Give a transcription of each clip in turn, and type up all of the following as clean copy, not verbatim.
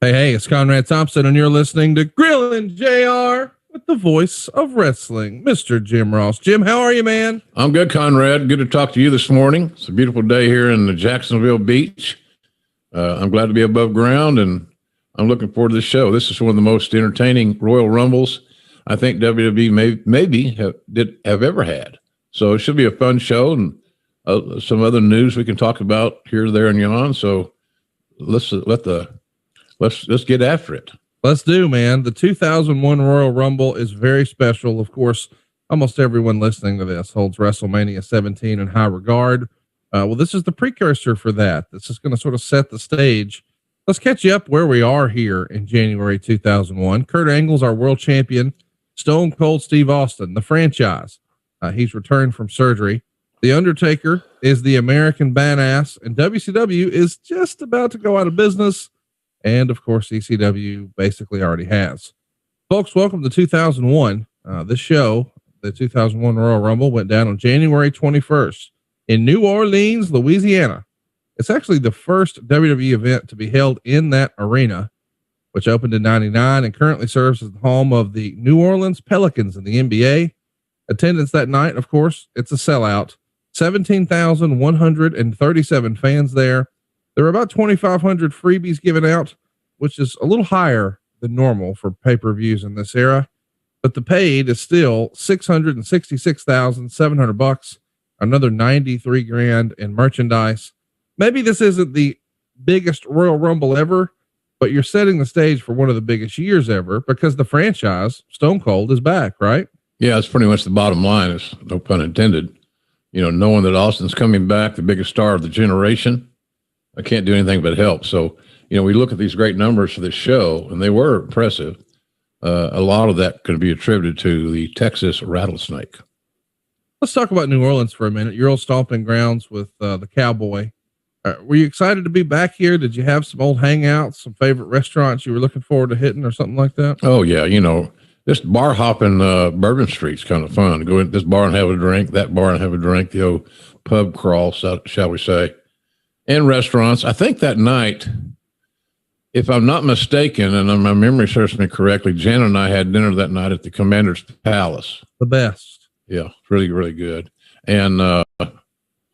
Hey, it's Conrad Thompson, and you're listening to Grillin' JR with the voice of wrestling, Mr. Jim Ross. Jim, how are you, man? I'm good, Conrad. Good to talk to you this morning. It's a beautiful day here in the Jacksonville Beach. I'm glad to be above ground, and I'm looking forward to this show. This is one of the most entertaining Royal Rumbles I think WWE maybe have ever had. So it should be a fun show, and some other news we can talk about here, there, and yon. So let's get after it. Let's do, man. The 2001 Royal Rumble is very special. Of course, almost everyone listening to this holds WrestleMania 17 in high regard. Well, this is the precursor for that. This is going to sort of set the stage. Let's catch you up where we are here in January 2001. Kurt Angle's our world champion. Stone Cold Steve Austin, the franchise. He's returned from surgery. The Undertaker is the American badass, and WCW is just about to go out of business. And of course, ECW basically already has. Folks, welcome to 2001. This show, the 2001 Royal Rumble, went down on January 21st in New Orleans, Louisiana. It's actually the first WWE event to be held in that arena, which opened in 99 and currently serves as the home of the New Orleans Pelicans in the NBA. Attendance that night, of course, it's a sellout. 17,137 fans there. There were about 2,500 freebies given out, which is a little higher than normal for pay-per-views in this era, but the paid is still $666,700, another 93 grand in merchandise. Maybe this isn't the biggest Royal Rumble ever, but you're setting the stage for one of the biggest years ever because the franchise, Stone Cold, is back, right? Yeah, it's pretty much the bottom line, is no pun intended. You know, knowing that Austin's coming back, the biggest star of the generation, I can't do anything but help. So, you know, we look at these great numbers for this show, and they were impressive. A lot of that could be attributed to the Texas rattlesnake. Let's talk about New Orleans for a minute. Your old stomping grounds with the Cowboy. Were you excited to be back here? Did you have some old hangouts, some favorite restaurants you were looking forward to hitting or something like that? Oh, yeah. You know, this bar hopping Bourbon Street's kind of fun. Go in this bar and have a drink, that bar and have a drink, the old pub crawl, shall we say. And restaurants. I think that night, if I'm not mistaken, and my memory serves me correctly, Jan and I had dinner that night at the Commander's Palace. The best. Yeah, really, really good. And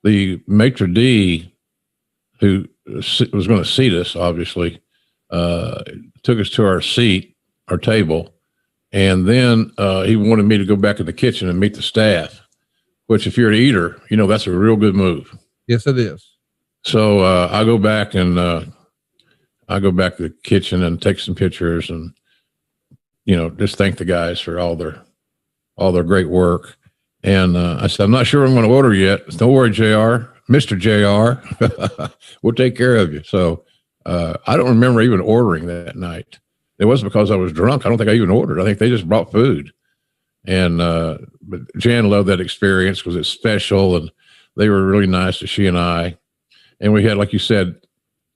the maitre d', who was going to seat us, obviously, took us to our table, and then he wanted me to go back in the kitchen and meet the staff, which, if you're an eater, you know, that's a real good move. Yes, it is. So I go back to the kitchen and take some pictures, and you know, just thank the guys for all their great work. And I said, I'm not sure I'm going to order yet. Don't worry, JR, Mr. JR, we'll take care of you. So I don't remember even ordering that night. It wasn't because I was drunk. I don't think I even ordered. I think they just brought food. And but Jan loved that experience because it's special, and they were really nice to she and I. And we had, like you said,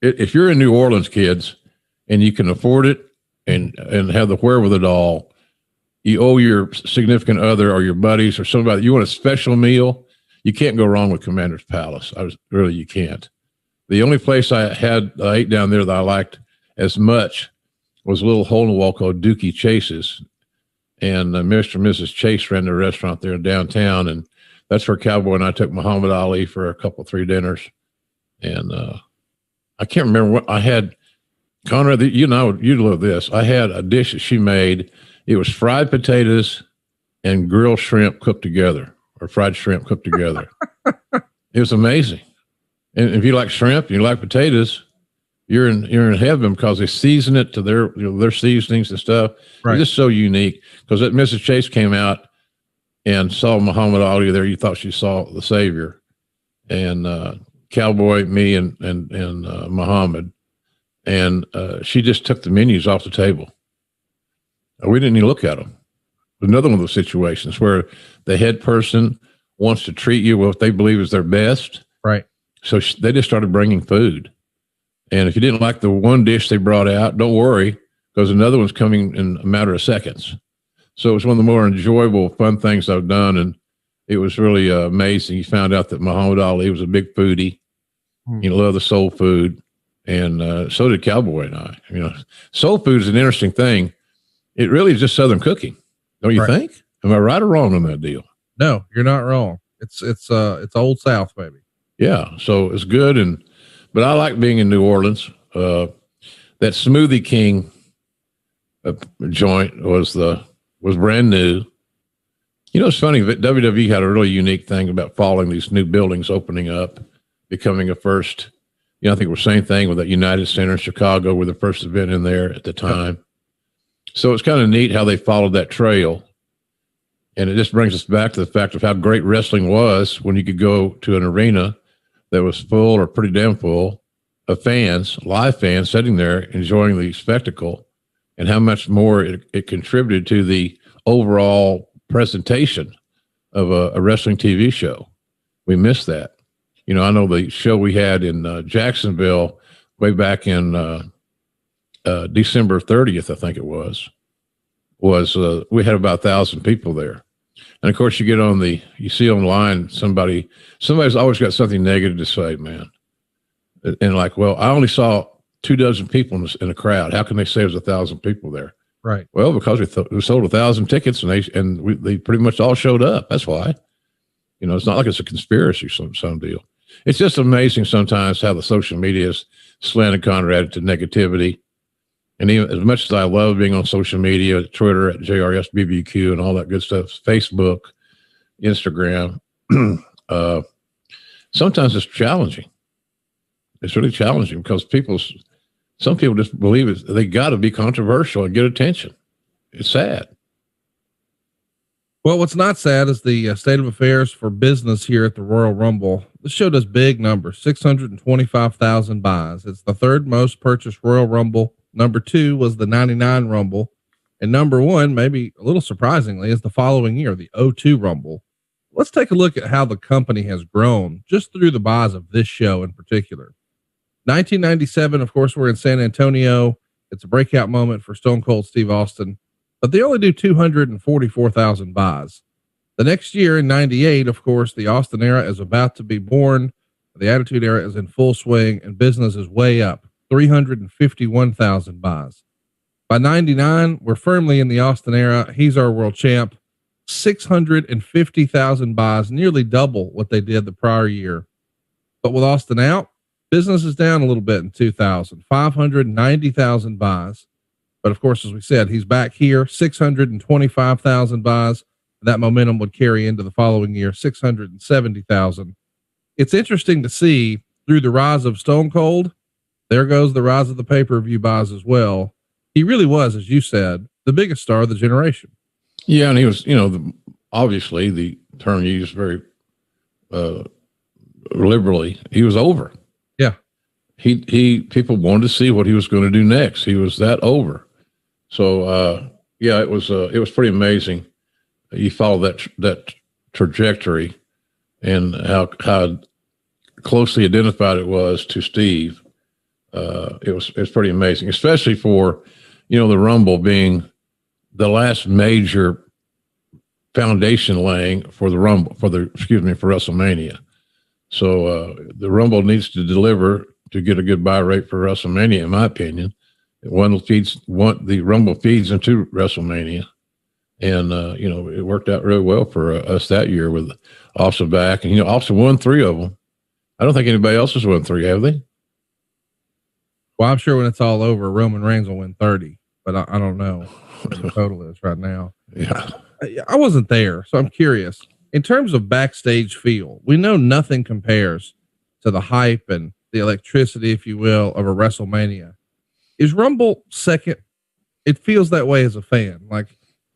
if you're in New Orleans, kids, and you can afford it and have the wherewithal, you owe your significant other or your buddies or somebody, you want a special meal, you can't go wrong with Commander's Palace. You can't. The only place I ate down there that I liked as much was a little hole in the wall called Dookie Chase's. And Mr. and Mrs. Chase ran the restaurant there in downtown. And that's where Cowboy and I took Muhammad Ali for three dinners. And I can't remember what I had. Conrad, you know, you'd love this. I had a dish that she made. It was fried potatoes and grilled shrimp cooked together, or fried shrimp cooked together. It was amazing. And if you like shrimp, you like potatoes, you're in heaven, because they season it to their seasonings and stuff. Right. It's just so unique, because that Mrs. Chase came out and saw Muhammad Ali there. You thought she saw the Savior, and Cowboy, me, and Muhammad, and she just took the menus off the table. We didn't even look at them. Another one of those situations where the head person wants to treat you with what they believe is their best. Right. So they just started bringing food. And if you didn't like the one dish they brought out, don't worry, because another one's coming in a matter of seconds. So it was one of the more enjoyable, fun things I've done. And it was really amazing. You found out that Muhammad Ali was a big foodie. He loved the soul food. and so did Cowboy and I. You know, soul food is an interesting thing. It really is just Southern cooking, don't you think? Am I right or wrong on that deal? No, you're not wrong. It's Old South, baby. Yeah, so it's good, but I like being in New Orleans. That Smoothie King joint was brand new. You know, it's funny that WWE had a really unique thing about following these new buildings opening up, becoming a first. You know, I think we're same thing with that United Center in Chicago. We're the first event in there at the time. So it's kind of neat how they followed that trail. And it just brings us back to the fact of how great wrestling was when you could go to an arena that was full or pretty damn full of fans, live fans sitting there enjoying the spectacle, and how much more it contributed to the overall presentation of a wrestling TV show. We missed that. You know, I know the show we had in Jacksonville way back in December 30th, I think it was we had about 1,000 people there. And of course, you see online, somebody's always got something negative to say, man. And like, well, I only saw 24 people in a crowd. How can they say there's 1,000 people there? Right. Well, because we sold 1,000 tickets and they pretty much all showed up. That's why. You know, it's not like it's a conspiracy, some deal. It's just amazing sometimes how the social media has slanted Conrad to negativity. And even as much as I love being on social media, Twitter at JRSBBQ and all that good stuff, Facebook, Instagram, sometimes it's challenging. It's really challenging because some people just believe they got to be controversial and get attention. It's sad. Well, what's not sad is the state of affairs for business here at the Royal Rumble. This show does big numbers, 625,000 buys. It's the third most purchased Royal Rumble. Number 2 was the 99 Rumble. And number 1, maybe a little surprisingly, is the following year, the 02 Rumble. Let's take a look at how the company has grown just through the buys of this show in particular. 1997, of course, we're in San Antonio. It's a breakout moment for Stone Cold Steve Austin, but they only do 244,000 buys. The next year in 98, of course, the Austin era is about to be born. The Attitude Era is in full swing and business is way up. 351,000 buys. By 99, we're firmly in the Austin era. He's our world champ. 650,000 buys, nearly double what they did the prior year. But with Austin out, business is down a little bit in 2000, 590,000 buys. But of course, as we said, he's back here, 625,000 buys. That momentum would carry into the following year, 670,000. It's interesting to see through the rise of Stone Cold. There goes the rise of the pay-per-view buys as well. He really was, as you said, the biggest star of the generation. Yeah. And he was, you know, obviously the term used very liberally. He was over. Yeah. People wanted to see what he was going to do next. He was that over. So, yeah, it was pretty amazing. You follow that trajectory and how closely identified it was to Steve. It's pretty amazing, especially for, you know, the Rumble being the last major foundation laying for the Rumble, for WrestleMania. So, the Rumble needs to deliver to get a good buy rate for WrestleMania, in my opinion. The Rumble feeds into WrestleMania. And, you know, it worked out really well for us that year with Austin back. And, you know, Austin won 3 of them. I don't think anybody else has won 3, have they? Well, I'm sure when it's all over, Roman Reigns will win 30, but I don't know what the total is right now. Yeah. I wasn't there, so I'm curious. In terms of backstage feel, we know nothing compares to the hype and the electricity, if you will, of a WrestleMania. Is Rumble second? It feels that way as a fan. Like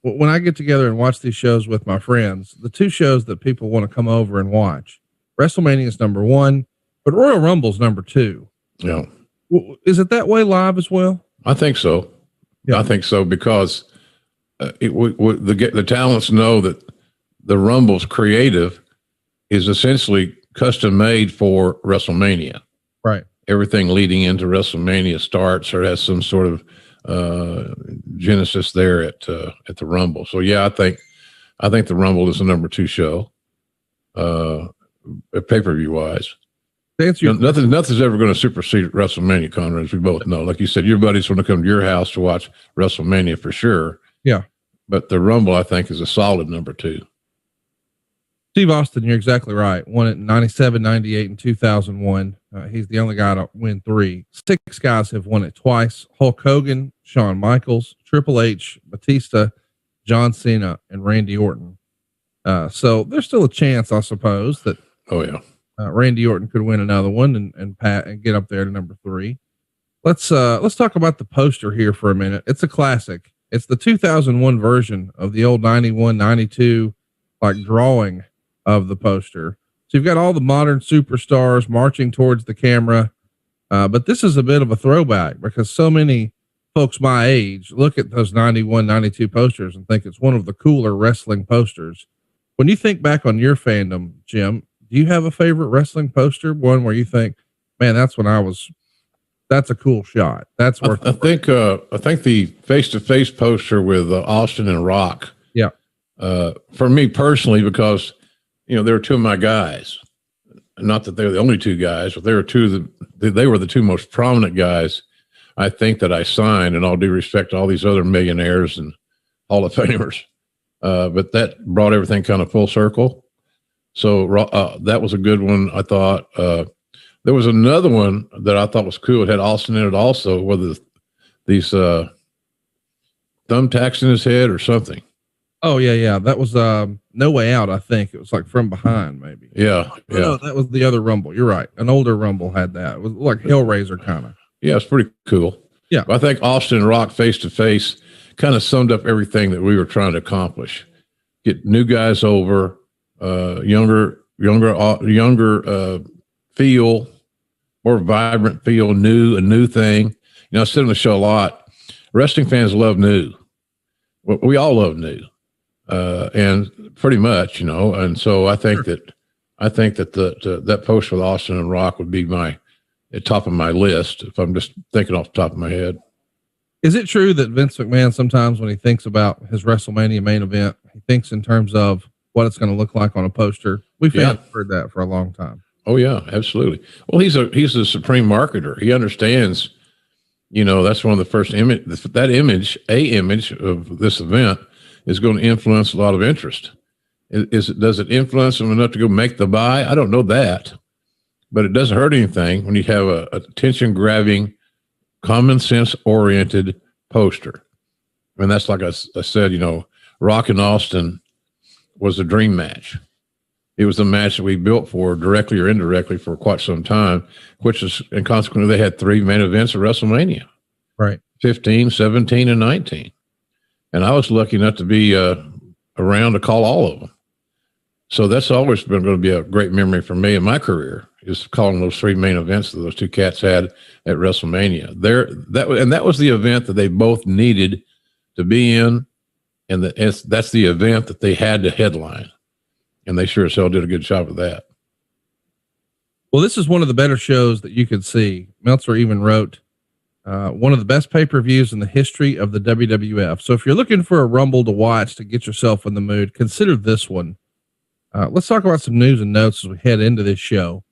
when I get together and watch these shows with my friends, the 2 shows that people want to come over and watch, WrestleMania is number 1, but Royal Rumble's number 2. Yeah. Is it that way live as well? I think so. Yeah. I think so because the talents know that the Rumble's creative is essentially custom made for WrestleMania. Right. Everything leading into WrestleMania starts or has some sort of genesis there at the Rumble. So yeah, I think the Rumble is the number 2 show, pay-per-view wise. To answer your nothing's ever going to supersede WrestleMania, Conrad, as we both know. Like you said, your buddies want to come to your house to watch WrestleMania for sure. Yeah. But the Rumble, I think, is a solid number 2. Steve Austin, you're exactly right. Won it in 97, 98, and 2001. He's the only guy to win 3. 6 guys have won it twice. Hulk Hogan, Shawn Michaels, Triple H, Batista, John Cena, and Randy Orton. So there's still a chance, I suppose, that Randy Orton could win another one and get up there to number 3. Let's talk about the poster here for a minute. It's a classic. It's the 2001 version of the old 91, 92, like drawing of the poster. So you've got all the modern superstars marching towards the camera. But this is a bit of a throwback because so many folks my age look at those 91, 92 posters and think it's one of the cooler wrestling posters. When you think back on your fandom, Jim, do you have a favorite wrestling poster? One where you think, man, that's a cool shot. That's worth I think the face-to-face poster with Austin and Rock. Yeah. For me personally, because, they were 2 of my guys. Not that they were the only 2 guys, but they were they were the 2 most prominent guys, I think, that I signed, in all due respect to all these other millionaires and Hall of Famers. But that brought everything kind of full circle. So that was a good one, I thought. There was another one that I thought was cool. It had Austin in it also, with these thumbtacks in his head or something. Oh yeah. That was No Way Out. I think it was like From Behind, maybe. Yeah. No, that was the other Rumble. You're right. An older Rumble had that. It was like Hellraiser kind of. Yeah, it's pretty cool. Yeah. I think Austin and Rock face to face kind of summed up everything that we were trying to accomplish. Get new guys over, younger feel, more vibrant feel, a new thing. I said on the show a lot, wrestling fans love new. We all love new. And pretty much, and so I think that that post with Austin and Rock would be at top of my list if I'm just thinking off the top of my head. Is it true that Vince McMahon sometimes when he thinks about his WrestleMania main event, he thinks in terms of what it's going to look like on a poster? We've heard that for a long time. Oh yeah, absolutely. Well, he's a supreme marketer. He understands, that's one of the first image of this event is going to influence a lot of interest. Does it influence them enough to go make the buy? I don't know that, but it doesn't hurt anything when you have a attention grabbing, common sense oriented poster. I mean, that's like I said, Rock and Austin was a dream match. It was a match that we built for, directly or indirectly, for quite some time, and consequently they had 3 main events of WrestleMania. Right. 15, 17, and 19. And I was lucky enough to be around to call all of them. So that's always been going to be a great memory for me in my career, is calling those 3 main events that those 2 cats had at WrestleMania. That was the event that they both needed to be in, and that's the event that they had to headline. And they sure as hell did a good job of that. Well, this is one of the better shows that you could see. Meltzer even wrote, one of the best pay-per-views in the history of the WWF. So if you're looking for a Rumble to watch to get yourself in the mood, consider this one. Let's talk about some news and notes as we head into this show.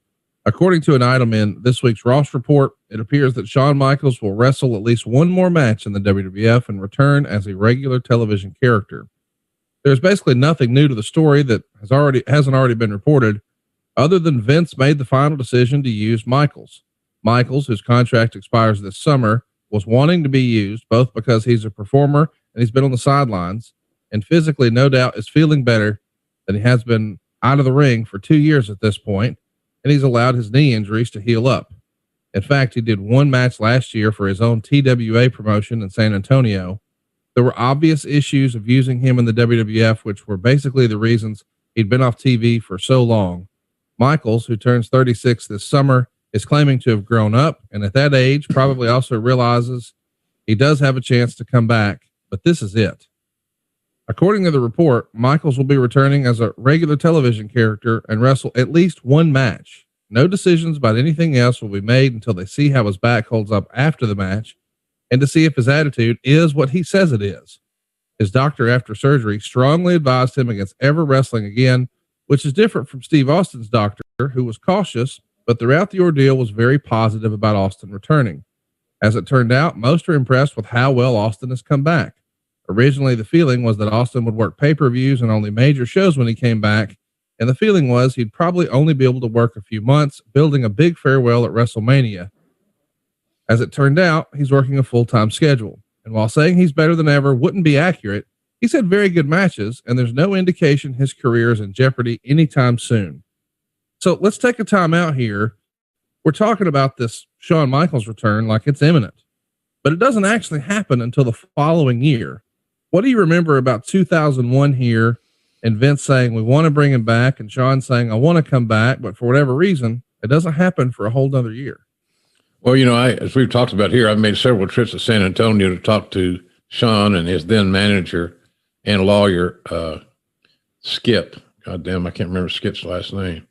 According to an item in this week's Ross report, it appears that Shawn Michaels will wrestle at least one more match in the WWF and return as a regular television character. There's basically nothing new to the story that hasn't already been reported, other than Vince made the final decision to use Michaels. Michaels, whose contract expires this summer, was wanting to be used both because he's a performer and he's been on the sidelines, and physically, no doubt, is feeling better than he has been out of the ring for 2 years at this point, and he's allowed his knee injuries to heal up. In fact, he did one match last year for his own TWA promotion in San Antonio. There were obvious issues of using him in the WWF, which were basically the reasons he'd been off TV for so long. Michaels, who turns 36 this summer, is claiming to have grown up, and at that age probably also realizes he does have a chance to come back, but this is it. According to the report, Michaels will be returning as a regular television character and wrestle at least one match. No decisions about anything else will be made until they see how his back holds up after the match, and to see if his attitude is what he says it is. His doctor after surgery strongly advised him against ever wrestling again, which is different from Steve Austin's doctor, who was cautious but throughout the ordeal was very positive about Austin returning. As it turned out, most are impressed with how well Austin has come back. Originally, the feeling was that Austin would work pay-per-views and only major shows when he came back, and the feeling was he'd probably only be able to work a few months, building a big farewell at WrestleMania. As it turned out, he's working a full-time schedule, and while saying he's better than ever wouldn't be accurate, he's had very good matches, and there's no indication his career is in jeopardy anytime soon. So let's take a time out here. We're talking about this Shawn Michaels return like it's imminent, but it doesn't actually happen until the following year. What do you remember about 2001 here, and Vince saying we want to bring him back, and Shawn saying I want to come back, but for whatever reason, it doesn't happen for a whole nother year? Well, as we've talked about here, I've made several trips to San Antonio to talk to Shawn and his then manager and lawyer, Skip. God damn, I can't remember Skip's last name.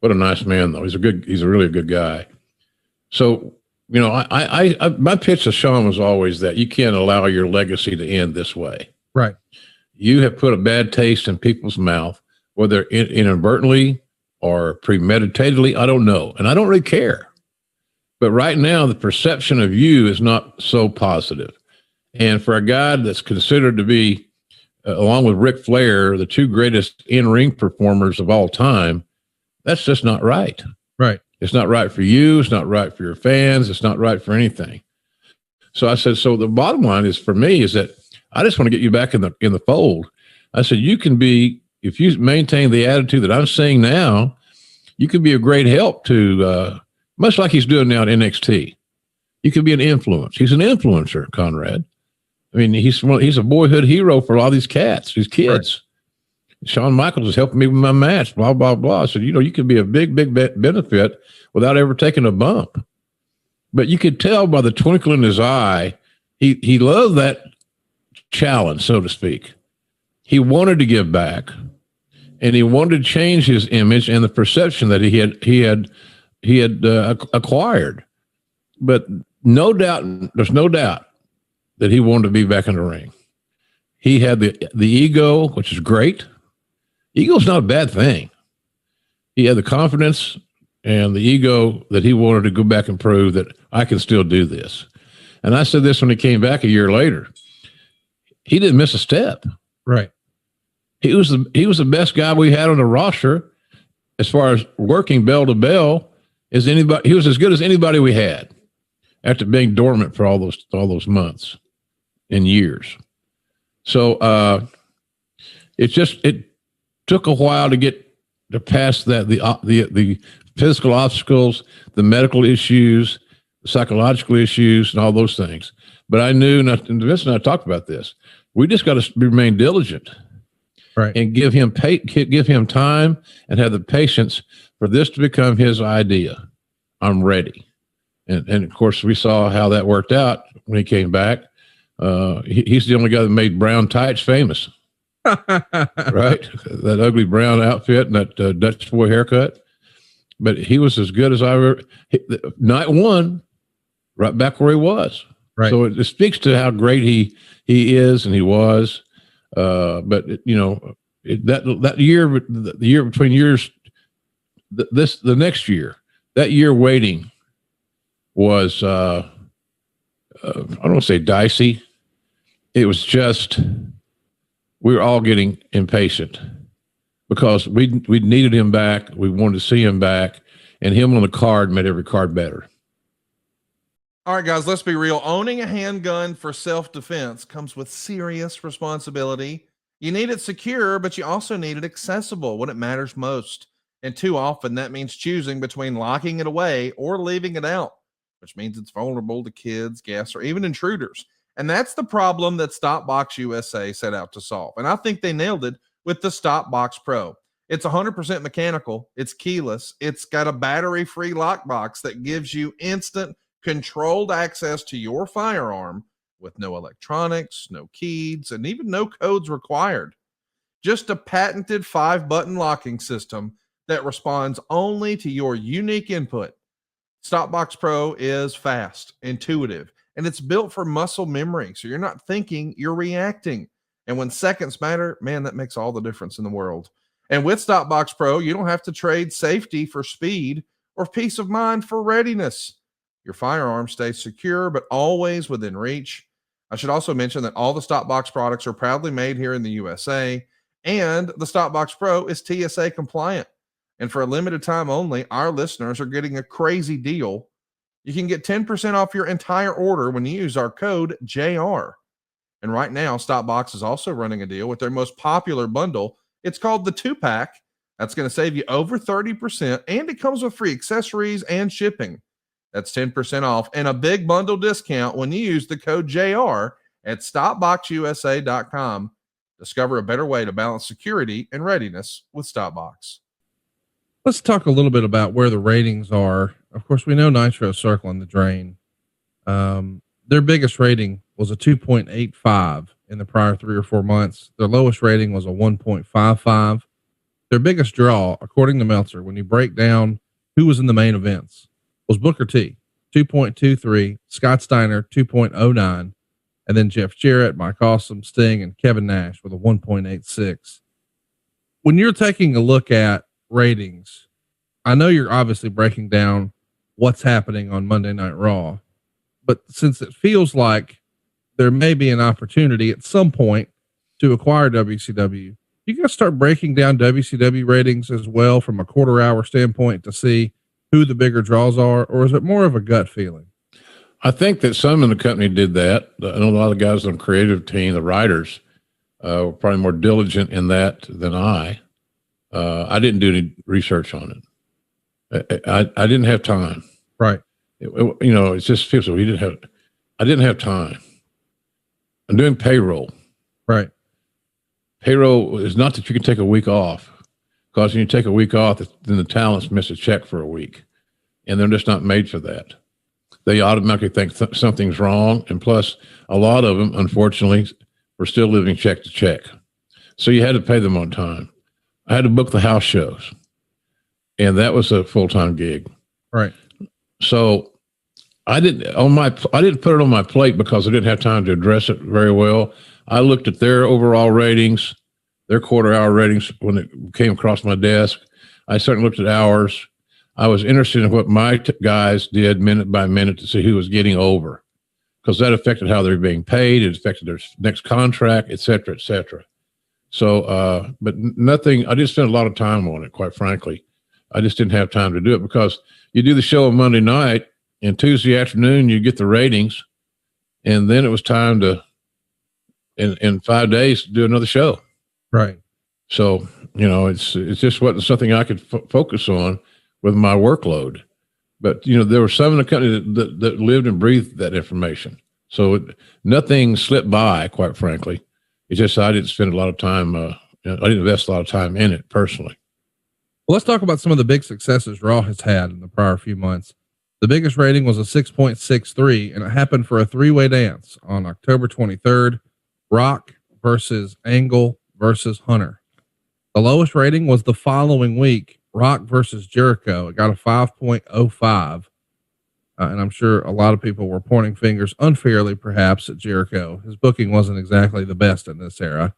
What a nice man, though. He's a really good guy. So, my pitch to Shawn was always that you can't allow your legacy to end this way. Right. You have put a bad taste in people's mouth, whether inadvertently or premeditatedly. I don't know. And I don't really care. But right now, the perception of you is not so positive. And for a guy that's considered to be, along with Ric Flair, the two greatest in-ring performers of all time, that's just not right. Right. It's not right for you. It's not right for your fans. It's not right for anything. So I said, so the bottom line is for me is that I just want to get you back in the fold. I said, you can be, if you maintain the attitude that I'm saying now, you could be a great help to, much like he's doing now at NXT. You could be an influence. He's an influencer, Conrad. I mean, he's a boyhood hero for all these kids. Right. Shawn Michaels is helping me with my match, blah, blah, blah. I said, you could be a big, big benefit without ever taking a bump. But you could tell by the twinkle in his eye, he loved that challenge, so to speak. He wanted to give back, and he wanted to change his image and the perception that he had acquired. But there's no doubt that he wanted to be back in the ring. He had the ego, which is great. Ego's not a bad thing. He had the confidence and the ego that he wanted to go back and prove that I can still do this. And I said this when he came back a year later. He didn't miss a step. Right. He was the best guy we had on the roster as far as working bell to bell as anybody. He was as good as anybody we had after being dormant for all those months and years. So it took a while to get to pass that the physical obstacles, the medical issues, the psychological issues, and all those things. But I knew, and Vince and I talked about this. We just got to remain diligent, right, and give him time and have the patience for this to become his idea. I'm ready, and of course we saw how that worked out when he came back. He's the only guy that made brown tights famous. Right, that ugly brown outfit and that Dutch boy haircut, but he was as good as I ever. Night one, right back where he was. Right. So it speaks to how great he is and he was. But that year, the year between years, the next year, that year waiting was I don't want to say dicey. It was just. We were all getting impatient because we needed him back. We wanted to see him back, and him on the card made every card better. All right, guys, let's be real. Owning a handgun for self-defense comes with serious responsibility. You need it secure, but you also need it accessible when it matters most. And too often that means choosing between locking it away or leaving it out, which means it's vulnerable to kids, guests, or even intruders. And that's the problem that Stopbox USA set out to solve. And I think they nailed it with the Stopbox Pro. It's 100% mechanical. It's keyless. It's got a battery-free lockbox that gives you instant controlled access to your firearm with no electronics, no keys, and even no codes required. Just a patented 5-button locking system that responds only to your unique input. Stopbox Pro is fast, intuitive, and it's built for muscle memory. So you're not thinking, you're reacting. And when seconds matter, man, that makes all the difference in the world. And with Stopbox Pro, you don't have to trade safety for speed or peace of mind for readiness. Your firearm stays secure, but always within reach. I should also mention that all the Stopbox products are proudly made here in the USA, and the Stopbox Pro is TSA compliant. And for a limited time only, our listeners are getting a crazy deal. You can get 10% off your entire order when you use our code JR. And right now, Stopbox is also running a deal with their most popular bundle. It's called the 2-pack. That's going to save you over 30%, and it comes with free accessories and shipping. That's 10% off and a big bundle discount when you use the code JR at StopboxUSA.com. Discover a better way to balance security and readiness with Stopbox. Let's talk a little bit about where the ratings are. Of course, we know Nitro's circling the drain. Their biggest rating was a 2.85 in the prior 3 or 4 months. Their lowest rating was a 1.55. Their biggest draw, according to Meltzer, when you break down who was in the main events, was Booker T, 2.23, Scott Steiner, 2.09, and then Jeff Jarrett, Mike Awesome, Sting, and Kevin Nash with a 1.86. When you're taking a look at ratings, I know you're obviously breaking down what's happening on Monday Night Raw, but since it feels like there may be an opportunity at some point to acquire WCW, you got to start breaking down WCW ratings as well from a quarter hour standpoint to see who the bigger draws are, or is it more of a gut feeling? I think that some in the company did that. I know a lot of the guys on the creative team, the writers, were probably more diligent in that than I. I didn't do any research on it. I didn't have time. Right. It just feels like I didn't have time. I'm doing payroll. Right. Payroll is not that you can take a week off, because when you take a week off, then the talents miss a check for a week, and they're just not made for that. They automatically think something's wrong. And plus, a lot of them, unfortunately, were still living check to check. So you had to pay them on time. I had to book the house shows, and that was a full-time gig. Right. So I didn't put it on my plate because I didn't have time to address it very well. I looked at their overall ratings, their quarter-hour ratings when it came across my desk. I certainly looked at ours. I was interested in what my guys did minute by minute to see who was getting over, because that affected how they're being paid. It affected their next contract, et cetera, et cetera. So, but nothing, I didn't spend a lot of time on it, quite frankly. I just didn't have time to do it, because you do the show on Monday night, and Tuesday afternoon you get the ratings, and then it was time to, in 5 days, to do another show. Right. So, it's just wasn't something I could focus on with my workload. But, there were some in the company that lived and breathed that information. So nothing slipped by, quite frankly. It's just I didn't spend a lot of time. I didn't invest a lot of time in it personally. Well, let's talk about some of the big successes Raw has had in the prior few months. The biggest rating was a 6.63, and it happened for a 3-way dance on October 23rd, Rock versus Angle versus Hunter. The lowest rating was the following week, Rock versus Jericho. It got a 5.05. And I'm sure a lot of people were pointing fingers unfairly, perhaps, at Jericho. His booking wasn't exactly the best in this era.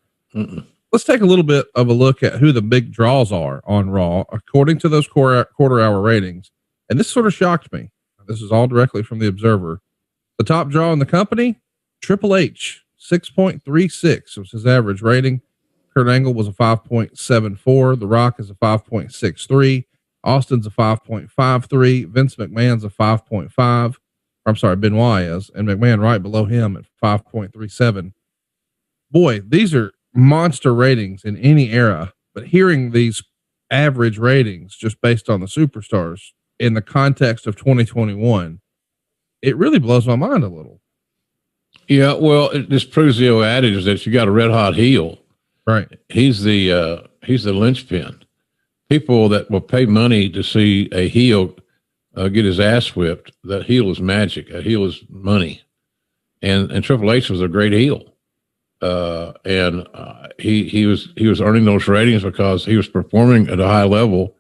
Let's take a little bit of a look at who the big draws are on Raw, according to those quarter hour ratings. And this sort of shocked me. This is all directly from the Observer. The top draw in the company, Triple H, 6.36 was his average rating. Kurt Angle was a 5.74. The Rock is a 5.63. Austin's a 5.53. Vince McMahon's a 5.5. I'm sorry, Benoit is, and McMahon right below him at 5.37. Boy, these are monster ratings in any era, but hearing these average ratings just based on the superstars in the context of 2021, it really blows my mind a little. Yeah, well, it just proves the old adage that you got a red hot heel. Right. He's the linchpin. People that will pay money to see a heel get his ass whipped, that heel is magic. A heel is money. And Triple H was a great heel. He was earning those ratings because he was performing at a high level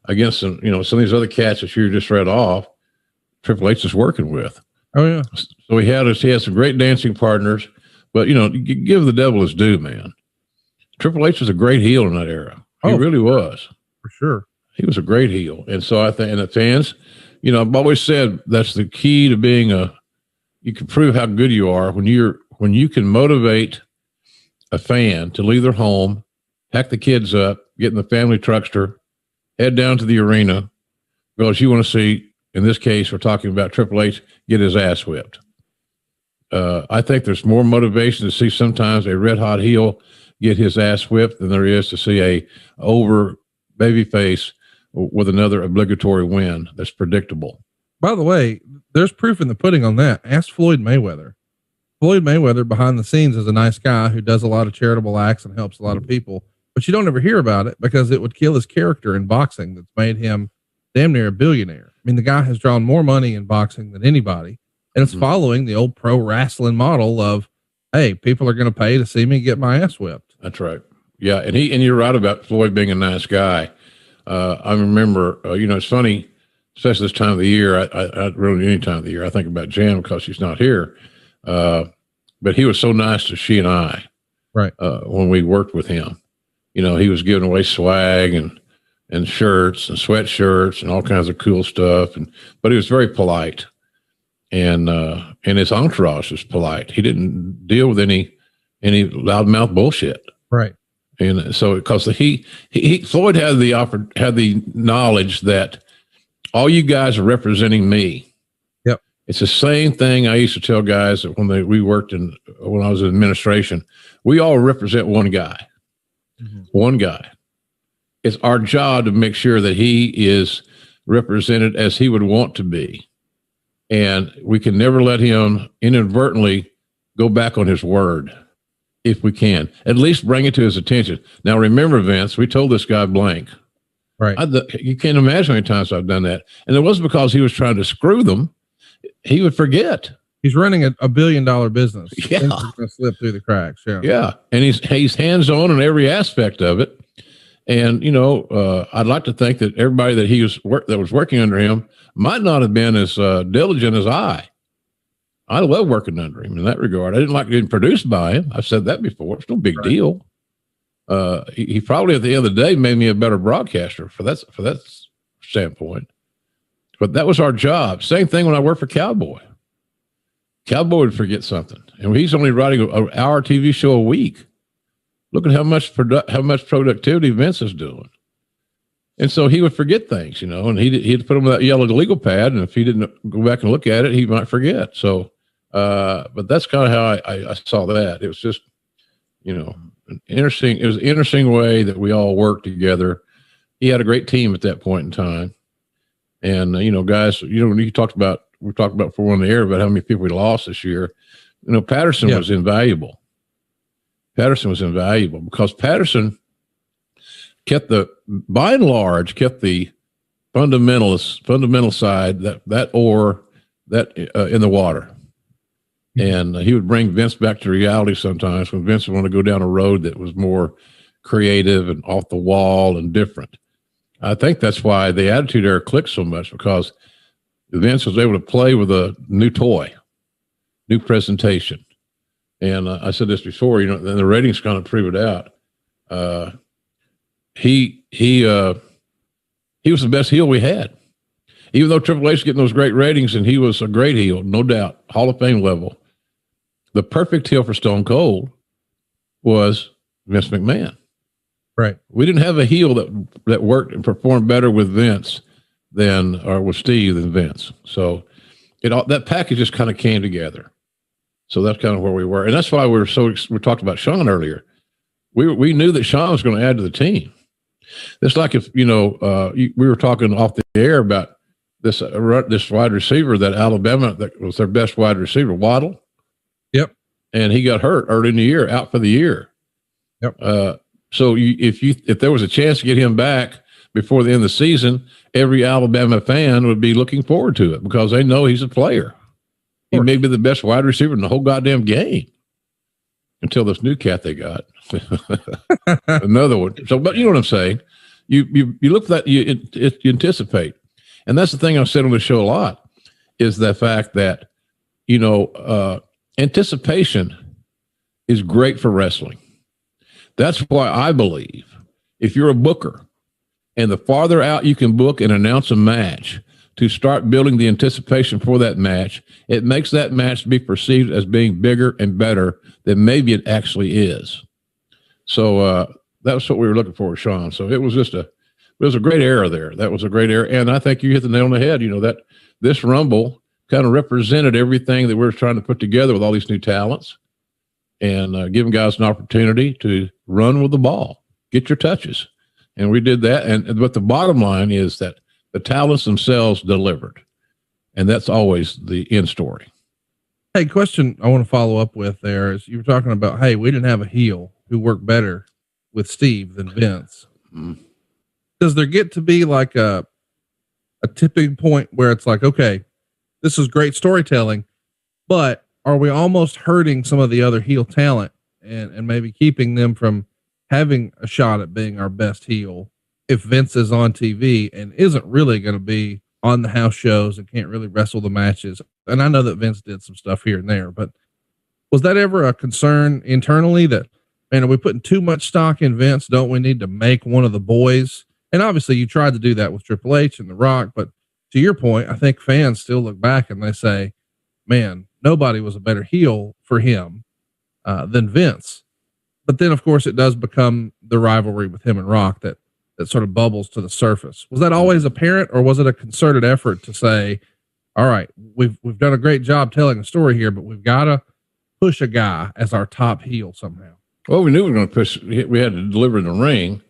against some of these other cats that you just read off. Triple H is working with. Oh yeah. So he had some great dancing partners, but give the devil his due, man. Triple H was a great heel in that era. He really was. For sure. He was a great heel. And so I think, and the fans, you know, I've always said that's the key to being you can prove how good you are when you can motivate a fan to leave their home, pack the kids up, get in the family truckster, head down to the arena, because you want to see, in this case, we're talking about Triple H get his ass whipped. I think there's more motivation to see sometimes a red hot heel get his ass whipped than there is to see a over babyface with another obligatory win that's predictable. By the way, there's proof in the pudding on that. Ask Floyd Mayweather. Floyd Mayweather behind the scenes is a nice guy who does a lot of charitable acts and helps a lot of people, but you don't ever hear about it because it would kill his character in boxing that's made him damn near a billionaire. I mean, the guy has drawn more money in boxing than anybody, and it's following the old pro wrestling model of, hey, people are going to pay to see me get my ass whipped. That's right. Yeah. And you're right about Floyd being a nice guy. I remember, you know, it's funny, especially this time of the year. I really any time of the year, I think about Jan because she's not here. But he was so nice to she and I, right. When we worked with him, you know, he was giving away swag and shirts and sweatshirts and all kinds of cool stuff. But he was very polite, and his entourage was polite. He didn't deal with any loudmouth bullshit. Right. And so, because Floyd had the knowledge that all you guys are representing me. Yep. It's the same thing I used to tell guys that when I was in administration, we all represent one guy. Mm-hmm. One guy. It's our job to make sure that he is represented as he would want to be. And we can never let him inadvertently go back on his word. If we can, at least bring it to his attention. Now, remember, Vince, we told this guy blank. Right. You can't imagine how many times I've done that. And it wasn't because he was trying to screw them. He would forget. He's running a $1 billion business. Yeah. Things are going to slip through the cracks. Yeah. Yeah. And he's hands-on in every aspect of it. And, you know, I'd like to think that everybody that was working under him might not have been as diligent as I love working under him in that regard. I didn't like getting produced by him. I've said that before. It's no big deal. He probably at the end of the day made me a better broadcaster for that standpoint. But that was our job. Same thing when I worked for Cowboy. Cowboy would forget something, and he's only writing an hour TV show a week. Look at how much productivity Vince is doing. And so he would forget things, you know, and he'd put him on that yellow legal pad, and if he didn't go back and look at it, he might forget. So, but that's kind of how I saw that. It was just, you know, it was an interesting way that we all worked together. He had a great team at that point in time. And, you know, guys, you know, we talked about before on the air about how many people we lost this year. You know, Patterson was invaluable. Patterson was invaluable because Patterson by and large, kept the fundamental side that in the water. And he would bring Vince back to reality sometimes when Vince would want to go down a road that was more creative and off the wall and different. I think that's why the Attitude Era clicked so much, because Vince was able to play with a new toy, new presentation. And I said this before, you know, and the ratings kind of prove it out. He was the best heel we had. Even though Triple H was getting those great ratings, and he was a great heel, no doubt, Hall of Fame level. The perfect heel for Stone Cold was Vince McMahon. Right. We didn't have a heel that worked and performed better with Vince or with Steve than Vince. So that package just kind of came together. So that's kind of where we were. And that's why we talked about Shawn earlier. We knew that Shawn was going to add to the team. It's like if, you know, we were talking off the air about this wide receiver that Alabama, that was their best wide receiver, Waddle. Yep. And he got hurt early in the year, out for the year. Yep. So if there was a chance to get him back before the end of the season, every Alabama fan would be looking forward to it because they know he's a player. He may be the best wide receiver in the whole goddamn game until this new cat they got. Another one. So, but you know what I'm saying? You look for that, you anticipate. And that's the thing I've said on the show a lot, is the fact that, you know, anticipation is great for wrestling. That's why I believe if you're a booker And the farther out you can book and announce a match to start building the anticipation for that match, it makes that match be perceived as being bigger and better than maybe it actually is. So that was what we were looking for with Shawn. So it was a great era there. That was a great era. And I think you hit the nail on the head, that this Rumble kind of represented everything that we were trying to put together with all these new talents and giving guys an opportunity to run with the ball, get your touches. And we did that. But the bottom line is that the talents themselves delivered. And that's always the end story. Hey, question I want to follow up with there is you were talking about, hey, we didn't have a heel who worked better with Steve than Vince. Does there get to be like a tipping point where it's like, okay, this is great storytelling, but are we almost hurting some of the other heel talent and maybe keeping them from having a shot at being our best heel if Vince is on TV and isn't really going to be on the house shows and can't really wrestle the matches? And I know that Vince did some stuff here and there, but was that ever a concern internally that, man, are we putting too much stock in Vince? Don't we need to make one of the boys? And obviously you tried to do that with Triple H and The Rock, but to your point, I think fans still look back and they say, man, nobody was a better heel for him than Vince. But then of course it does become the rivalry with him and Rock that sort of bubbles to the surface. Was that always apparent, or was it a concerted effort to say, all right, we've done a great job telling a story here, but we've got to push a guy as our top heel somehow? Well, we knew we were going to push. We had to deliver in the ring,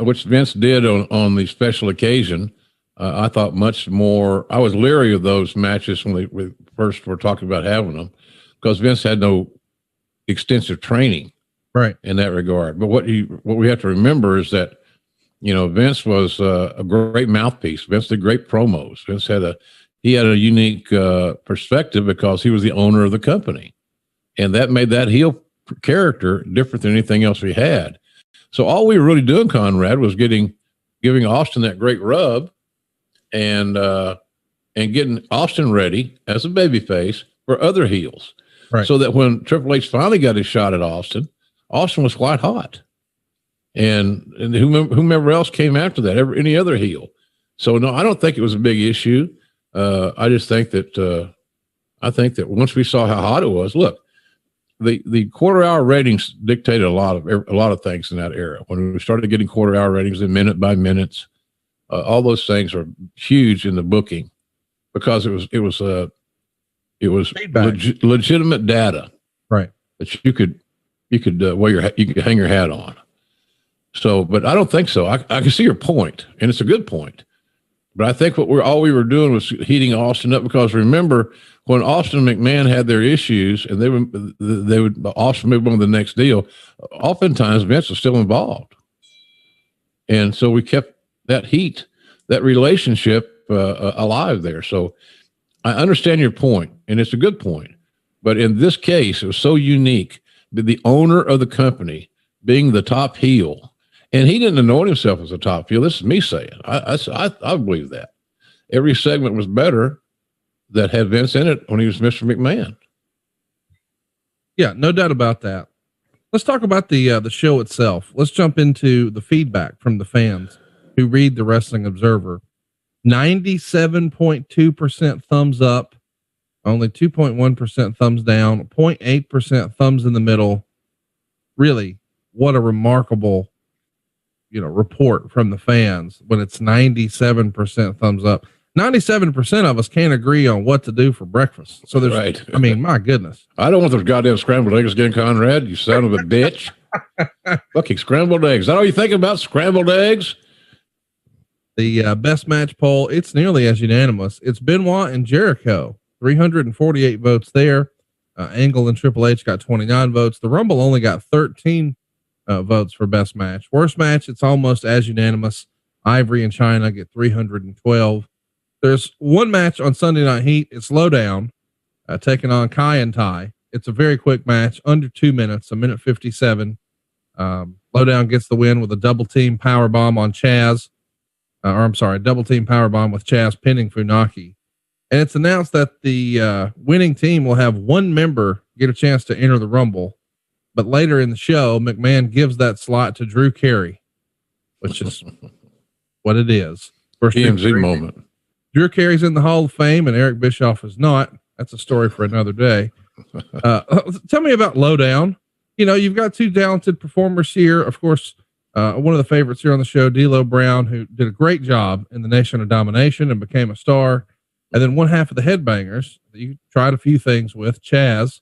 which Vince did on the special occasion. I thought much more. I was leery of those matches when we first were talking about having them, because Vince had no extensive training, right, in that regard. But what we have to remember is that, Vince was a great mouthpiece. Vince did great promos. Vince had a unique perspective because he was the owner of the company, and that made that heel character different than anything else we had. So all we were really doing, Conrad, was giving Austin that great rub and getting Austin ready as a babyface for other heels. Right. So that when Triple H finally got his shot at Austin was quite hot. And whomever else came after that, any other heel. So no, I don't think it was a big issue. I just think that once we saw how hot it was, look, the quarter-hour ratings dictated a lot of things in that era. When we started getting quarter-hour ratings and minute by minutes, all those things are huge in the booking because it was legitimate data, right? That you could hang your hat on. So, but I don't think so. I can see your point, and it's a good point. But I think all we were doing was heating Austin up, because remember when Austin and McMahon had their issues and they would Austin move on to the next deal, oftentimes Vince was still involved. And so we kept that heat, that relationship alive there. So I understand your point, and it's a good point. But in this case, it was so unique that the owner of the company being the top heel, and he didn't anoint himself as a top heel. This is me saying. I believe that. Every segment was better that had Vince in it when he was Mr. McMahon. Yeah, no doubt about that. Let's talk about the show itself. Let's jump into the feedback from the fans who read the Wrestling Observer. 97.2% thumbs up, only 2.1% thumbs down, 0.8% thumbs in the middle. Really, what a remarkable report from the fans when it's 97% thumbs up. 97% of us can't agree on what to do for breakfast. So there's, right. I mean, my goodness. I don't want those goddamn scrambled eggs again, Conrad. You son of a bitch. Fucking scrambled eggs. Is that all you're thinking about? Scrambled eggs? The best match poll, it's nearly as unanimous. It's Benoit and Jericho, 348 votes there. Angle and Triple H got 29 votes. The Rumble only got 13 votes for best match. Worst match, it's almost as unanimous. Ivory and Chyna get 312. There's one match on Sunday Night Heat. It's Lowdown taking on Kaientai. It's a very quick match, under 2 minutes, a minute 57. Lowdown gets the win with a double team power bomb on Chaz. Double team power bomb with Chaz pinning Funaki. And it's announced that the winning team will have one member get a chance to enter the Rumble. But later in the show, McMahon gives that slot to Drew Carey, which is what it is. First TMZ moment. Drew Carey's in the Hall of Fame and Eric Bischoff is not. That's a story for another day. Tell me about Lowdown. You know, you've got two talented performers here. Of course, one of the favorites here on the show, D'Lo Brown, who did a great job in the Nation of Domination and became a star. And then one half of the Headbangers that you tried a few things with, Chaz.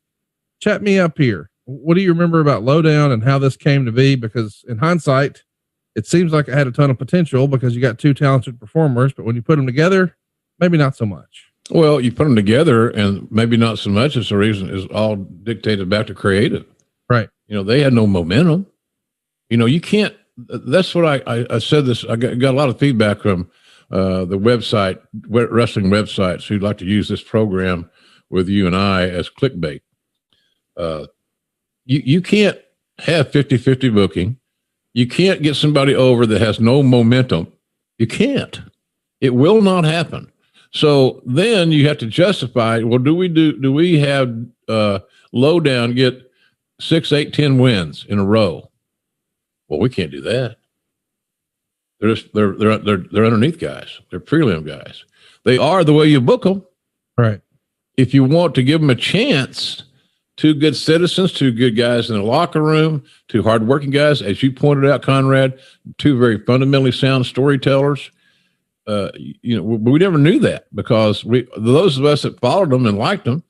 Chat me up here. What do you remember about Lowdown and how this came to be? Because in hindsight, it seems like it had a ton of potential because you got two talented performers, but when you put them together, maybe not so much. Well, you put them together and maybe not so much as the reason is all dictated back to creative. Right. You know, they had no momentum. You know, you can't, that's what I said this, I got a lot of feedback from the website, wrestling websites who'd like to use this program with you and I as clickbait. You can't have 50-50 booking. You can't get somebody over that has no momentum. You can't. It will not happen. So then you have to justify, well, do we have Lowdown get 6, 8, 10 wins in a row? Well, we can't do that. They're underneath guys. They're prelim guys. They are the way you book them. Right. If you want to give them a chance, two good citizens, two good guys in the locker room, two hardworking guys, as you pointed out, Conrad, two very fundamentally sound storytellers. You know, we never knew that because those of us that followed them and liked them,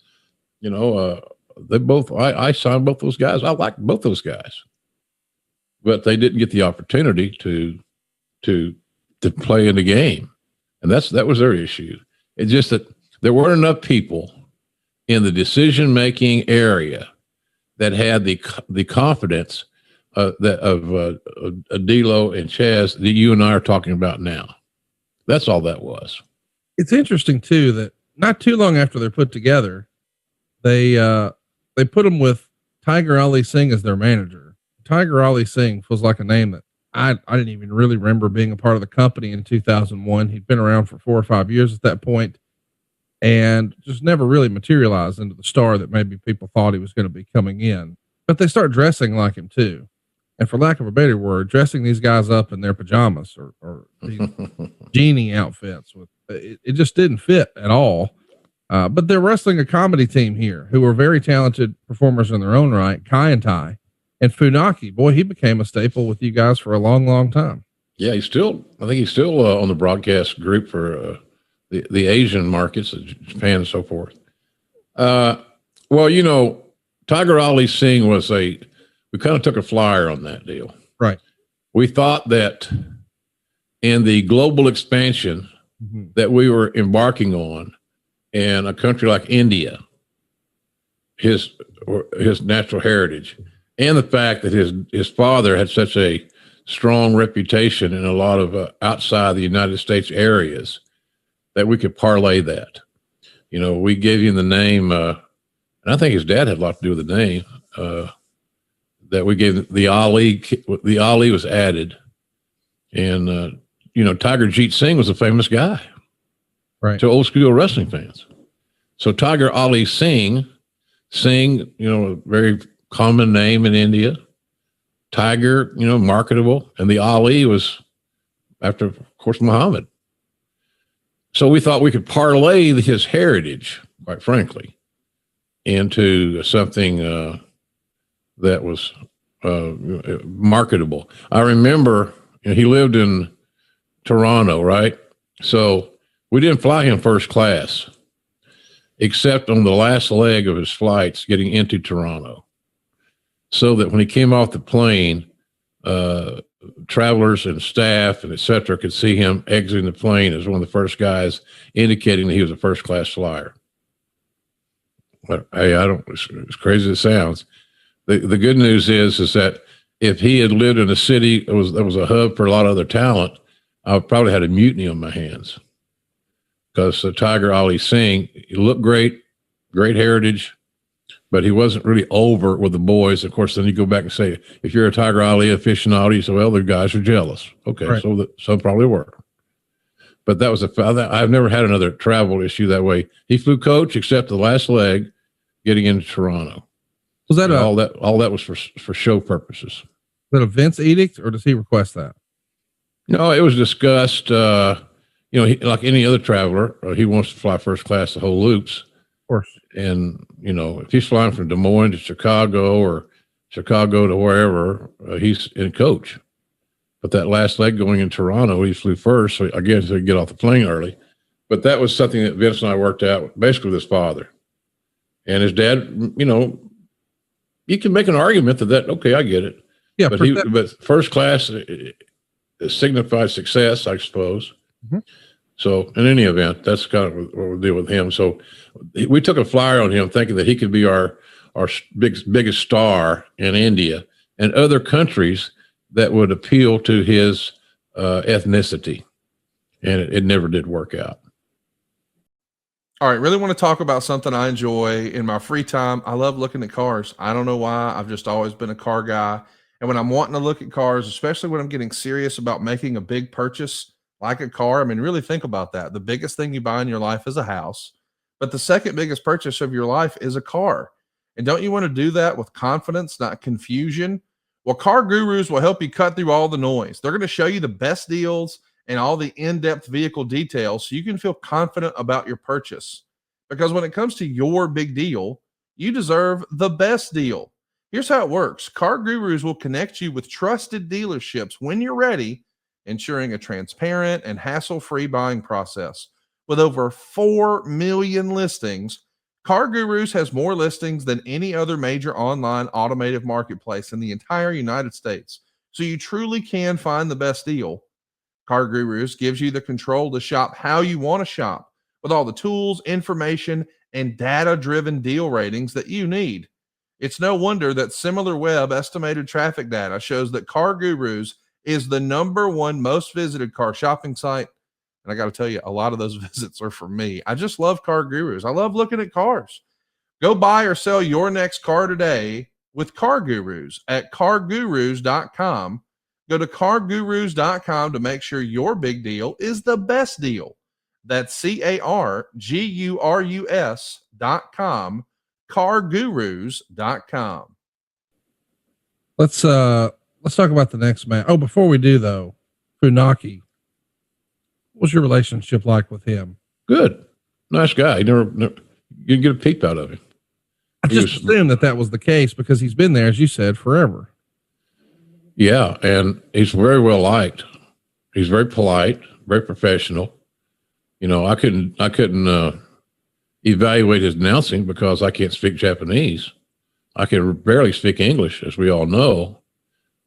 you know, I signed both those guys. I liked both those guys, but they didn't get the opportunity to play in the game. And that was their issue. It's just that there weren't enough people in the decision-making area that had the confidence of D'Lo and Chaz that you and I are talking about now. That's all that was. It's interesting too, that not too long after they're put together, they put them with Tiger Ali Singh as their manager. Tiger Ali Singh feels like a name that I didn't even really remember being a part of the company in 2001. He'd been around for 4 or 5 years at that point and just never really materialized into the star that maybe people thought he was going to be coming in, but they start dressing like him too. And for lack of a better word, dressing these guys up in their pajamas or these genie outfits with it just didn't fit at all. But they're wrestling a comedy team here who are very talented performers in their own right. Kaientai and Funaki, boy, he became a staple with you guys for a long, long time. Yeah, I think he's still on the broadcast group for the Asian markets, Japan and so forth. Well, you know, Tiger Ali Singh we kind of took a flyer on that deal. Right. We thought that in the global expansion that we were embarking on in a country like India, his natural heritage, and the fact that his father had such a strong reputation in a lot of outside the United States areas, that we could parlay that. You know, we gave him the name, and I think his dad had a lot to do with the name, that we gave the Ali was added. And, you know, Tiger Jeet Singh was a famous guy, right, to old school wrestling fans. So Tiger Ali Singh, you know, a very common name in India. Tiger, you know, marketable. And the Ali was after, of course, Muhammad. So we thought we could parlay his heritage, quite frankly, into something that was marketable. I remember, you know, he lived in Toronto, right? So we didn't fly him first class, except on the last leg of his flights getting into Toronto, so that when he came off the plane, travelers and staff and et cetera could see him exiting the plane as one of the first guys, indicating that he was a first class flyer. But hey, as crazy as it sounds, the good news is that if he had lived in a city that was a hub for a lot of other talent, I probably had a mutiny on my hands, because Tiger Ali Singh, he looked great heritage, but he wasn't really over with the boys. Of course, then you go back and say, if you're a Tiger Ali aficionado, you say, well, the guys are jealous. Okay, right. So some probably were. But that was I've never had another travel issue that way. He flew coach except the last leg getting into Toronto. Was that all that was for show purposes? Is that a Vince edict, or does he request that? No, it was discussed. Like any other traveler, he wants to fly first class the whole loops. Of course. And, if he's flying from Des Moines to Chicago or Chicago to wherever, he's in coach. But that last leg going in Toronto, he flew first. So I guess he could get off the plane early. But that was something that Vince and I worked out basically with his father. And his dad, you can make an argument that okay, I get it. Yeah. But first class signifies success, I suppose. Mm-hmm. So in any event, that's kind of what we'll deal with him. So we took a flyer on him thinking that he could be our biggest star in India and other countries that would appeal to his ethnicity. And it never did work out. All right. Really want to talk about something I enjoy in my free time. I love looking at cars. I don't know why. I've just always been a car guy. And when I'm wanting to look at cars, especially when I'm getting serious about making a big purchase like a car, I mean, really think about that. The biggest thing you buy in your life is a house, but the second biggest purchase of your life is a car. And don't you want to do that with confidence, not confusion? Well, CarGurus will help you cut through all the noise. They're going to show you the best deals and all the in-depth vehicle details so you can feel confident about your purchase. Because when it comes to your big deal, you deserve the best deal. Here's how it works. CarGurus will connect you with trusted dealerships when you're ready, ensuring a transparent and hassle-free buying process. With over 4 million listings, CarGurus has more listings than any other major online automotive marketplace in the entire United States. So you truly can find the best deal. CarGurus gives you the control to shop how you want to shop with all the tools, information, and data-driven deal ratings that you need. It's no wonder that SimilarWeb estimated traffic data shows that CarGurus is the #1 most visited car shopping site. And I got to tell you, a lot of those visits are for me. I just love CarGurus. I love looking at cars. Go buy or sell your next car today with CarGurus at CarGurus.com. Go to CarGurus.com to make sure your big deal is the best deal. That's CarGurus.com, CarGurus.com. Let's talk about the next match. Oh, before we do though, Funaki, what's your relationship like with him? Good. Nice guy. You get a peep out of him. I just assumed that was the case because he's been there, as you said, forever. Yeah. And he's very well liked. He's very polite, very professional. I couldn't evaluate his announcing because I can't speak Japanese. I can barely speak English, as we all know.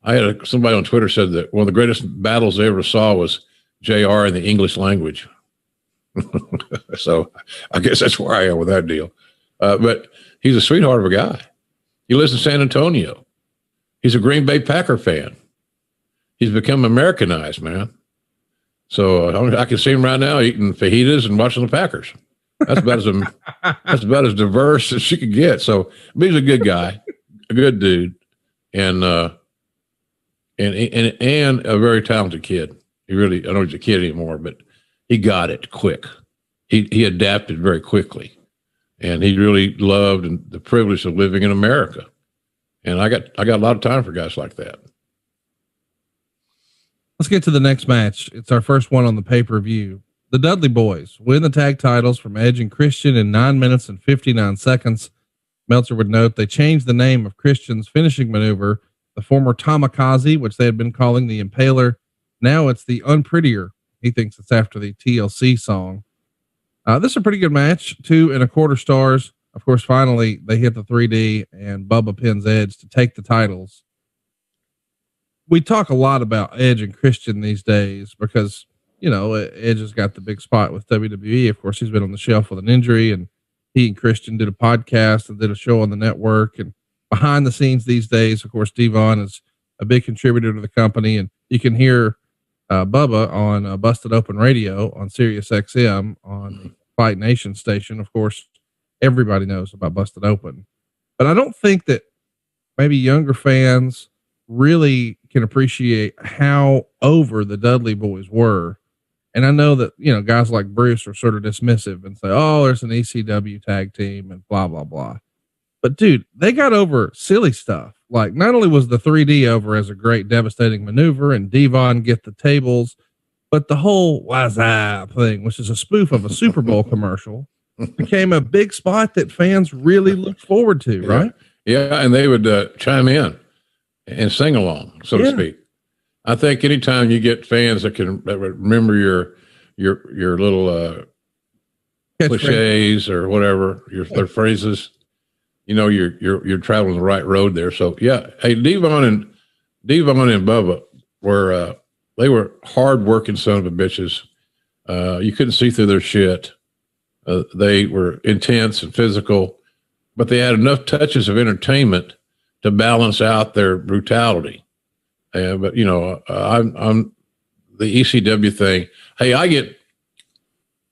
I had somebody on Twitter said that one of the greatest battles they ever saw was JR in the English language. So I guess that's where I am with that deal. But he's a sweetheart of a guy. He lives in San Antonio. He's a Green Bay Packer fan. He's become Americanized, man. So I can see him right now eating fajitas and watching the Packers. That's about as diverse as she could get. So he's a good guy, a good dude, and a very talented kid. I don't know if he's a kid anymore, but he got it quick. He adapted very quickly, and he really loved the privilege of living in America. And I got a lot of time for guys like that. Let's get to the next match. It's our first one on the pay-per-view. The Dudley Boyz win the tag titles from Edge and Christian in 9 minutes and 59 seconds. Meltzer would note they changed the name of Christian's finishing maneuver, the former Tamakaze, which they had been calling the Impaler. Now it's the Unprettier. He thinks it's after the TLC song. This is a pretty good match, 2.25 stars. Of course, finally they hit the 3D and Bubba pins Edge to take the titles. We talk a lot about Edge and Christian these days because, Edge has got the big spot with WWE. Of course, he's been on the shelf with an injury, and he and Christian did a podcast and did a show on the network. And behind the scenes these days, of course, Devon is a big contributor to the company, and you can hear Bubba on Busted Open Radio on Sirius XM on the Fight Nation station. Of course, everybody knows about Busted Open, but I don't think that maybe younger fans really can appreciate how over the Dudley Boyz were. And I know that, guys like Bruce are sort of dismissive and say, oh, there's an ECW tag team and blah, blah, blah. But dude, they got over silly stuff. like, not only was the 3D over as a great devastating maneuver and Devon get the tables, but the whole "what's up" thing, which is a spoof of a Super Bowl commercial, became a big spot that fans really looked forward to, right? Yeah, and they would chime in and sing along, so to speak. I think anytime you get fans that remember your little cliches or whatever, their phrases, you're traveling the right road there. So yeah, hey, Devon and Bubba were they were hard working son of a bitches. You couldn't see through their shit. They were intense and physical, but they had enough touches of entertainment to balance out their brutality. But I'm the ECW thing. Hey,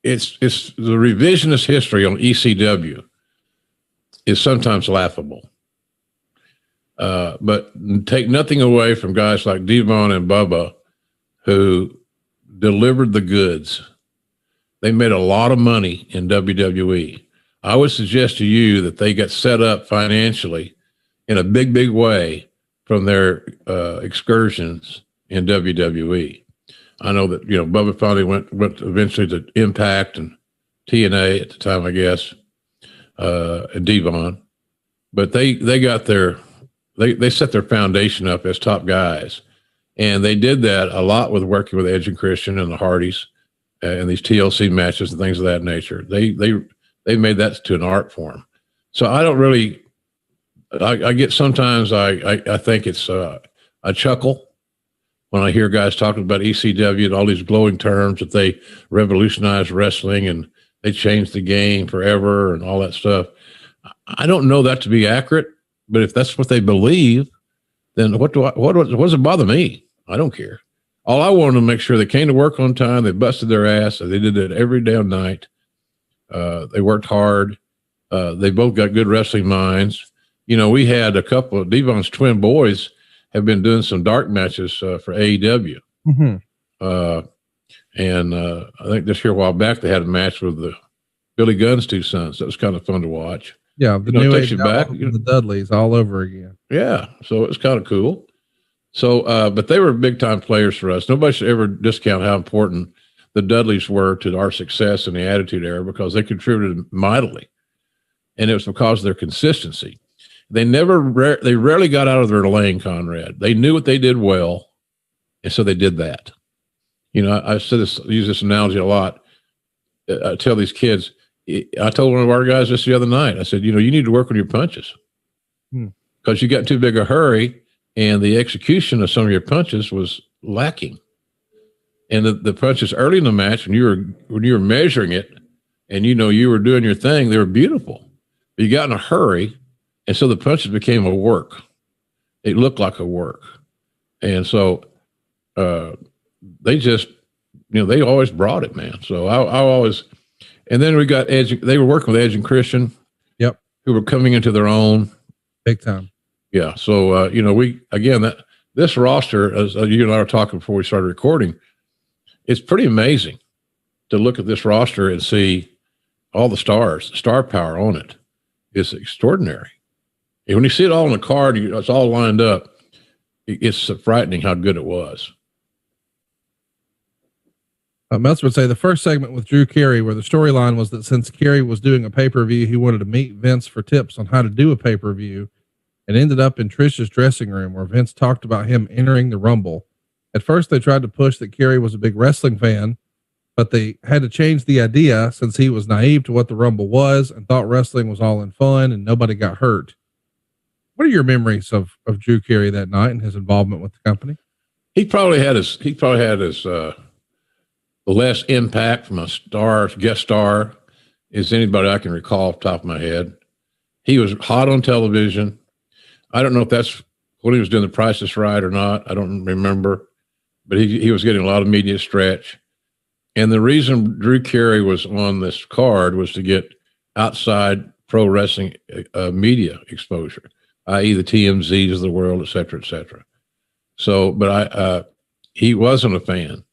it's the revisionist history on ECW is sometimes laughable. But take nothing away from guys like Devon and Bubba who delivered the goods. They made a lot of money in WWE. I would suggest to you that they got set up financially in a big, big way from their excursions in WWE. I know that, Bubba finally went eventually to Impact and TNA at the time, I guess, and Devon. But they set their foundation up as top guys. And they did that a lot with working with Edge and Christian and the Hardys and these TLC matches and things of that nature. They made that to an art form. So I don't really, I get sometimes I think it's a chuckle when I hear guys talking about ECW and all these glowing terms that they revolutionized wrestling and they changed the game forever and all that stuff. I don't know that to be accurate, but if that's what they believe, then what does it bother me? I don't care. All I wanted to make sure they came to work on time. They busted their ass. They did it every damn night. They worked hard. They both got good wrestling minds. We had a couple of Devon's twin boys have been doing some dark matches for AEW. Mm-hmm. And I think this year, a while back, they had a match with the Billy Gunn's two sons. That was kind of fun to watch. Yeah, the new age back, the Dudleys all over again. Yeah, so it was kind of cool. So, but they were big time players for us. Nobody should ever discount how important the Dudleys were to our success in the Attitude Era because they contributed mightily, and it was because of their consistency. They rarely got out of their lane, Conrad. They knew what they did well, and so they did that. I use this analogy a lot. I tell these kids. I told one of our guys this the other night. I said, you need to work on your punches because you got in too big a hurry and the execution of some of your punches was lacking. And the punches early in the match, when you were measuring it and, you were doing your thing, they were beautiful. But you got in a hurry. And so the punches became a work. It looked like a work. And so they just, they always brought it, man. So I always... And then we got Edge. They were working with Edge and Christian. Yep. Who were coming into their own. Big time. Yeah. So, this roster, as you and I were talking before we started recording, it's pretty amazing to look at this roster and see all the stars, star power on it. It's extraordinary. And when you see it all on the card, it's all lined up. It's frightening how good it was. Meltzer would say the first segment with Drew Carey, where the storyline was that since Carey was doing a pay-per-view, he wanted to meet Vince for tips on how to do a pay-per-view, and ended up in Trish's dressing room where Vince talked about him entering the Rumble. At first, they tried to push that Carey was a big wrestling fan, but they had to change the idea since he was naive to what the Rumble was and thought wrestling was all in fun and nobody got hurt. What are your memories of Drew Carey that night and his involvement with the company? He probably had his less impact from a guest star as anybody I can recall off the top of my head. He was hot on television. I don't know if that's when he was doing The Price is Right or not. I don't remember, but he was getting a lot of media stretch. And the reason Drew Carey was on this card was to get outside pro wrestling media exposure, i.e. the TMZs of the world, et cetera, et cetera. So, but he wasn't a fan.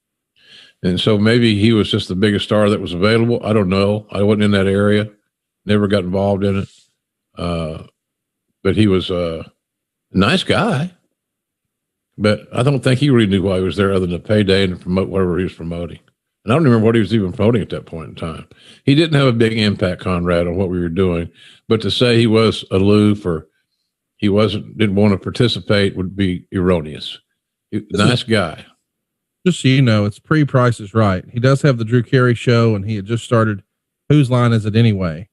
And so maybe he was just the biggest star that was available. I don't know. I wasn't in that area. Never got involved in it. But he was, Nice guy. But I don't think he really knew why he was there other than to payday and promote whatever he was promoting. And I don't remember what he was even promoting at that point in time. He didn't have a big impact, Conrad, on what we were doing. But to say he was aloof or didn't want to participate would be erroneous. Nice guy. Just so you know, it's pre-Price is Right. He does have the Drew Carey show, and he had just started Whose Line Is It Anyway,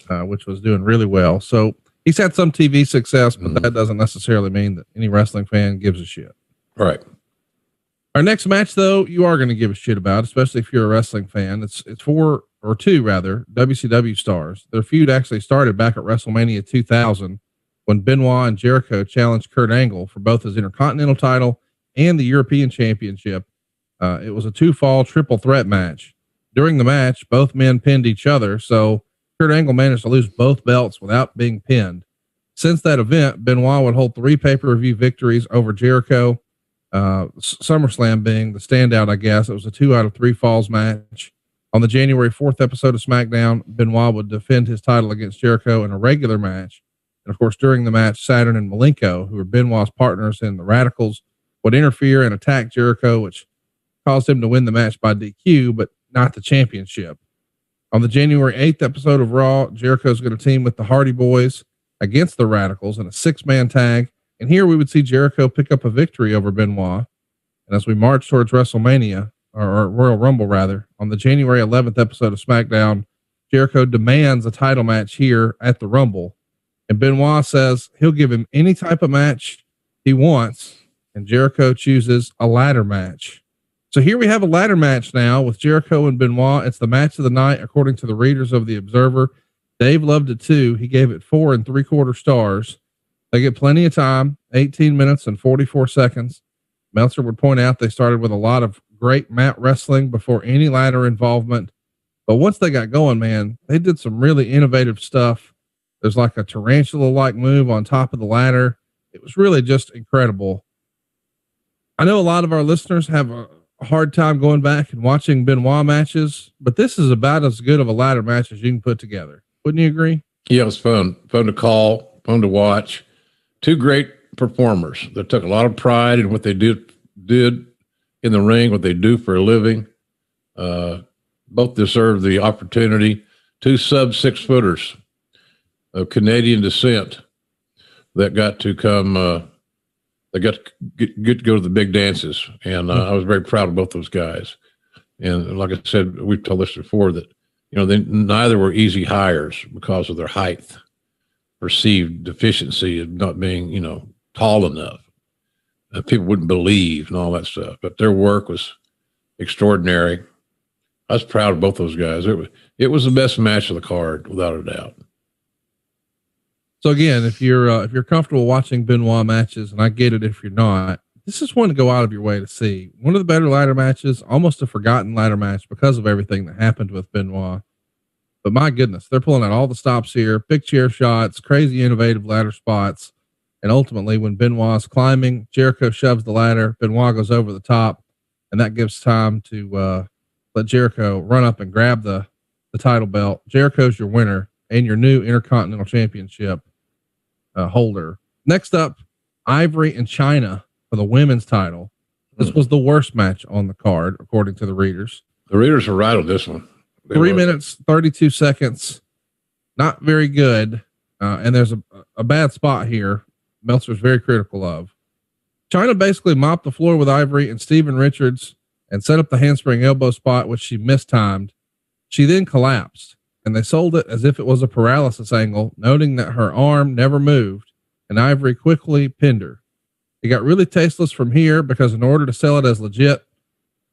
which was doing really well. So he's had some TV success, but that doesn't necessarily mean that any wrestling fan gives a shit. Right. Our next match, though, you are going to give a shit about, especially if you're a wrestling fan. It's two WCW stars. Their feud actually started back at WrestleMania 2000 when Benoit and Jericho challenged Kurt Angle for both his Intercontinental title and the European Championship. It was a two-fall triple threat match. During the match, both men pinned each other, so Kurt Angle managed to lose both belts without being pinned. Since that event, Benoit would hold 3 pay-per-view victories over Jericho, SummerSlam being the standout, I guess. It was a 2 out of 3 falls match. On the January 4th episode of SmackDown, Benoit would defend his title against Jericho in a regular match. And of course, during the match, Saturn and Malenko, who were Benoit's partners in the Radicals, would interfere and attack Jericho, which caused him to win the match by DQ, but not the championship. On the January 8th episode of Raw, Jericho's going to team with the Hardy Boys against the Radicals in a 6-man tag. And here we would see Jericho pick up a victory over Benoit. And as we march towards WrestleMania, or Royal Rumble rather, on the January 11th episode of SmackDown, Jericho demands a title match here at the Rumble. And Benoit says he'll give him any type of match he wants. And Jericho chooses a ladder match. So here we have a ladder match now with Jericho and Benoit. It's the match of the night, according to the readers of the Observer. Dave loved it too. He gave it 4 3/4 stars. They get plenty of time, 18 minutes and 44 seconds. Meltzer would point out they started with a lot of great mat wrestling before any ladder involvement. But once they got going, man, they did some really innovative stuff. There's like a tarantula-like move on top of the ladder. It was really just incredible. I know a lot of our listeners have a hard time going back and watching Benoit matches, but this is about as good of a ladder match as you can put together. Wouldn't you agree? Yeah, it was fun to call, fun to watch. 2 great performers that took a lot of pride in what they did in the ring, what they do for a living. Both deserve the opportunity. 2 sub-6 footers of Canadian descent that got to come, they got to get to go to the big dances. And I was very proud of both those guys. And like I said, we've told this before that, they neither were easy hires because of their height, perceived deficiency of not being, tall enough. People wouldn't believe and all that stuff, but their work was extraordinary. I was proud of both those guys. It was the best match of the card, without a doubt. So again, if you're comfortable watching Benoit matches, and I get it if you're not, this is one to go out of your way to see. One of the better ladder matches, almost a forgotten ladder match because of everything that happened with Benoit. But my goodness, they're pulling out all the stops here, big chair shots, crazy innovative ladder spots. And ultimately, when Benoit's climbing, Jericho shoves the ladder, Benoit goes over the top, and that gives time to let Jericho run up and grab the title belt. Jericho's your winner and your new Intercontinental Championship holder. Next up, Ivory and Chyna for the women's title. This was the worst match on the card, according to the readers. The readers were right on this one. 3 minutes, 32 seconds. Not very good. And there's a bad spot here. Meltzer's very critical of. Chyna basically mopped the floor with Ivory and Steven Richards and set up the handspring elbow spot, which she mistimed. She then collapsed, and they sold it as if it was a paralysis angle, noting that her arm never moved, and Ivory quickly pinned her. It got really tasteless from here because in order to sell it as legit,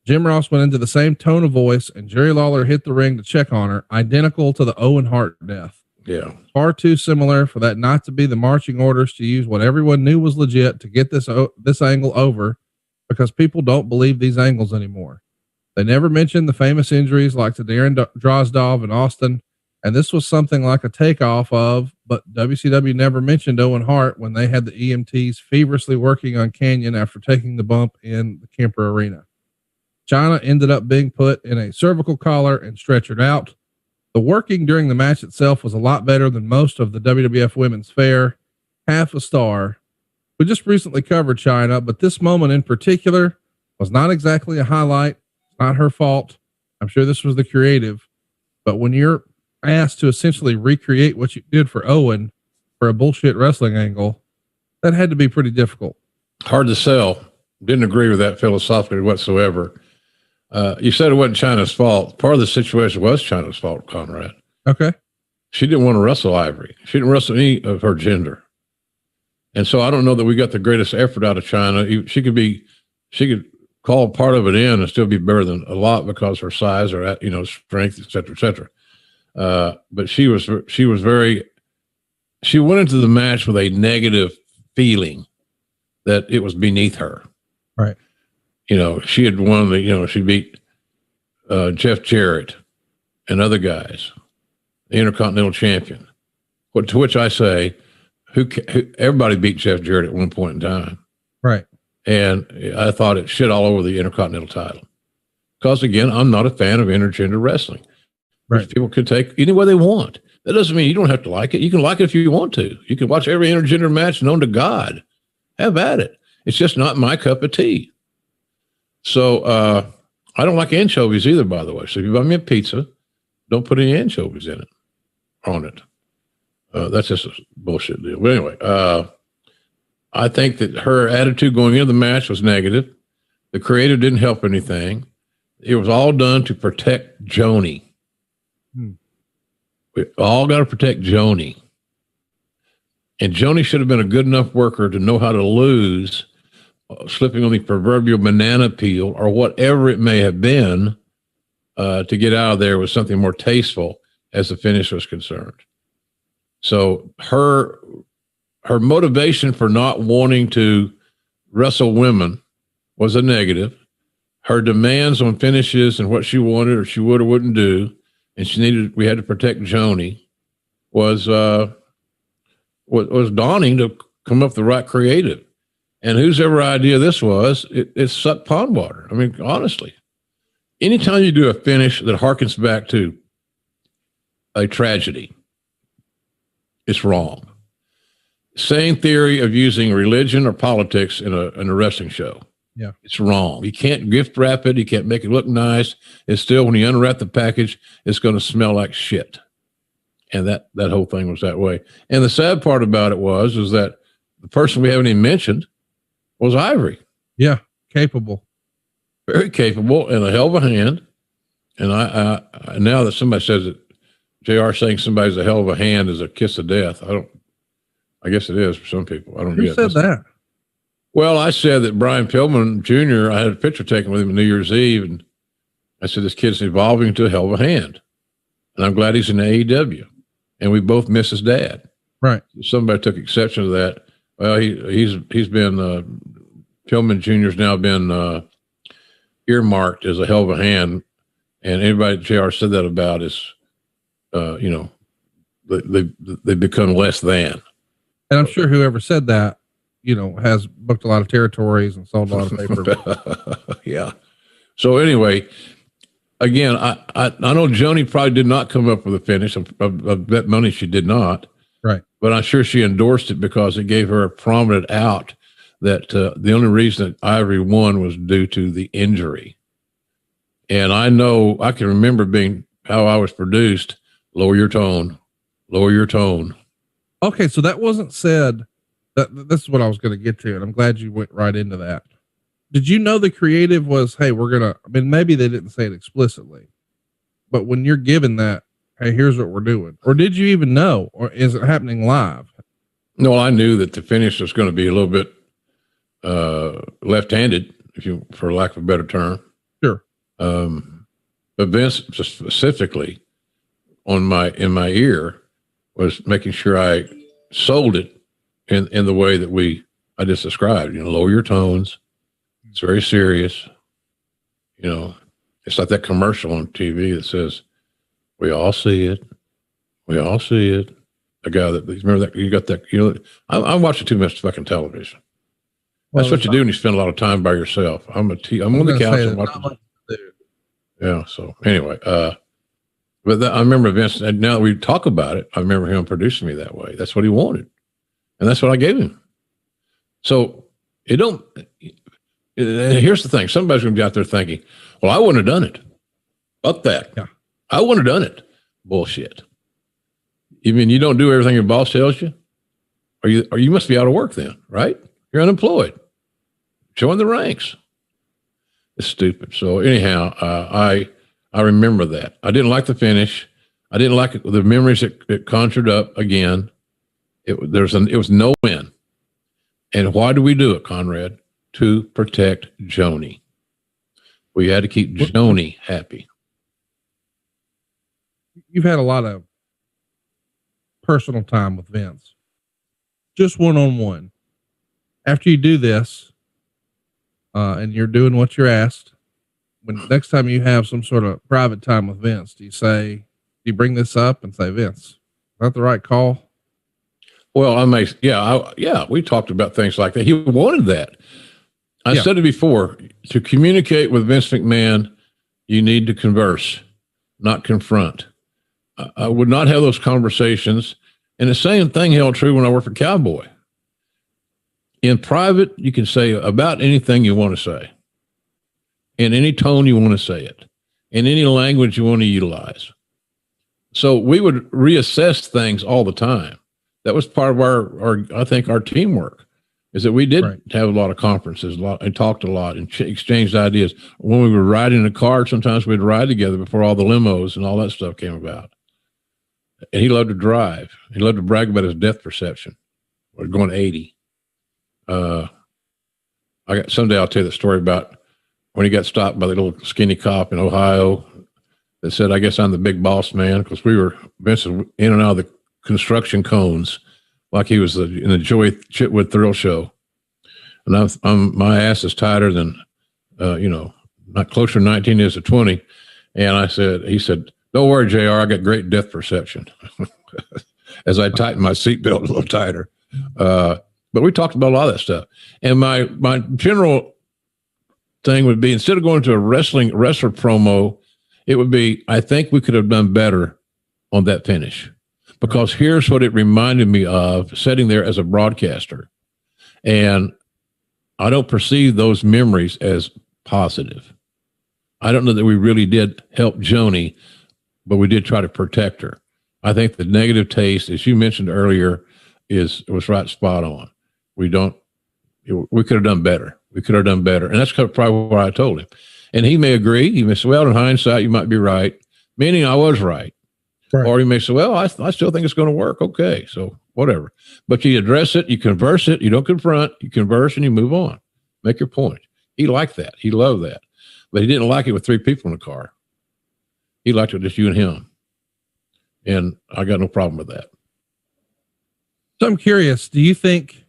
Jim Ross went into the same tone of voice, and Jerry Lawler hit the ring to check on her, identical to the Owen Hart death. Yeah. Far too similar for that not to be the marching orders to use what everyone knew was legit to get this angle over, because people don't believe these angles anymore. They never mentioned the famous injuries like to Darren Drozdov and Austin, and this was something like a takeoff of, but WCW never mentioned Owen Hart when they had the EMTs feverishly working on Canyon after taking the bump in the Kemper Arena. Chyna ended up being put in a cervical collar and stretchered out. The working during the match itself was a lot better than most of the WWF women's fare. Half a star. We just recently covered Chyna, but this moment in particular was not exactly a highlight. It's not her fault. I'm sure this was the creative, but when you're asked to essentially recreate what you did for Owen for a bullshit wrestling angle, that had to be pretty difficult. Hard to sell. Didn't agree with that philosophically whatsoever. You said it wasn't Chyna's fault. Part of the situation was Chyna's fault, Conrad. Okay. She didn't want to wrestle Ivory. She didn't wrestle any of her gender. And so I don't know that we got the greatest effort out of Chyna. She could call part of it in and still be better than a lot because her size or, strength, et cetera, et cetera. But she went into the match with a negative feeling that it was beneath her. Right. She had won she beat Jeff Jarrett and other guys, the Intercontinental Champion. To which I say, who everybody beat Jeff Jarrett at one point in time. Right. And I thought it shit all over the Intercontinental title. Because again, I'm not a fan of intergender wrestling. Right. People can take any way they want. That doesn't mean you don't have to like it. You can like it if you want to. You can watch every intergender match known to God. Have at it. It's just not my cup of tea. So I don't like anchovies either, by the way. So if you buy me a pizza, don't put any anchovies in it, on it. That's just a bullshit deal. But anyway, I think that her attitude going into the match was negative. The creative didn't help anything. It was all done to protect Joni. We all got to protect Joni. And Joni should have been a good enough worker to know how to lose, slipping on the proverbial banana peel or whatever it may have been, to get out of there with something more tasteful as the finish was concerned. So her motivation for not wanting to wrestle women was a negative. Her demands on finishes and what she wanted or she would or wouldn't do, and we had to protect Joni, was daunting to come up with the right creative. And whose ever idea this was, it sucked pond water. I mean, honestly, anytime you do a finish that harkens back to a tragedy, it's wrong. Same theory of using religion or politics in a wrestling show. Yeah. It's wrong. You can't gift wrap it. You can't make it look nice. It's still, when you unwrap the package, it's going to smell like shit. And that whole thing was that way. And the sad part about it was that the person we haven't even mentioned was Ivory. Yeah. Capable. Very capable and a hell of a hand. And I now that somebody says that JR saying somebody's a hell of a hand is a kiss of death. I guess it is for some people. I don't Who get said that? Well, I said that Brian Pillman Jr., I had a picture taken with him on New Year's Eve, and I said, this kid's evolving into a hell of a hand. And I'm glad he's in AEW. And we both miss his dad. Right. Somebody took exception to that. Well, he's been, Pillman Jr.'s now been earmarked as a hell of a hand. And anybody JR said that about is, they become less than. And I'm sure whoever said that, has booked a lot of territories and sold a lot of paper. Yeah. So anyway, again, I know Joni probably did not come up with a finish. Of bet money she did not. Right. But I'm sure she endorsed it because it gave her a prominent out that the only reason that Ivory won was due to the injury. And I know, I can remember how I was produced. Lower your tone. Lower your tone. Okay. So that wasn't said. This is what I was going to get to, and I'm glad you went right into that. Did you know the creative was, hey, maybe they didn't say it explicitly, but when you're given that, hey, here's what we're doing, or did you even know, or is it happening live? No, I knew that the finish was going to be a little bit left-handed, for lack of a better term. Sure. But Vince specifically in my ear was making sure I sold it in the way that I just described, lower your tones. It's very serious. It's like that commercial on TV that says, we all see it. We all see it. The guy remember that you got that, I'm watching too much fucking television. That's what you do when you spend a lot of time by yourself. I'm on the couch and watching. Yeah. So anyway, but I remember Vince, and now that we talk about it, I remember him producing me that way. That's what he wanted. And that's what I gave him. So it don't. Here's the thing: somebody's going to be out there thinking, "Well, I wouldn't have done it." Fuck that. Yeah. I wouldn't have done it. Bullshit. You mean you don't do everything your boss tells you? Or you must be out of work then, right? You're unemployed. Join the ranks. It's stupid. So anyhow, I remember that. I didn't like the finish. I didn't like the memories it conjured up again. It was no win. And why do we do it, Conrad? To protect Joni. We had to keep Joni happy. You've had a lot of personal time with Vince. Just one-on-one. After you do this, and you're doing what you're asked, when next time you have some sort of private time with Vince, do you bring this up and say, Vince, is that the right call? Well, we talked about things like that. He wanted that. I said it before, to communicate with Vince McMahon, you need to converse, not confront. I would not have those conversations. And the same thing held true when I worked for Cowboy. In private, you can say about anything you want to say, in any tone you want to say it, in any language you want to utilize. So we would reassess things all the time. That was part of our teamwork, is that we did have a lot of conferences, and talked a lot and exchanged ideas. When we were riding in a car, sometimes we'd ride together before all the limos and all that stuff came about. And he loved to drive. He loved to brag about his depth perception. We're going 80. Someday I'll tell you the story about when he got stopped by the little skinny cop in Ohio that said, I guess I'm the big boss man, because Vince was in and out of the construction cones like he was in the Joey Chitwood Thrill Show. And my ass is tighter than, not closer to 19 is to 20. And he said, don't worry, JR, I got great depth perception. As I tightened my seatbelt a little tighter. But we talked about a lot of that stuff. And my general thing would be, instead of going to a wrestler promo, it would be, I think we could have done better on that finish. Because here's what it reminded me of sitting there as a broadcaster. And I don't perceive those memories as positive. I don't know that we really did help Joni, but we did try to protect her. I think the negative taste, as you mentioned earlier, was right spot on. We could have done better. We could have done better. And that's probably what I told him. And he may agree. He may say, well, in hindsight, you might be right. Meaning I was right. Or he may say, well, I still think it's going to work. Okay. So whatever. But you address it, you converse it, you don't confront, you converse and you move on. Make your point. He liked that. He loved that. But he didn't like it with 3 people in the car. He liked it just you and him. And I got no problem with that. So I'm curious, do you think,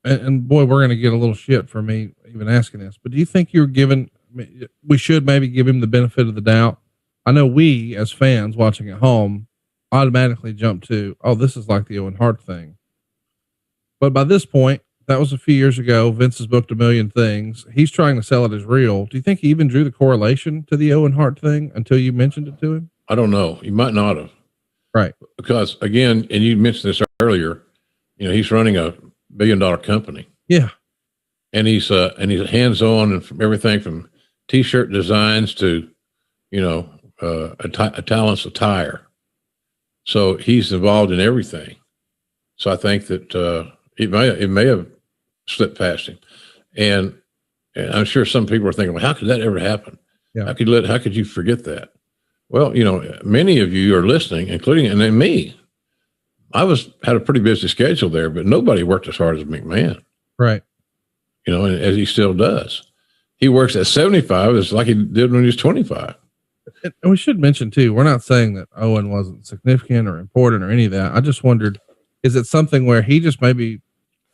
and boy, we're going to get a little shit for me even asking this, but do you think we should maybe give him the benefit of the doubt? I know we, as fans watching at home, automatically jump to, oh, this is like the Owen Hart thing. But by this point, that was a few years ago. Vince has booked a million things. He's trying to sell it as real. Do you think he even drew the correlation to the Owen Hart thing until you mentioned it to him? I don't know. He might not have. Right. Because again, and you mentioned this earlier, he's running a $1 billion company. Yeah. And he's hands-on and from everything from t-shirt designs to, a talent's attire. So he's involved in everything. So I think that it may have slipped past him. And I'm sure some people are thinking, well, how could that ever happen? Yeah. How could you forget that? Well, many of you are listening, including, and then me. I had a pretty busy schedule there, but nobody worked as hard as McMahon. Right. And as he still does. He works at 75. It's like he did when he was 25. And we should mention too, we're not saying that Owen wasn't significant or important or any of that. I just wondered, is it something where he just maybe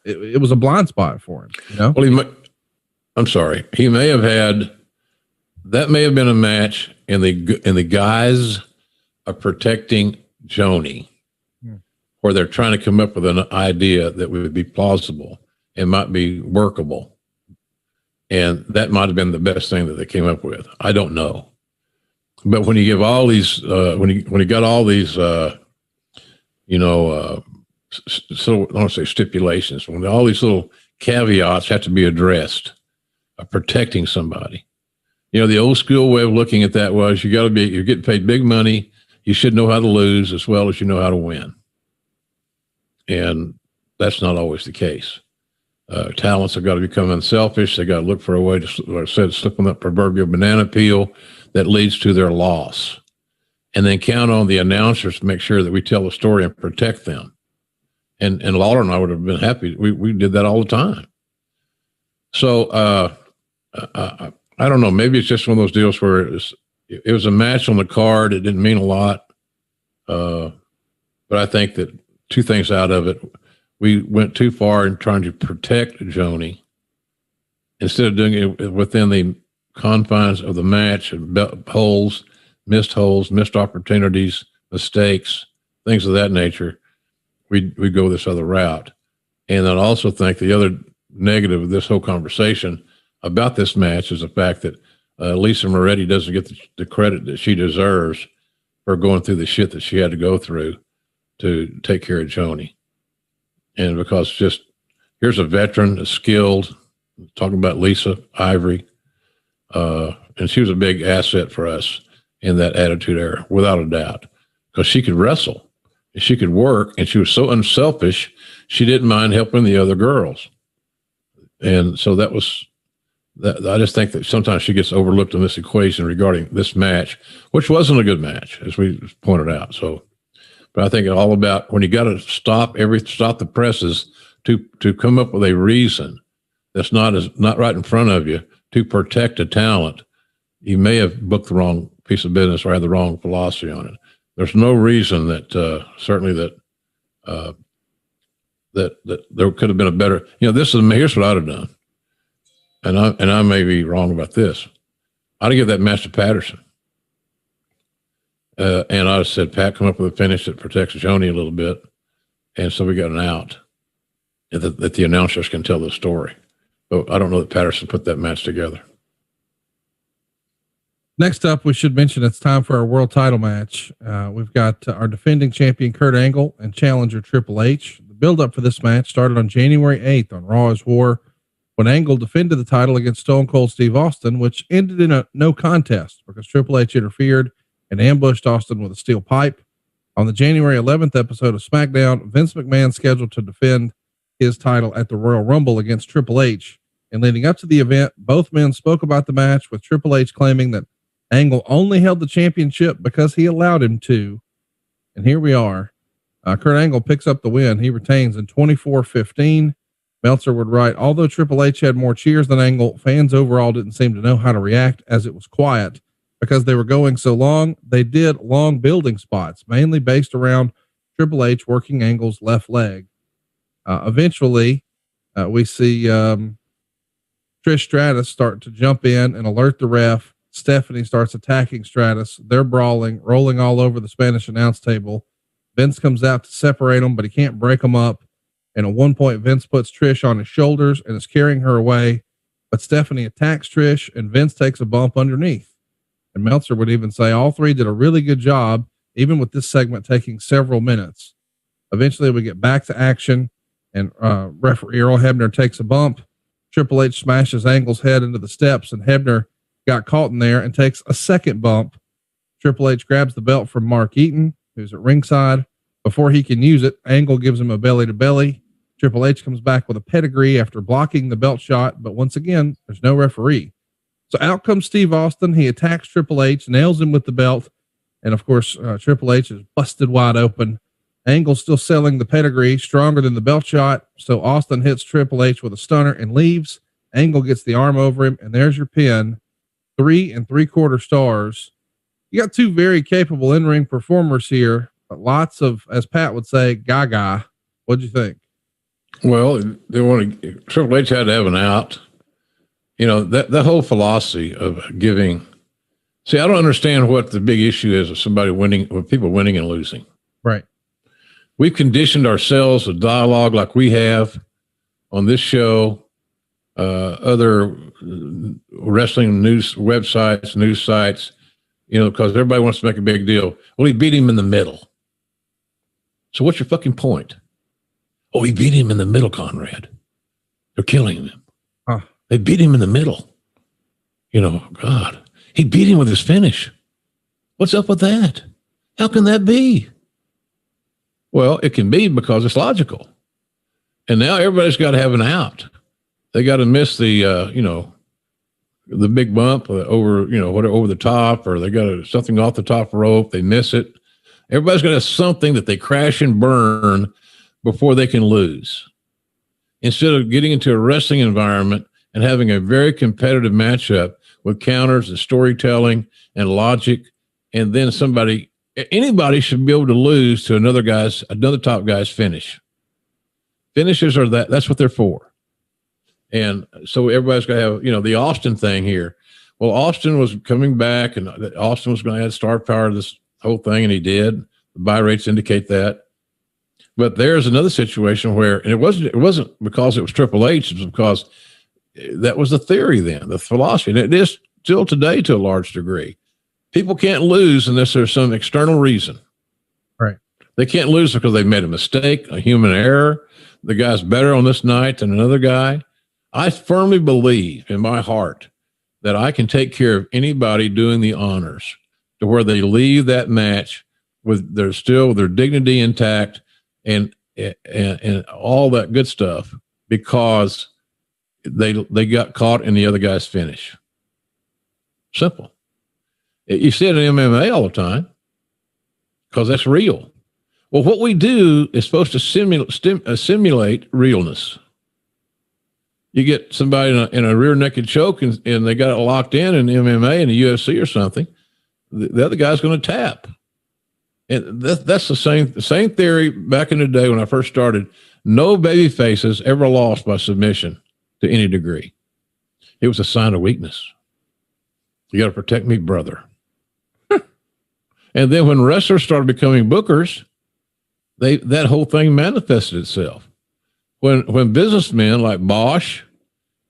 it was a blind spot for him? Well, I'm sorry. He may have that may have been a match in the guise of protecting Joni, where they're trying to come up with an idea that would be plausible and might be workable. And that might have been the best thing that they came up with. I don't know. But when you give all these, when you got all these, so I don't say stipulations, when all these little caveats have to be addressed of protecting somebody. You know, the old school way of looking at that was you're getting paid big money. You should know how to lose as well as you know how to win. And that's not always the case. Talents have got to become unselfish. They got to look for a way to, like I said, slip on that proverbial banana peel that leads to their loss. And then count on the announcers to make sure that we tell the story and protect them. And Lawler and I would have been happy. We did that all the time. So I don't know. Maybe it's just one of those deals where it was a match on the card. It didn't mean a lot. But I think that two things out of it. We went too far in trying to protect Joni instead of doing it within the confines of the match, holes, missed opportunities, mistakes, things of that nature. We go this other route. And I also think the other negative of this whole conversation about this match is the fact that Lisa Moretti doesn't get the credit that she deserves for going through the shit that she had to go through to take care of Joni. And because just here's a veteran, a skilled, talking about Lisa Ivory, and she was a big asset for us in that Attitude Era, without a doubt, because she could wrestle and she could work, and she was so unselfish, she didn't mind helping the other girls. And so that was that. I just think that sometimes she gets overlooked in this equation regarding this match, which wasn't a good match, as we pointed out. So, but I think it's all about when you got to stop the presses to come up with a reason that's not right in front of you to protect a talent. You may have booked the wrong piece of business or had the wrong philosophy on it. There's no reason that certainly that there could have been a better. Here's what I'd have done, and I may be wrong about this. I'd give that match to Patterson. And I said, Pat, come up with a finish that protects Joni a little bit. And so we got an out and that the announcers can tell the story. But I don't know that Patterson put that match together. Next up, we should mention it's time for our world title match. We've got our defending champion, Kurt Angle, and challenger Triple H. The build-up for this match started on January 8th on Raw is War, when Angle defended the title against Stone Cold Steve Austin, which ended in a no contest because Triple H interfered and ambushed Austin with a steel pipe. On the January 11th episode of SmackDown, Vince McMahon scheduled to defend his title at the Royal Rumble against Triple H. And leading up to the event, both men spoke about the match, with Triple H claiming that Angle only held the championship because he allowed him to. And here we are. Kurt Angle picks up the win. He retains in 24-15. Meltzer would write, although Triple H had more cheers than Angle, fans overall didn't seem to know how to react as it was quiet. Because they were going so long, they did long building spots, mainly based around Triple H working Angle's left leg. Eventually, we see Trish Stratus start to jump in and alert the ref. Stephanie starts attacking Stratus. They're brawling, rolling all over the Spanish announce table. Vince comes out to separate them, but he can't break them up. And at one point, Vince puts Trish on his shoulders and is carrying her away. But Stephanie attacks Trish, and Vince takes a bump underneath. And Meltzer would even say all three did a really good job, even with this segment taking several minutes. Eventually, we get back to action, and referee Earl Hebner takes a bump. Triple H smashes Angle's head into the steps, and Hebner got caught in there and takes a second bump. Triple H grabs the belt from Mark Eaton, who's at ringside. Before he can use it, Angle gives him a belly to belly. Triple H comes back with a pedigree after blocking the belt shot, but once again, there's no referee. So out comes Steve Austin. He attacks Triple H, nails him with the belt. And of course, Triple H is busted wide open. Angle still selling the pedigree, stronger than the belt shot. So Austin hits Triple H with a stunner and leaves. Angle gets the arm over him, and there's your pin. 3 3/4 stars. You got two very capable in-ring performers here, but lots of, as Pat would say, gaga. What'd you think? Well, Triple H had to have an out. That whole philosophy of giving. See, I don't understand what the big issue is of somebody winning, with people winning and losing. Right. We've conditioned ourselves with dialogue like we have on this show, other wrestling news websites, news sites, because everybody wants to make a big deal. Well, he beat him in the middle. So what's your fucking point? Oh, he beat him in the middle, Conrad. They're killing him. Huh. They beat him in the middle. God, he beat him with his finish. What's up with that? How can that be? Well, it can be because it's logical. And now everybody's got to have an out. They got to miss the, the big bump over, whatever, over the top, or they got something off the top rope. They miss it. Everybody's got to have something that they crash and burn before they can lose. Instead of getting into a wrestling environment and having a very competitive matchup with counters and storytelling and logic, and then anybody should be able to lose to another top guy's finish. Finishes are that's what they're for. And so everybody's got to have, the Austin thing here. Well, Austin was coming back, and Austin was going to add star power to this whole thing, and he did. The buy rates indicate that. But there's another situation where, and it wasn't because it was Triple H, it was because that was the theory then, the philosophy. And it is still today to a large degree. People can't lose unless there's some external reason. Right. They can't lose because they made a mistake, a human error. The guy's better on this night than another guy. I firmly believe in my heart that I can take care of anybody doing the honors to where they leave that match with their dignity intact and all that good stuff, because they got caught in the other guy's finish. Simple. You see it in MMA all the time because that's real. Well, what we do is supposed to simulate realness. You get somebody in a rear naked choke and they got it locked in MMA and the UFC or something. The other guy's going to tap. And that's the same theory back in the day when I first started. No baby faces ever lost by submission to any degree. It was a sign of weakness. You got to protect me, brother. And then when wrestlers started becoming bookers, that whole thing manifested itself. When businessmen like Bosch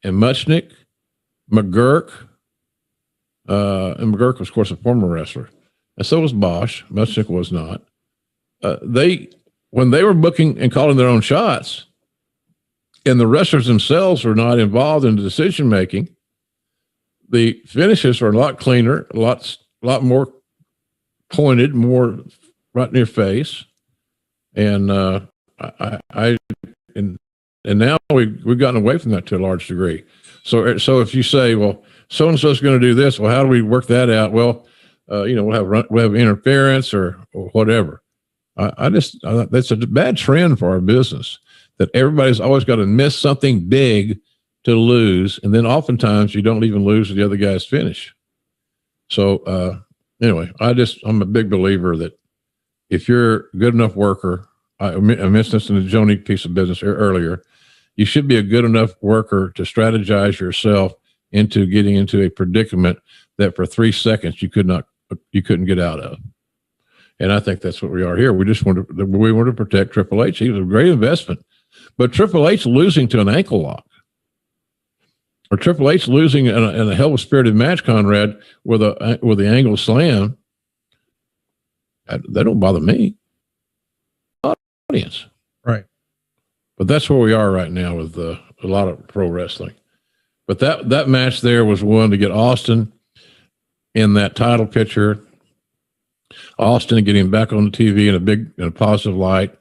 and Muchnick, McGurk, and McGurk was, of course, a former wrestler, and so was Bosch. Muchnick was not. When they were booking and calling their own shots, and the wrestlers themselves were not involved in the decision making, the finishes are a lot cleaner, a lot more pointed, more right in your face, and now we've gotten away from that to a large degree. So if you say, well, so and so is going to do this, well, how do we work that out? Well, we'll have interference or whatever. That's a bad trend for our business, that everybody's always got to miss something big to lose, and then oftentimes you don't even lose the other guy's finish. So anyway, I'm a big believer that if you're a good enough worker, I mentioned this in the Joni piece of business earlier, you should be a good enough worker to strategize yourself into getting into a predicament that for 3 seconds you couldn't get out of. And I think that's what we are here. We want to protect Triple H. He was a great investment, but Triple H losing to an ankle lock, or Triple H losing in a hell of a spirited match, Conrad, with the angle slam, that don't bother me. Audience, right? But that's where we are right now with a lot of pro wrestling. But that match there was one to get Austin in that title picture. Austin getting back on the TV in a positive light.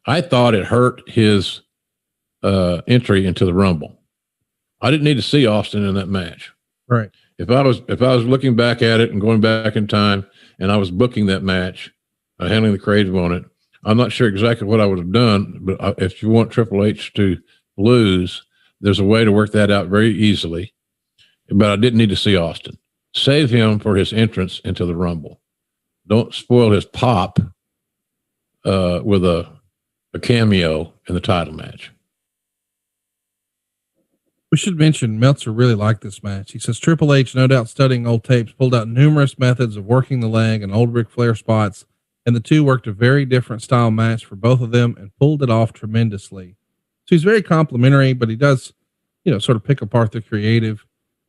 I thought it hurt his entry into the Rumble. I didn't need to see Austin in that match. Right. If I was looking back at it and going back in time, and I was booking that match, handling the creative on it, I'm not sure exactly what I would have done. But if you want Triple H to lose, there's a way to work that out very easily. But I didn't need to see Austin. Save him for his entrance into the Rumble. Don't spoil his pop with a cameo in the title match. We should mention Meltzer really liked this match. He says Triple H, no doubt studying old tapes, pulled out numerous methods of working the leg and old Ric Flair spots, and the two worked a very different style match for both of them and pulled it off tremendously. So he's very complimentary, but he does, sort of pick apart the creative,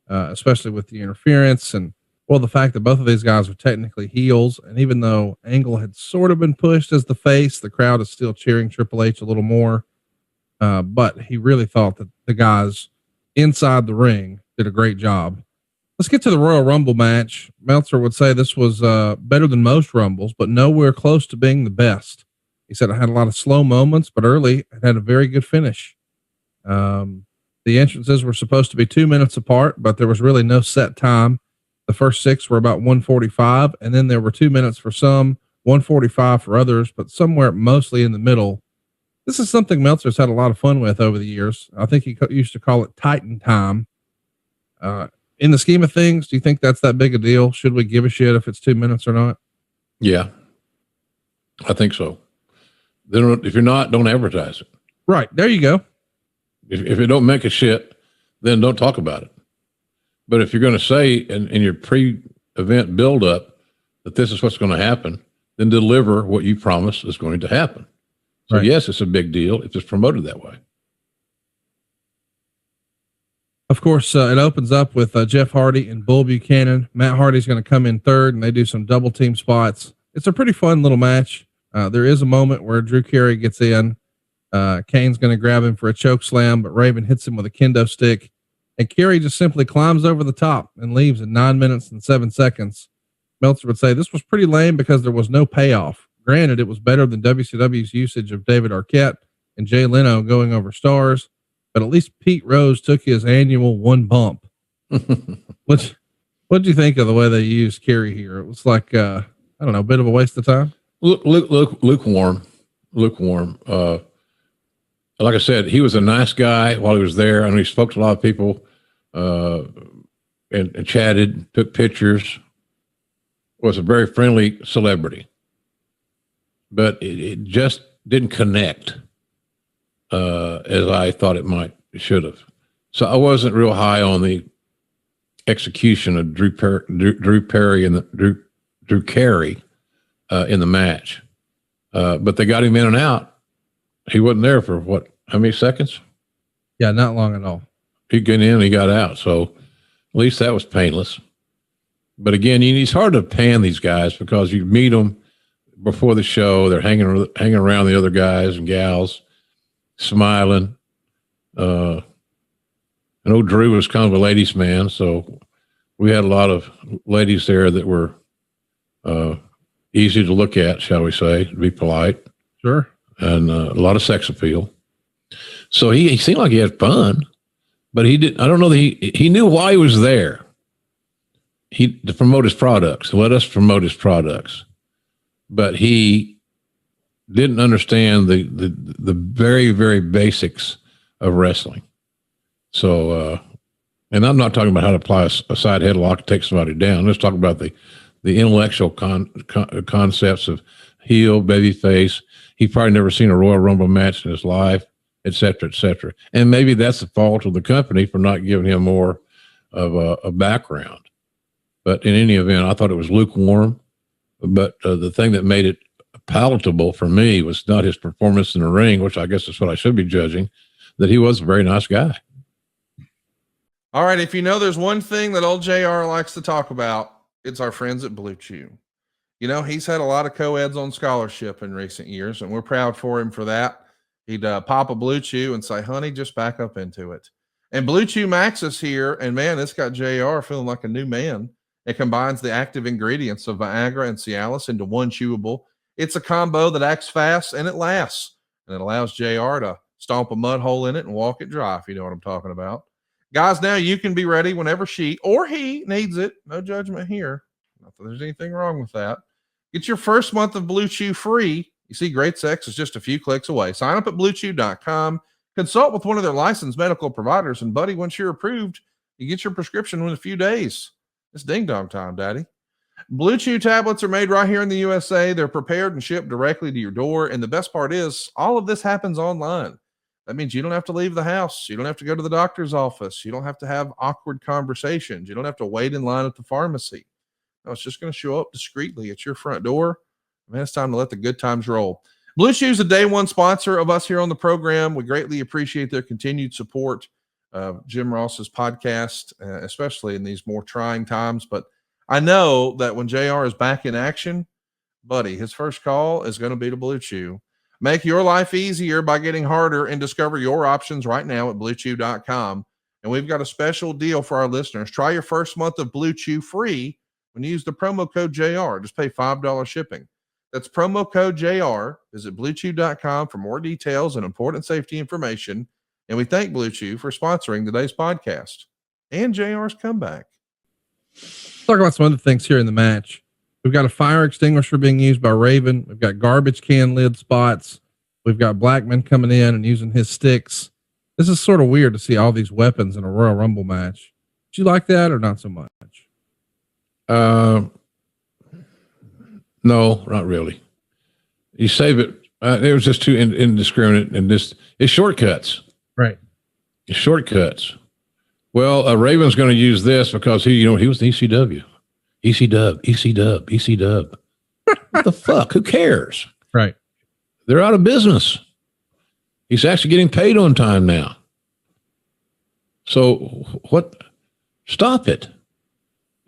especially with the interference and, well, the fact that both of these guys are technically heels. And even though Angle had sort of been pushed as the face, the crowd is still cheering Triple H a little more. But he really thought that the guys inside the ring did a great job. Let's get to the Royal Rumble match. Meltzer would say this was better than most Rumbles, but nowhere close to being the best. He said it had a lot of slow moments, but early it had a very good finish. The entrances were supposed to be 2 minutes apart, but there was really no set time. The first 6 were about 1:45, and then there were 2 minutes for some, 1:45 for others, but somewhere mostly in the middle. This is something Meltzer's had a lot of fun with over the years. I think he used to call it Titan time. In the scheme of things, do you think that's that big a deal? Should we give a shit if it's 2 minutes or not? Yeah, I think so. Then if you're not, don't advertise it. Right. There you go. If it don't make a shit, then don't talk about it. But if you're going to say in your pre-event build-up that this is what's going to happen, then deliver what you promise is going to happen. So right. Yes, it's a big deal if it's promoted that way. Of course, it opens up with Jeff Hardy and Bull Buchanan. Matt Hardy's going to come in third, and they do some double team spots. It's a pretty fun little match. There is a moment where Drew Carey gets in. Kane's going to grab him for a choke slam, but Raven hits him with a kendo stick, and Carey just simply climbs over the top and leaves in 9 minutes and 7 seconds. Meltzer would say this was pretty lame because there was no payoff. Granted, it was better than WCW's usage of David Arquette and Jay Leno going over stars, but at least Pete Rose took his annual one bump. What do you think of the way they used Carey here? It was like, I don't know, a bit of a waste of time. Lukewarm. Like I said, he was a nice guy while he was there. I mean, he spoke to a lot of people, and chatted, took pictures, was a very friendly celebrity, but it just didn't connect, as I thought it should have. So I wasn't real high on the execution of Drew Carey in the match. But they got him in and out. He wasn't there for how many seconds? Yeah, not long at all. He got in, he got out. So at least that was painless. But again, it's hard to pan these guys because you meet them before the show. They're hanging around the other guys and gals, smiling. And old Drew was kind of a ladies' man, so we had a lot of ladies there that were easy to look at, shall we say, to be polite. Sure. And a lot of sex appeal. So he seemed like he had fun, but he didn't. I don't know that he knew why he was there. To promote his products, to let us promote his products, but he didn't understand the very, very basics of wrestling. So, and I'm not talking about how to apply a side headlock to take somebody down. Let's talk about the intellectual concepts of heel, baby face. He's probably never seen a Royal Rumble match in his life, et cetera, et cetera. And maybe that's the fault of the company for not giving him more of a background. But in any event, I thought it was lukewarm. But the thing that made it palatable for me was not his performance in the ring, which I guess is what I should be judging, that he was a very nice guy. All right. If you know there's one thing that Ole JR likes to talk about, it's our friends at Blue Chew. You know, he's had a lot of co-eds on scholarship in recent years, and we're proud for him for that. He'd pop a Blue Chew and say, honey, just back up into it. And Blue Chew Max is here, and man, it's got JR feeling like a new man. It combines the active ingredients of Viagra and Cialis into one chewable. It's a combo that acts fast and it lasts, and it allows JR to stomp a mud hole in it and walk it dry, if you know what I'm talking about. Guys, now you can be ready whenever she or he needs it. No judgment here. Not that there's anything wrong with that. Get your first month of Blue Chew free. You see, great sex is just a few clicks away. Sign up at bluechew.com. Consult with one of their licensed medical providers, and buddy, once you're approved, you get your prescription in a few days. It's ding dong time, daddy. Blue Chew tablets are made right here in the USA. They're prepared and shipped directly to your door. And the best part is all of this happens online. That means you don't have to leave the house. You don't have to go to the doctor's office. You don't have to have awkward conversations. You don't have to wait in line at the pharmacy. No, it's just going to show up discreetly at your front door. Man, it's time to let the good times roll. Blue Chew is a day one sponsor of us here on the program. We greatly appreciate their continued support of Jim Ross's podcast, especially in these more trying times. But I know that when JR is back in action, buddy, his first call is going to be to Blue Chew. Make your life easier by getting harder and discover your options right now at BlueChew.com. And we've got a special deal for our listeners. Try your first month of Blue Chew free when you use the promo code JR. Just pay $5 shipping. That's promo code JR. Visit BlueChew.com for more details and important safety information. And we thank Blue Chew for sponsoring today's podcast and JR's comeback. Let's talk about some other things here in the match. We've got a fire extinguisher being used by Raven. We've got garbage can lid spots. We've got Blackman coming in and using his sticks. This is sort of weird to see all these weapons in a Royal Rumble match. Did you like that or not so much? No, not really. You save it. It was just too indiscriminate, and it's shortcuts. Right. It's shortcuts. Well, Raven's going to use this because he was the ECW. ECW. What the fuck? Who cares? Right. They're out of business. He's actually getting paid on time now. So what? Stop it.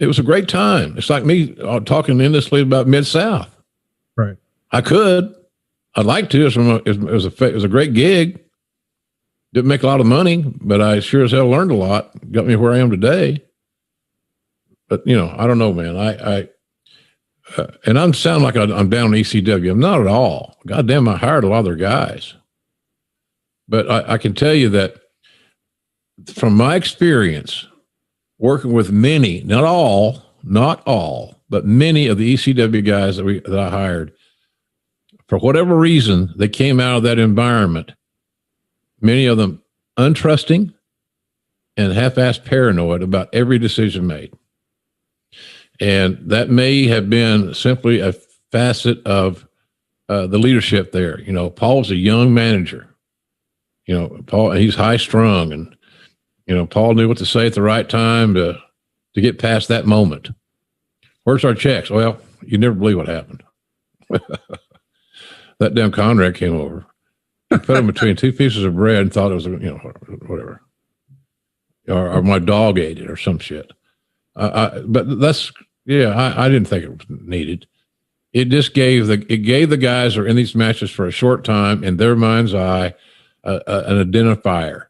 It was a great time. It's like me talking endlessly about Mid-South. Right. I'd like to. It was a great gig. Didn't make a lot of money, but I sure as hell learned a lot. Got me where I am today. But I don't know, man. And I'm sounding like I'm down on ECW. I'm not at all. Goddamn, I hired a lot of their guys. But I can tell you that from my experience, working with many, not all, but many of the ECW guys that I hired, for whatever reason, they came out of that environment, many of them untrusting and half-assed paranoid about every decision made. And that may have been simply a facet of the leadership there. Paul's a young manager. Paul, he's high strung, and Paul knew what to say at the right time to get past that moment. Where's our checks? Well, you never believe what happened. That damn Conrad came over, put him between two pieces of bread, and thought it was whatever, or my dog ate it or some shit. But that's, I didn't think it was needed. It just gave the guys who are in these matches for a short time, in their mind's eye, an identifier.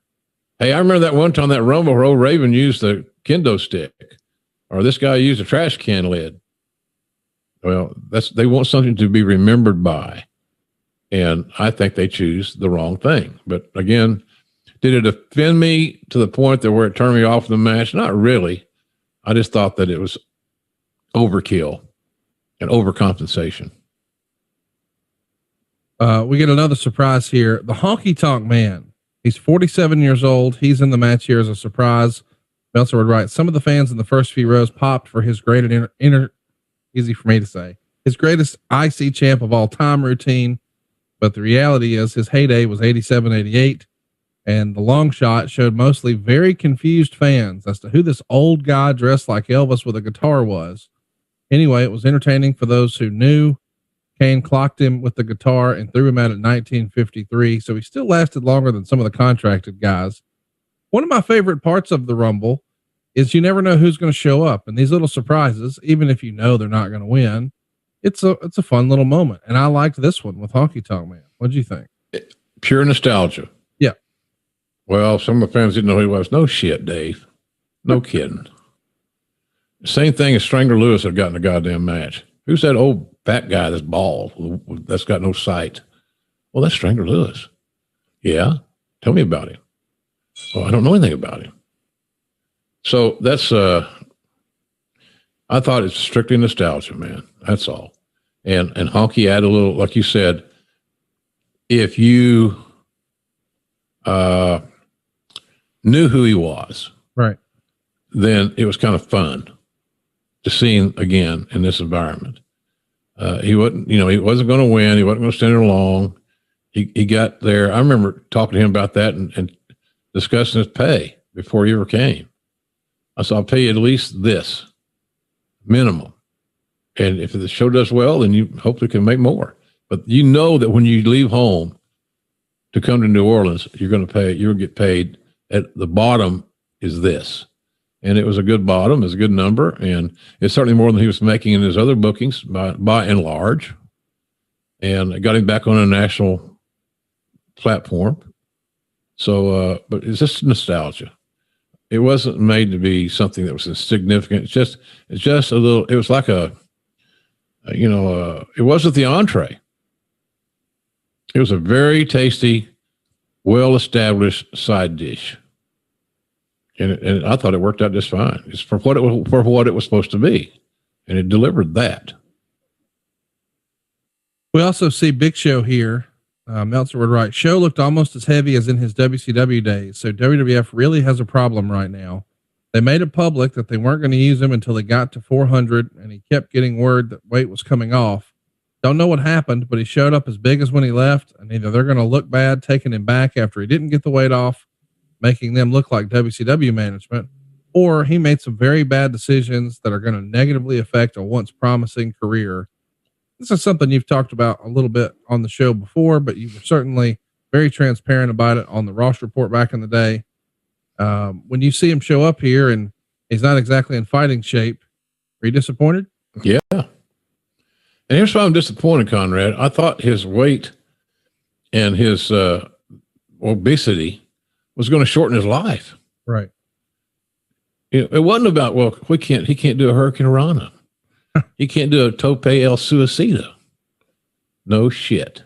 Hey, I remember that one time that Rumble where old Raven used the kendo stick, or this guy used a trash can lid. Well, they want something to be remembered by. And I think they choose the wrong thing. But again, did it offend me to the point that where it turned me off the match? Not really. I just thought that it was overkill and overcompensation. We get another surprise here. The Honky Tonk Man. He's 47 years old. He's in the match here as a surprise. Meltzer would write, some of the fans in the first few rows popped for his great easy for me to say, his greatest IC champ of all time routine. But the reality is his heyday was 87, 88. And the long shot showed mostly very confused fans as to who this old guy dressed like Elvis with a guitar was. Anyway, it was entertaining for those who knew. Kane clocked him with the guitar and threw him out at 1953. So he still lasted longer than some of the contracted guys. One of my favorite parts of the Rumble is you never know who's going to show up, and these little surprises, even if they're not going to win, it's a fun little moment. And I liked this one with Honky Tonk Man. What'd you think? Pure nostalgia. Yeah. Well, some of the fans didn't know who he was. No shit, Dave. No kidding. Same thing as Strangler Lewis had gotten a goddamn match. Who's that old fat guy that's bald, that's got no sight? Well, that's Strangler Lewis. Yeah. Tell me about him. Well, I don't know anything about him. So that's, I thought it's strictly nostalgia, man. That's all. And Honky had a little, like you said, if you knew who he was, right, then it was kind of fun to see him again in this environment. He wasn't going to win. He wasn't going to stand there long. He got there. I remember talking to him about that and discussing his pay before he ever came. I said, I'll pay you at least this minimum. And if the show does well, then you hopefully can make more. But you know that when you leave home to come to New Orleans, you'll get paid at the bottom is this. And it was a good bottom, it was a good number. And it's certainly more than he was making in his other bookings by and large. And it got him back on a national platform. So, but it's just nostalgia. It wasn't made to be something that was insignificant. It's just a little, it was like it wasn't the entree. It was a very tasty, well-established side dish. And I thought it worked out just fine. It's for what it was supposed to be. And it delivered that. We also see Big Show here. Meltzer would write, Show looked almost as heavy as in his WCW days. So WWF really has a problem right now. They made it public that they weren't going to use him until they got to 400, and he kept getting word that weight was coming off. Don't know what happened, but he showed up as big as when he left, and either they're going to look bad taking him back after he didn't get the weight off, making them look like WCW management, or he made some very bad decisions that are going to negatively affect a once promising career. This is something you've talked about a little bit on the show before, but you were certainly very transparent about it on the Ross Report back in the day. When you see him show up here and he's not exactly in fighting shape, are you disappointed? Yeah. And here's why I'm disappointed, Conrad. I thought his weight and his obesity was going to shorten his life. Right. It wasn't about, well, he can't do a Hurricane Rana. He can't do a Tope El Suicida. No shit.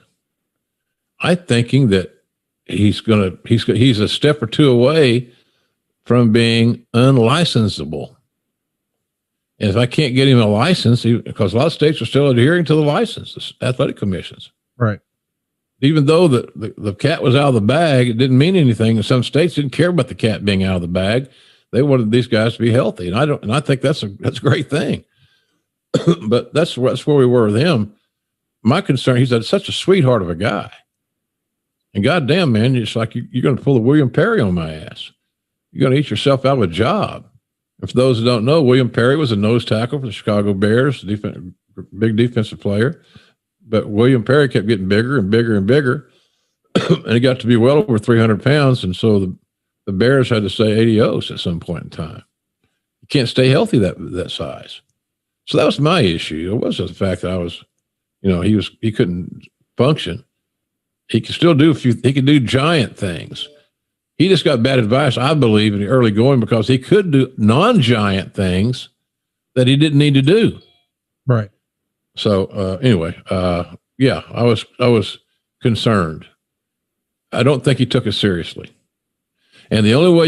I'm thinking that he's a step or two away from being unlicensable. And if I can't get him a license, because a lot of states are still adhering to the licenses, athletic commissions. Right. Even though the cat was out of the bag, it didn't mean anything. And some states didn't care about the cat being out of the bag. They wanted these guys to be healthy. And I think that's a great thing. But that's where we were with him. My concern, he's such a sweetheart of a guy. And goddamn, man, it's like you're going to pull a William Perry on my ass. You're going to eat yourself out of a job. And for those who don't know, William Perry was a nose tackle for the Chicago Bears, big defensive player. But William Perry kept getting bigger and bigger and bigger. And he got to be well over 300 pounds. And so the Bears had to say adios at some point in time. You can't stay healthy that size. So that was my issue. It wasn't the fact that I was, he couldn't function. He could still he could do giant things. He just got bad advice, I believe, in the early going because he could do non-giant things that he didn't need to do. Right. So anyway, yeah, I was concerned. I don't think he took it seriously. And the only way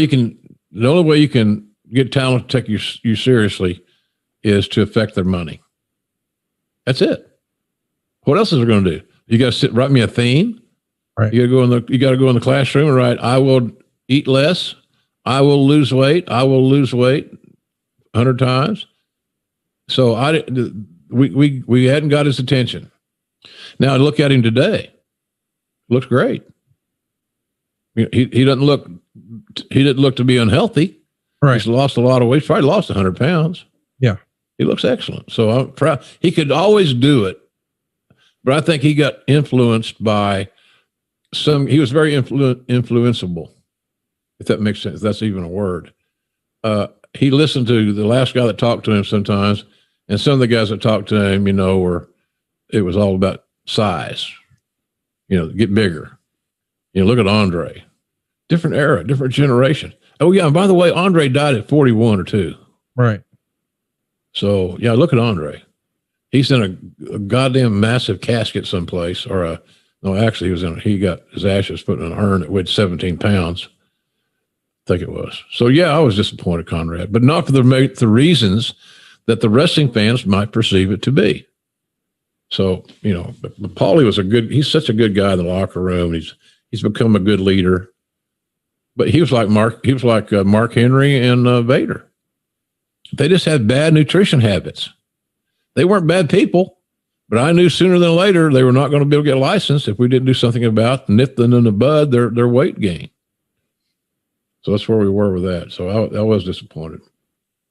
you can get talent to take you seriously is to affect their money. That's it. What else is there going to do? You got to write me a theme. Right. You got to go in the classroom and write, I will eat less. I will lose weight. I will lose weight 100 times. So we hadn't got his attention. Now I look at him today. Looks great. He didn't look to be unhealthy. Right. He's lost a lot of weight. He's probably lost 100 pounds. Yeah. He looks excellent. So I'm proud. He could always do it, but I think he got influenced by he was very influenceable, if that makes sense. If that's even a word. He listened to the last guy that talked to him sometimes, and some of the guys that talked to him, it was all about size, get bigger. Look at Andre, different era, different generation. Oh yeah. And by the way, Andre died at 41 or 2. Right. So yeah, look at Andre. He's in a goddamn massive casket someplace, he got his ashes put in an urn that weighed 17 pounds. I think it was. So yeah, I was disappointed, Conrad, but not for the reasons that the wrestling fans might perceive it to be. So, but Paulie he's such a good guy in the locker room. He's become a good leader, but he was like Mark Henry and Vader. They just had bad nutrition habits. They weren't bad people, but I knew sooner than later they were not going to be able to get a license if we didn't do something about nipping in the bud their weight gain. So that's where we were with that. So I was disappointed.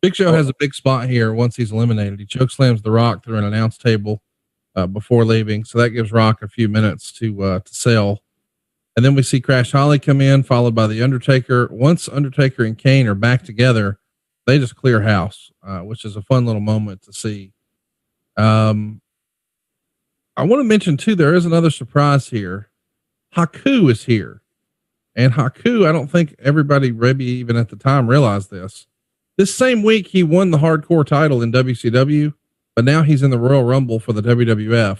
Big Show has a big spot here once he's eliminated. He chokeslams The Rock through an announce table before leaving. So that gives Rock a few minutes to sell. And then we see Crash Holly come in, followed by The Undertaker. Once Undertaker and Kane are back together, they just clear house, which is a fun little moment to see. I want to mention too, there is another surprise here. Haku is here. And Haku, I don't think everybody, maybe even at the time, realized this. This same week, he won the hardcore title in WCW, but now he's in the Royal Rumble for the WWF.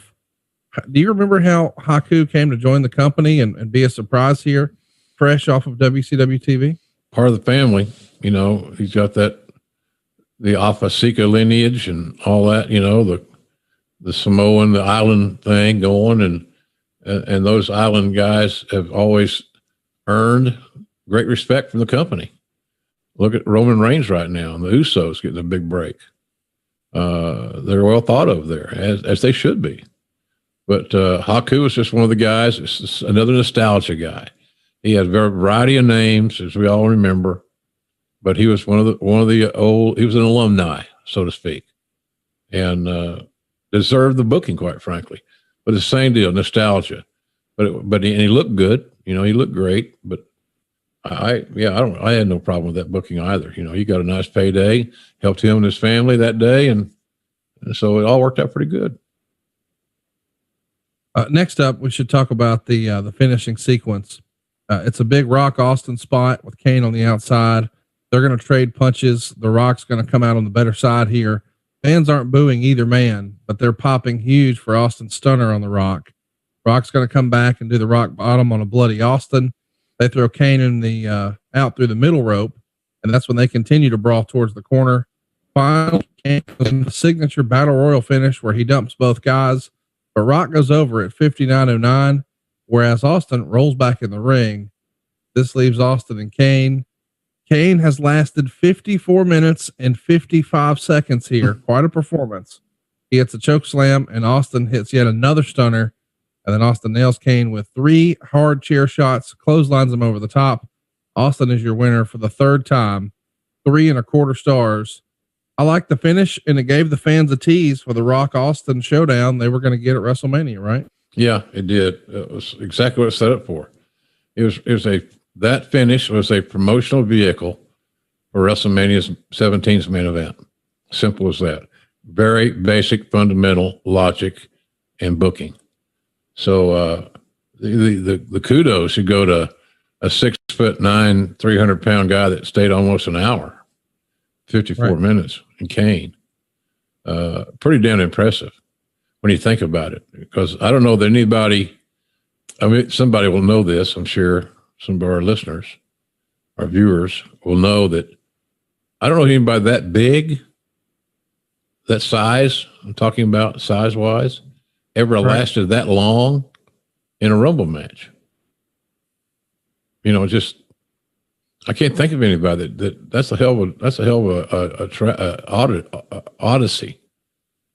Do you remember how Haku came to join the company and be a surprise here, fresh off of WCW TV? Part of the family, he's got the Afasika lineage and all that, the Samoan, the island thing going, and those island guys have always earned great respect from the company. Look at Roman Reigns right now, and the Usos getting a big break. They're well thought of there, as they should be. But Haku is just one of the guys. It's just another nostalgia guy. He had a variety of names, as we all remember, but he was one of the old. He was an alumni, so to speak, and deserved the booking, quite frankly. But it's the same deal, nostalgia. But he looked good. He looked great. But I had no problem with that booking either. He got a nice payday, helped him and his family that day, and so it all worked out pretty good. Next up, we should talk about the finishing sequence. It's a big Rock Austin spot with Kane on the outside. They're going to trade punches. The Rock's going to come out on the better side here. Fans aren't booing either man, but they're popping huge for Austin's stunner on the Rock. Rock's going to come back and do the Rock bottom on a bloody Austin. They throw Kane in the out through the middle rope, and that's when they continue to brawl towards the corner. Finally, Kane in the signature battle royal finish where he dumps both guys, but Rock goes over at 59.09, whereas Austin rolls back in the ring. This leaves Austin and Kane. Kane has lasted 54 minutes and 55 seconds here. Quite a performance. He hits a choke slam, and Austin hits yet another stunner. And then Austin nails Kane with 3 hard chair shots, clotheslines him over the top. Austin is your winner for the third time, 3.25 stars. I like the finish, and it gave the fans a tease for the Rock Austin showdown they were going to get at WrestleMania, right? Yeah, it did. It was exactly what it set up for. That finish was a promotional vehicle for WrestleMania 17's main event. Simple as that. Very basic, fundamental logic and booking. So the kudos should go to a 6'9", 300-pound guy that stayed almost an hour, 54 minutes, and Kane. Pretty damn impressive when you think about it, because I don't know that anybody, somebody will know this, I'm sure. Some of our listeners, our viewers will know that I don't know anybody that big, that size, I'm talking about size-wise, ever lasted that long in a Rumble match. I can't think of anybody that's a hell of a odyssey.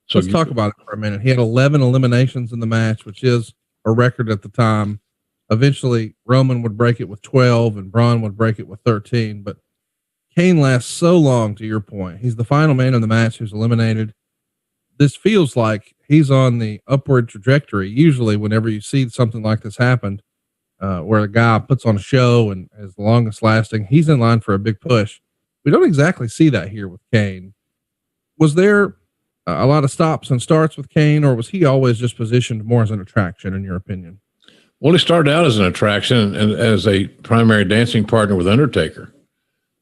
So let's talk about it for a minute. He had 11 eliminations in the match, which is a record at the time. Eventually Roman would break it with 12 and Braun would break it with 13, but Kane lasts so long, to your point. He's the final man in the match who's eliminated. This feels like he's on the upward trajectory. Usually whenever you see something like this happen, where a guy puts on a show and is the longest lasting, he's in line for a big push. We don't exactly see that here with Kane. Was there a lot of stops and starts with Kane, or was he always just positioned more as an attraction, in your opinion? Well, he started out as an attraction and as a primary dancing partner with Undertaker.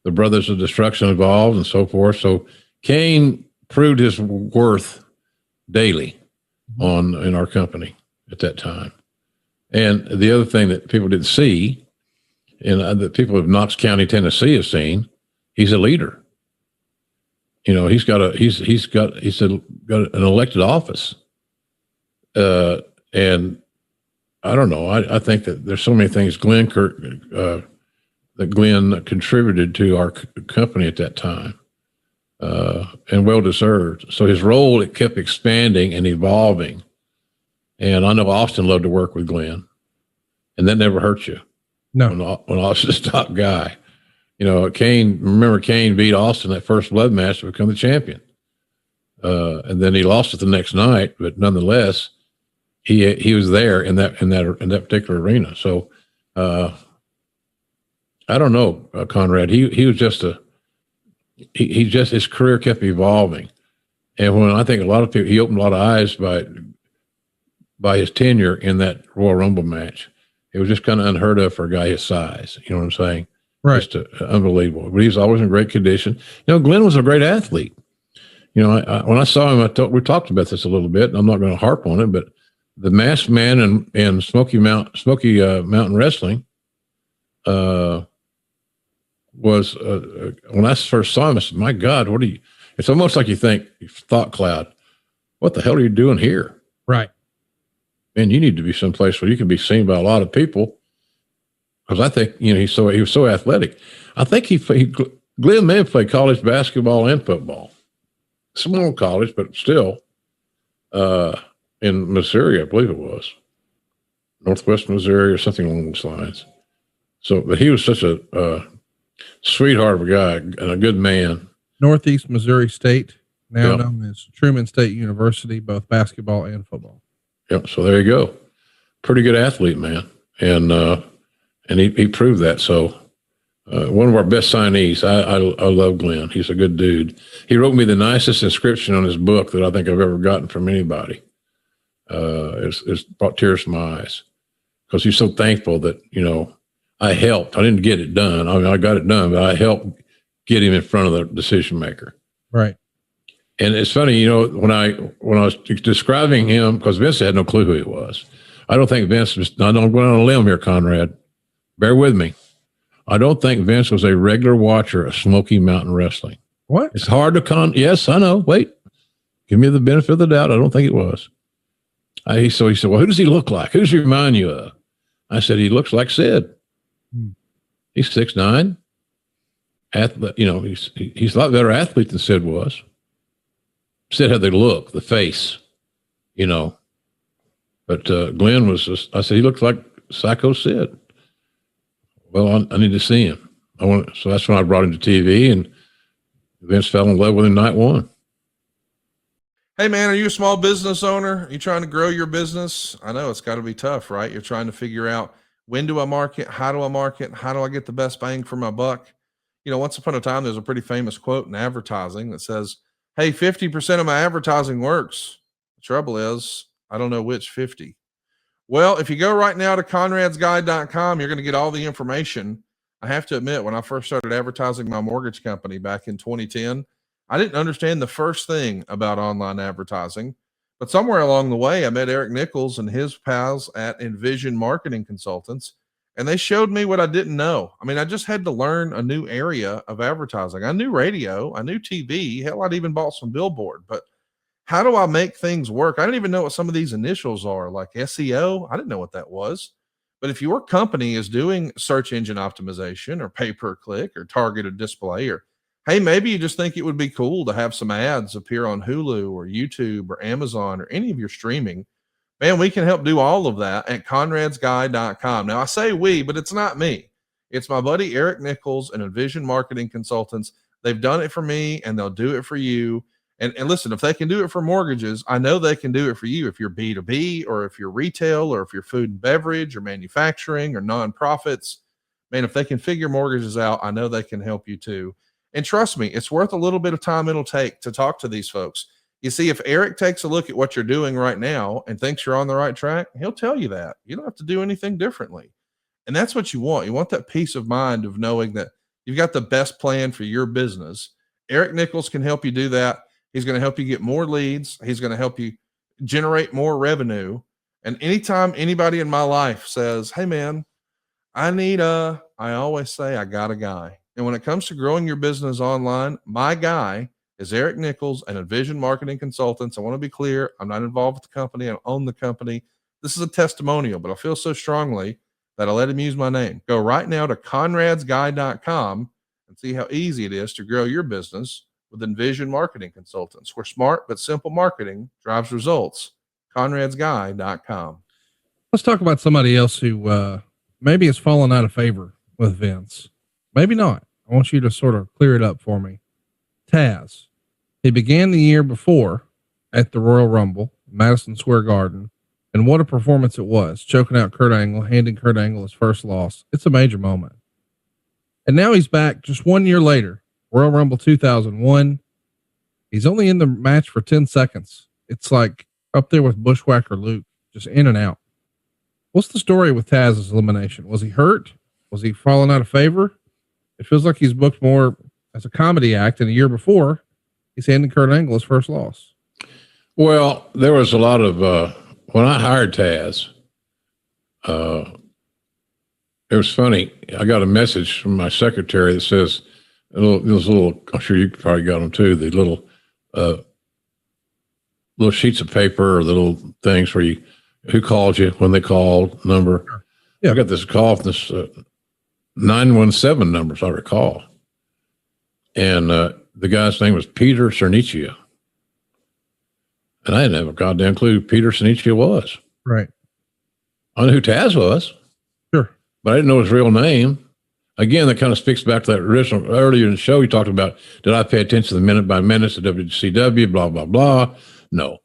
The Brothers of Destruction evolved and so forth. So Kane proved his worth daily in our company at that time. And the other thing that people didn't see, and that people of Knox County, Tennessee have seen, he's a leader. He's got an elected office. And I don't know. I think that there's so many things that Glenn contributed to our company at that time, and well deserved. So his role, it kept expanding and evolving. And I know Austin loved to work with Glenn, and that never hurt you. No, when Austin's the top guy, Kane beat Austin that first blood match to become the champion, and then he lost it the next night. But nonetheless, he was there in that particular arena. So I don't know, Conrad. He was just his career kept evolving, and when I think a lot of people, he opened a lot of eyes by his tenure in that Royal Rumble match, It was just kind of unheard of for a guy his size. You know what I'm saying? Right. Just unbelievable. But he was always in great condition. You know, Glenn was a great athlete. You know, when I saw him, we talked about this a little bit, and I'm not going to harp on it, but the Masked Man in Smoky Mountain Wrestling was when I first saw him, I said, my God, it's almost like you think, thought cloud, what the hell are you doing here? Right. Man, you need to be someplace where you can be seen by a lot of people. Because I think, you know, he was so athletic. I think Glenn may have played college basketball and football. Small college, but still, in Missouri, I believe it was. Northwest Missouri or something along those lines. So, but he was such a sweetheart of a guy and a good man. Northeast Missouri State, now known as Truman State University, both basketball and football. Yep. So there you go. Pretty good athlete, man. And he proved that. So, one of our best signees. I love Glenn. He's a good dude. He wrote me the nicest inscription on his book that I think I've ever gotten from anybody. It's brought tears to my eyes because he's so thankful that, you know, I helped. I didn't get it done. I mean, I got it done, but I helped get him in front of the decision maker. Right. And it's funny, you know, when I was describing him, because Vince had no clue who he was. I don't think Vince was, I don't go on a limb here, Conrad. Bear with me. I don't think Vince was a regular watcher of Smoky Mountain Wrestling. What? It's hard to yes, I know. Wait. Give me the benefit of the doubt. I don't think it was. So he said, well, who does he look like? Who does he remind you of? I said, he looks like Sid. He's 6'9". You know, he's a lot better athlete than Sid was. Sid had the look, the face, you know. But Glenn was just, I said, he looks like Psycho Sid. Well, I need to see him. So that's when I brought him to TV, and Vince fell in love with him night one. Hey man, are you a small business owner? Are you trying to grow your business? I know it's got to be tough, right? You're trying to figure out, when do I market? How do I market? How do I get the best bang for my buck? You know, once upon a time, there's a pretty famous quote in advertising that says, hey, 50% of my advertising works. The trouble is, I don't know which 50. Well, if you go right now to conradsguide.com, you're going to get all the information. I have to admit, when I first started advertising my mortgage company back in 2010, I didn't understand the first thing about online advertising, but somewhere along the way, I met Eric Nichols and his pals at Envision Marketing Consultants, and they showed me what I didn't know. I mean, I just had to learn a new area of advertising. I knew radio, I knew TV, hell, I'd even bought some billboard, but how do I make things work? I didn't even know what some of these initials are, like SEO. I didn't know what that was. But if your company is doing search engine optimization or pay-per-click or targeted display, or hey, maybe you just think it would be cool to have some ads appear on Hulu or YouTube or Amazon or any of your streaming, man, we can help do all of that at conradsguide.com. Now I say we, but it's not me. It's my buddy Eric Nichols and Envision Marketing Consultants. They've done it for me and they'll do it for you. And listen, if they can do it for mortgages, I know they can do it for you. If you're B2B or if you're retail or if you're food and beverage or manufacturing or nonprofits, man, if they can figure mortgages out, I know they can help you too. And trust me, it's worth a little bit of time it'll take to talk to these folks. You see, if Eric takes a look at what you're doing right now and thinks you're on the right track, he'll tell you that. You don't have to do anything differently. And that's what you want. You want that peace of mind of knowing that you've got the best plan for your business. Eric Nichols can help you do that. He's going to help you get more leads. He's going to help you generate more revenue. And anytime anybody in my life says, hey man, I always say, I got a guy. And when it comes to growing your business online, my guy is Eric Nichols and Envision Marketing Consultants. I want to be clear. I'm not involved with the company. I don't own the company. This is a testimonial, but I feel so strongly that I let him use my name. Go right now to conradsguide.com and see how easy it is to grow your business with Envision Marketing Consultants, where smart but simple marketing drives results. conradsguide.com. Let's talk about somebody else who maybe has fallen out of favor with Vince. Maybe not. I want you to sort of clear it up for me. Taz. He began the year before at the Royal Rumble, Madison Square Garden, and what a performance it was, choking out Kurt Angle, handing Kurt Angle his first loss. It's a major moment. And now he's back just 1 year later, Royal Rumble 2001. He's only in the match for 10 seconds. It's like up there with Bushwhacker Luke, just in and out. What's the story with Taz's elimination? Was he hurt? Was he falling out of favor? It feels like he's booked more as a comedy act, and a year before, he's handing Kurt Angle his first loss. Well, there was a lot of when I hired Taz. It was funny. I got a message from my secretary that says, those little, I'm sure you probably got them too, the little sheets of paper or little things where who called you, when they called, number. Yeah. I got this call from this 917 number, as I recall. And the guy's name was Peter Cernicchia. And I didn't have a goddamn clue who Peter Cernicchia was. Right. I knew who Taz was. Sure. But I didn't know his real name. Again, that kind of speaks back to that original, earlier in the show, you talked about, did I pay attention to the minute by minutes of WCW, blah, blah, blah. No.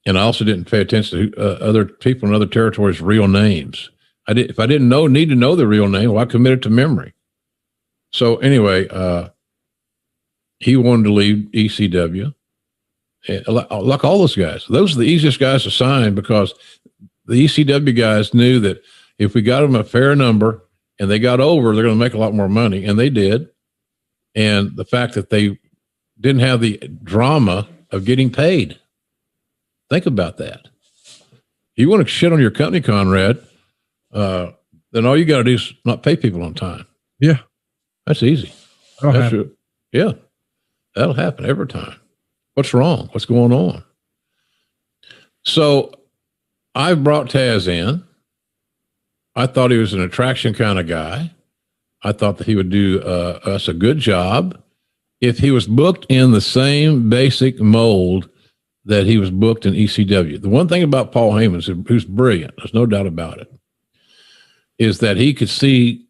And I also didn't pay attention to other people in other territories' real names. If I didn't need to know the real name, well, I committed to memory. So anyway, he wanted to leave ECW. Like all those guys. Those are the easiest guys to sign, because the ECW guys knew that if we got them a fair number and they got over, they're going to make a lot more money. And they did. And the fact that they didn't have the drama of getting paid. Think about that. You want to shit on your company, Conrad, then all you got to do is not pay people on time. Yeah. That's easy. Yeah. That'll happen every time. What's wrong? What's going on? So I brought Taz in. I thought he was an attraction kind of guy. I thought that he would do us a good job if he was booked in the same basic mold that he was booked in ECW. The one thing about Paul Heyman, who's brilliant, there's no doubt about it, is that he could see,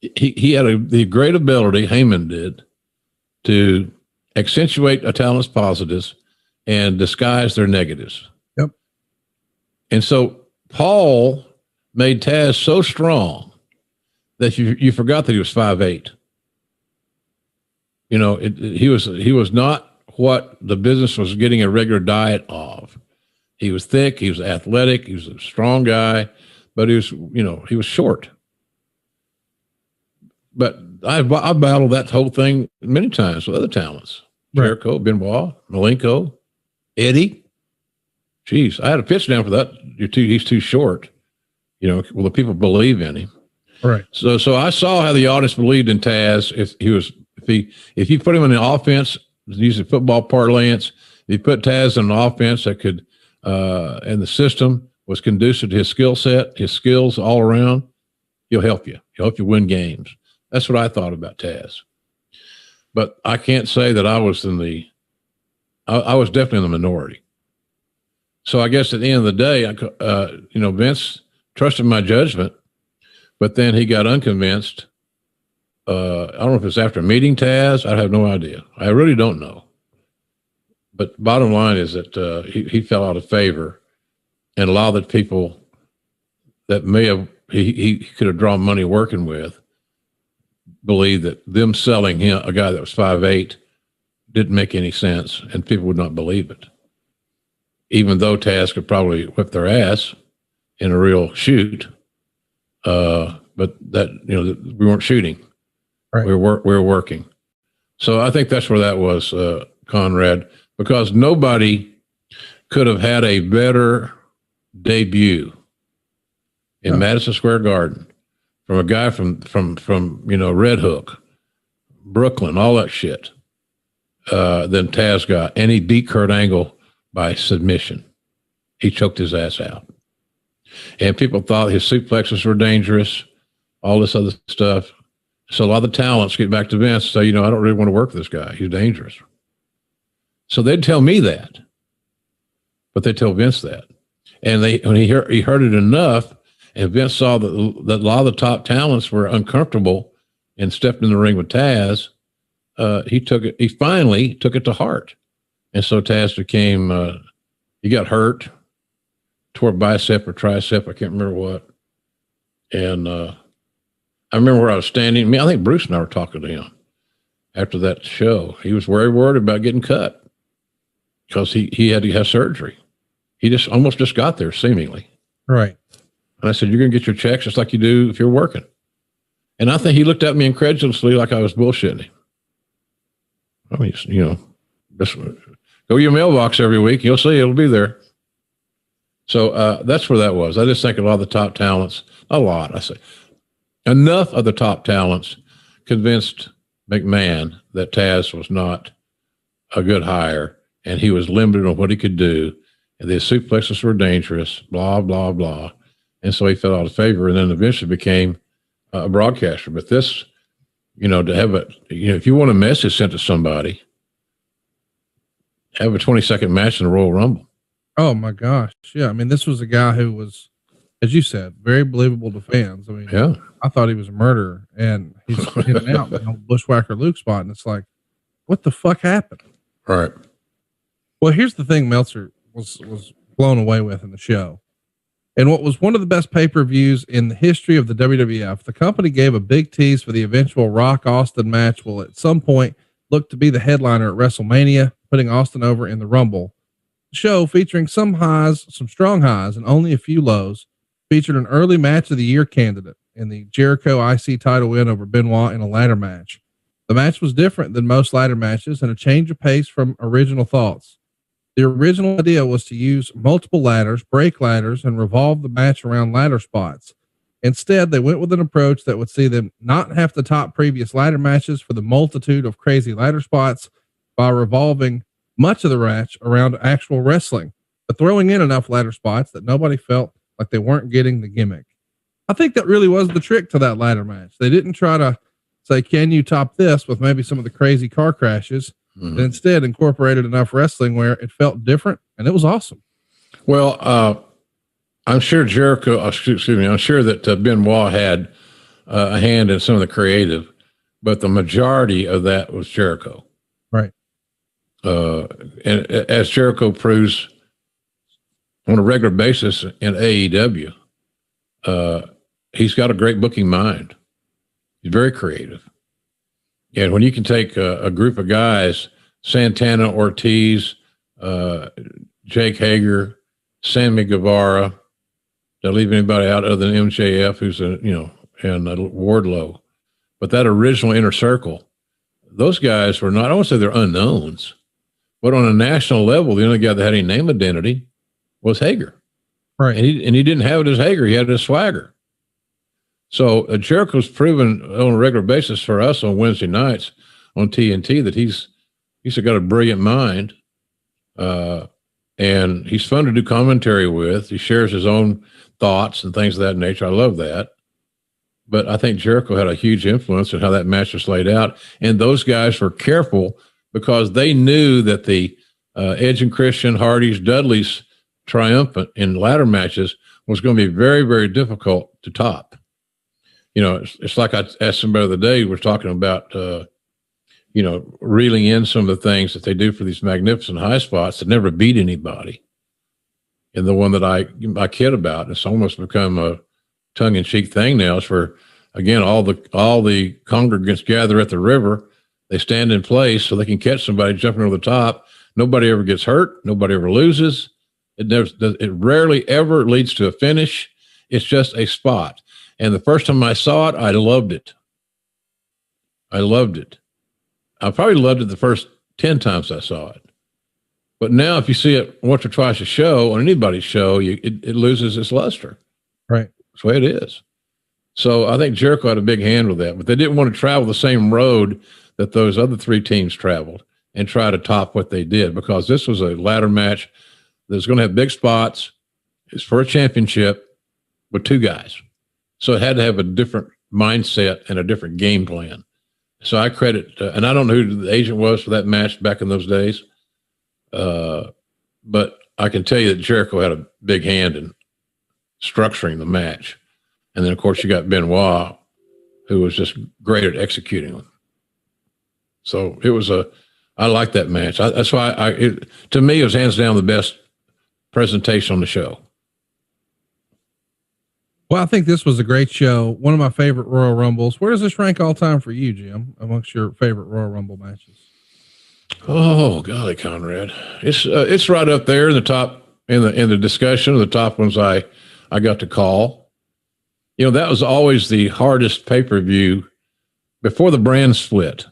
he had the great ability, Heyman did, to accentuate a talent's positives and disguise their negatives. Yep. And so Paul made Taz so strong that you forgot that he was 5'8". You know, he was not what the business was getting a regular diet of. He was thick, he was athletic, he was a strong guy, but he was short. But I battled that whole thing many times with other talents. Right. Jericho, Benoit, Malenko, Eddie. Jeez, I had a pitch down for that. He's too short. You know, well, the people believe in him. Right. So I saw how the audience believed in Taz. If you put him in the offense, using football parlance, if you put Taz in an offense that could, and the system was conducive to his skill set, his skills all around, he'll help you. He'll help you win games. That's what I thought about Taz. But I can't say that I was I was definitely in the minority. So I guess at the end of the day, Vince trusted my judgment, but then he got unconvinced. I don't know if it's after meeting Taz. I have no idea. I really don't know. But bottom line is that he fell out of favor, and a lot of the people that he could have drawn money working with believed that them selling him, a guy that was 5'8", didn't make any sense, and people would not believe it. Even though Taz could probably whip their ass in a real shoot, but that we weren't shooting. Right. We were working. So I think that's where that was, Conrad, because nobody could have had a better debut in Madison Square Garden from a guy from Red Hook, Brooklyn, all that shit, than Taz got. And he beat Kurt Angle by submission. He choked his ass out. And people thought his suplexes were dangerous, all this other stuff. So a lot of the talents get back to Vince and say, I don't really want to work with this guy. He's dangerous. So they'd tell me that, but they tell Vince that. And when he heard it enough, and Vince saw that a lot of the top talents were uncomfortable and stepped in the ring with Taz, he finally took it to heart. And so Taz became, he got hurt, tore a bicep or tricep, I can't remember what. And I remember where I was standing. I think Bruce and I were talking to him after that show. He was very worried about getting cut because he had to have surgery. He almost got there, seemingly. Right. And I said, you're going to get your checks just like you do if you're working. And I think he looked at me incredulously like I was bullshitting him. I mean, you know, just go to your mailbox every week. You'll see it'll be there. So that's where that was. I just think a lot of the top talents, I say, enough of the top talents convinced McMahon that Taz was not a good hire and he was limited on what he could do. And the suplexes were dangerous, blah, blah, blah. And so he fell out of favor and then eventually became a broadcaster. But this, you know, to have if you want a message sent to somebody, have a 20-second match in the Royal Rumble. Oh my gosh. Yeah. I mean, this was a guy who was, as you said, very believable to fans. I mean, yeah. I thought he was a murderer and he's hitting out in the Bushwhacker Luke spot. And it's like, what the fuck happened? Right. Well, here's the thing Meltzer was blown away with in the show. And what was one of the best pay-per-views in the history of the WWF, the company gave a big tease for the eventual Rock Austin match will at some point look to be the headliner at WrestleMania, putting Austin over in the Rumble. The show, featuring some highs, some strong highs, and only a few lows, featured an early match of the year candidate in the Jericho IC title win over Benoit in a ladder match. The match was different than most ladder matches and a change of pace from original thoughts. The original idea was to use multiple ladders, break ladders, and revolve the match around ladder spots. Instead, they went with an approach that would see them not have to top previous ladder matches for the multitude of crazy ladder spots by revolving much of the match around actual wrestling, but throwing in enough ladder spots that nobody felt like they weren't getting the gimmick. I think that really was the trick to that ladder match. They didn't try to say, can you top this with maybe some of the crazy car crashes? And instead incorporated enough wrestling where it felt different and it was awesome. Well, I'm sure Jericho, I'm sure that Benoit had a hand in some of the creative, but the majority of that was Jericho. Right. And as Jericho proves on a regular basis in AEW, he's got a great booking mind. He's very creative. And when you can take a group of guys, Santana, Ortiz, Jake Hager, Sammy Guevara, don't leave anybody out other than MJF, who's and Wardlow. But that original inner circle, those guys were not, I don't want to say they're unknowns, but on a national level, the only guy that had any name identity was Hager. Right. And he didn't have it as Hager, he had it as Swagger. So Jericho's proven on a regular basis for us on Wednesday nights on TNT that he's got a brilliant mind, and he's fun to do commentary with. He shares his own thoughts and things of that nature. I love that. But I think Jericho had a huge influence in how that match was laid out, and those guys were careful because they knew that the Edge and Christian, Hardy's, Dudley's triumphant in ladder matches was going to be very, very difficult to top. You know, it's like I asked somebody the other day, we're talking about, reeling in some of the things that they do for these magnificent high spots that never beat anybody. And the one that I kid about, it's almost become a tongue-in-cheek thing now, is where, again, all the congregants gather at the river. They stand in place so they can catch somebody jumping over the top. Nobody ever gets hurt. Nobody ever loses. It rarely ever leads to a finish. It's just a spot. And the first time I saw it, I loved it. I probably loved it the first 10 times I saw it. But now if you see it once or twice a show, on anybody's show, it loses its luster. Right. That's the way it is. So I think Jericho had a big hand with that. But they didn't want to travel the same road that those other three teams traveled and try to top what they did, because this was a ladder match that's going to have big spots. It's for a championship with two guys. So it had to have a different mindset and a different game plan. So I credit, and I don't know who the agent was for that match back in those days, but I can tell you that Jericho had a big hand in structuring the match. And then, of course, you got Benoit, who was just great at executing them. So it was I like that match. That's why to me, it was hands down the best presentation on the show. Well, I think this was a great show. One of my favorite Royal Rumbles. Where does this rank all time for you, Jim, amongst your favorite Royal Rumble matches? Oh, golly, Conrad. It's right up there in the top, in the discussion of the top ones I got to call. You know, that was always the hardest pay-per-view before the brand split.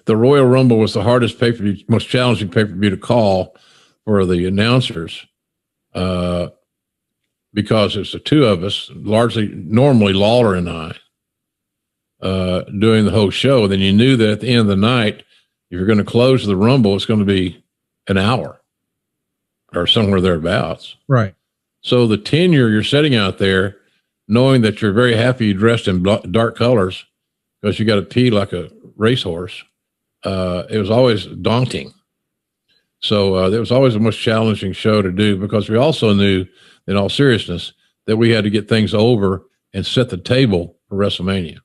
The Royal Rumble was the hardest pay-per-view, most challenging pay-per-view to call for the announcers, because it's the two of us, normally Lawler and I, doing the whole show. Then you knew that at the end of the night, if you're going to close the Rumble, it's going to be an hour or somewhere thereabouts. Right. So the tenure you're setting out there, knowing that you're very happy dressed in dark colors because you got to pee like a racehorse, it was always daunting. So it was always the most challenging show to do, because we also knew, in all seriousness, that we had to get things over and set the table for WrestleMania.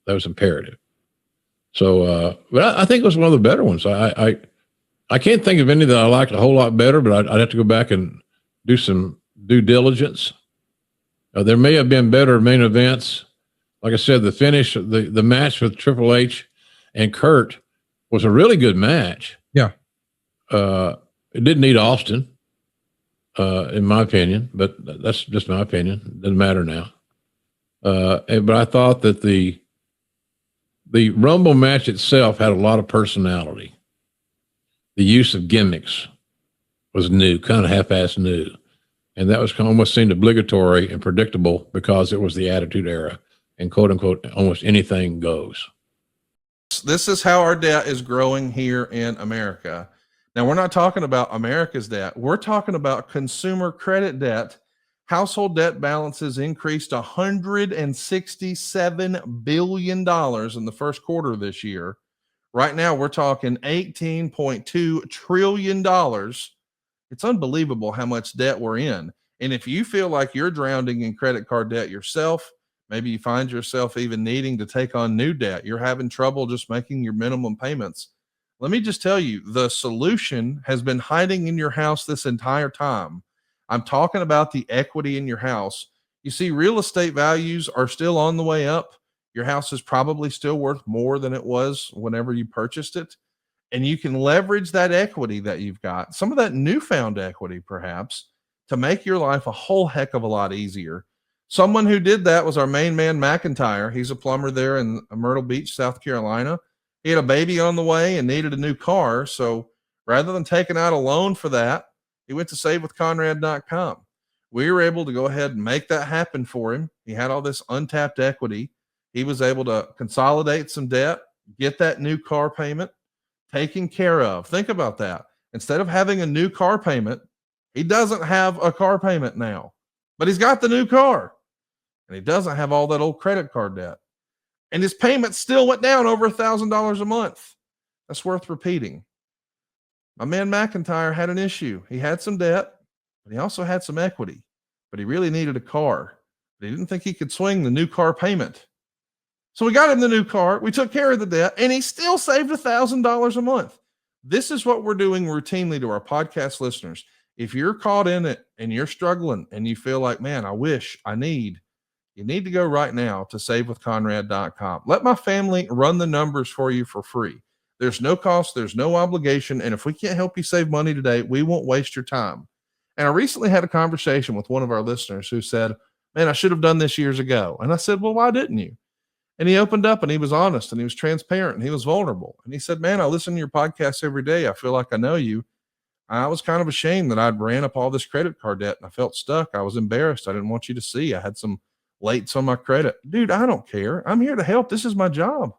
That was imperative. So, but I think it was one of the better ones. I can't think of any that I liked a whole lot better, but I'd have to go back and do some due diligence. There may have been better main events. Like I said, the finish, the match with Triple H and Kurt was a really good match. Yeah. It didn't need Austin, in my opinion, but that's just my opinion. It doesn't matter now. But I thought that the Rumble match itself had a lot of personality. The use of gimmicks was new, kind of half-assed new. And that was almost seemed obligatory and predictable because it was the Attitude Era, and quote unquote, almost anything goes. This is how our debt is growing here in America. Now, we're not talking about America's debt. We're talking about consumer credit debt. Household debt balances increased $167 billion in the first quarter of this year. Right now, we're talking $18.2 trillion. It's unbelievable how much debt we're in. And if you feel like you're drowning in credit card debt yourself, maybe you find yourself even needing to take on new debt, you're having trouble just making your minimum payments, let me just tell you, the solution has been hiding in your house this entire time. I'm talking about the equity in your house. You see, real estate values are still on the way up. Your house is probably still worth more than it was whenever you purchased it. And you can leverage that equity that you've got, some of that newfound equity perhaps, to make your life a whole heck of a lot easier. Someone who did that was our main man, McIntyre. He's a plumber there in Myrtle Beach, South Carolina. He had a baby on the way and needed a new car. So rather than taking out a loan for that, he went to savewithconrad.com. We were able to go ahead and make that happen for him. He had all this untapped equity. He was able to consolidate some debt, get that new car payment taken care of. Think about that. Instead of having a new car payment, he doesn't have a car payment now, but he's got the new car and he doesn't have all that old credit card debt. And his payment still went down over $1,000 a month. That's worth repeating. My man McIntyre had an issue. He had some debt, but he also had some equity, but he really needed a car. But he didn't think he could swing the new car payment. So we got him the new car. We took care of the debt, and he still saved $1,000 a month. This is what we're doing routinely to our podcast listeners. If you're caught in it and you're struggling and you feel like, man, I wish, I need, you need to go right now to savewithconrad.com. Let my family run the numbers for you for free. There's no cost, there's no obligation. And if we can't help you save money today, we won't waste your time. And I recently had a conversation with one of our listeners who said, man, I should have done this years ago. And I said, well, why didn't you? And he opened up and he was honest and he was transparent and he was vulnerable. And he said, man, I listen to your podcast every day. I feel like I know you. I was kind of ashamed that I'd ran up all this credit card debt and I felt stuck. I was embarrassed. I didn't want you to see. I had some lates on my credit. Dude, I don't care. I'm here to help. This is my job.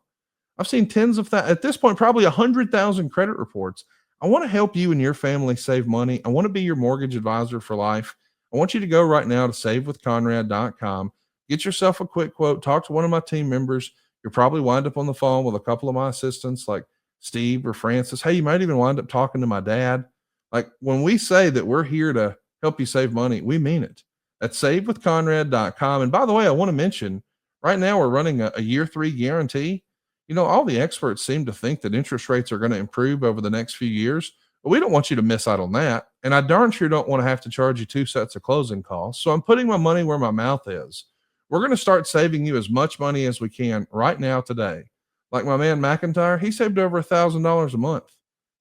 I've seen tens of thousands, at this point, probably 100,000 credit reports. I want to help you and your family save money. I want to be your mortgage advisor for life. I want you to go right now to savewithconrad.com. Get yourself a quick quote. Talk to one of my team members. You'll probably wind up on the phone with a couple of my assistants like Steve or Francis. Hey, you might even wind up talking to my dad. Like when we say that we're here to help you save money, we mean it. That's savewithconrad.com. And by the way, I want to mention right now we're running a year 3 guarantee. You know, all the experts seem to think that interest rates are going to improve over the next few years, but we don't want you to miss out on that. And I darn sure don't want to have to charge you 2 sets of closing costs. So I'm putting my money where my mouth is. We're going to start saving you as much money as we can right now today. Like my man McIntyre, he saved over $1,000 a month.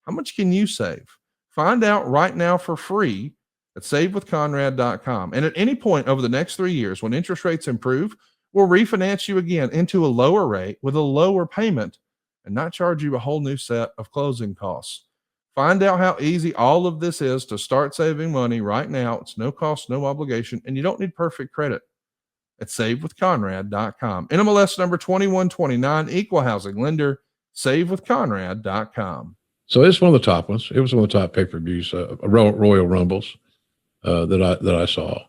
How much can you save? Find out right now for free. at savewithconrad.com. And at any point over the next 3 years, when interest rates improve, we'll refinance you again into a lower rate with a lower payment and not charge you a whole new set of closing costs. Find out how easy all of this is to start saving money right now. It's no cost, no obligation, and you don't need perfect credit at savewithconrad.com. NMLS number 2129, equal housing lender, savewithconrad.com. So it's one of the top ones. It was one of the top pay-per-views, Royal Rumbles that I saw.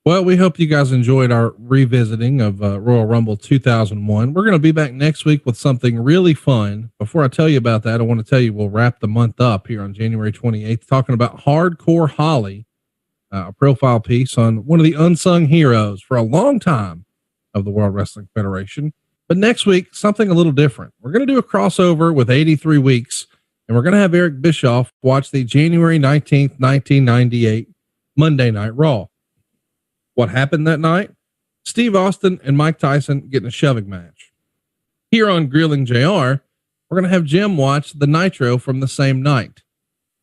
Well, we hope you guys enjoyed our revisiting of Royal Rumble 2001. We're going to be back next week with something really fun. Before I tell you about that, I want to tell you we'll wrap the month up here on January 28th, talking about Hardcore Holly, a profile piece on one of the unsung heroes for a long time of the World Wrestling Federation. But next week, something a little different. We're going to do a crossover with 83 Weeks, and we're going to have Eric Bischoff watch the January 19th, 1998 Monday Night Raw. What happened that night? Steve Austin and Mike Tyson getting a shoving match. Here on Grilling JR, we're going to have Jim watch the Nitro from the same night.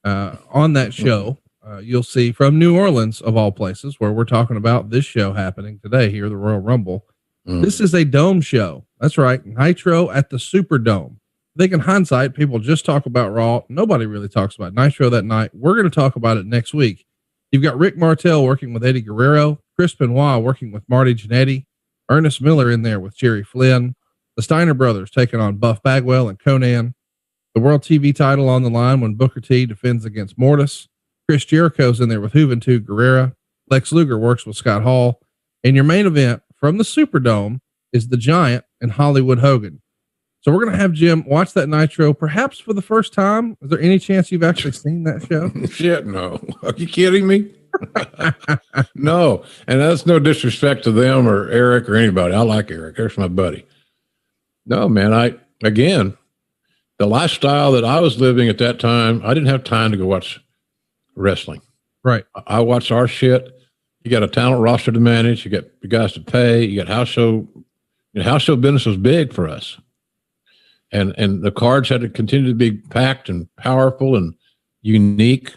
On that show, you'll see from New Orleans, of all places, where we're talking about this show happening today here, the Royal Rumble. This is a dome show. That's right. Nitro at the Superdome. I think in hindsight, people just talk about Raw. Nobody really talks about Nitro that night. We're going to talk about it next week. You've got Rick Martel working with Eddie Guerrero, Chris Benoit working with Marty Jannetty, Ernest Miller in there with Jerry Flynn, the Steiner brothers taking on Buff Bagwell and Conan, the World TV title on the line when Booker T defends against Mortis, Chris Jericho's in there with Juventud Guerrera, Lex Luger works with Scott Hall, and your main event from the Superdome is the Giant and Hollywood Hogan. So we're going to have Jim watch that Nitro, perhaps for the first time. Is there any chance you've actually seen that show? Shit, no. Are you kidding me? No. And that's no disrespect to them or Eric or anybody. I like Eric. Eric's my buddy. No, man. Again, the lifestyle that I was living at that time, I didn't have time to go watch wrestling. Right. I watched our shit. You got a talent roster to manage. You got the guys to pay. You got house show. House show business was big for us. And the cards had to continue to be packed and powerful and unique,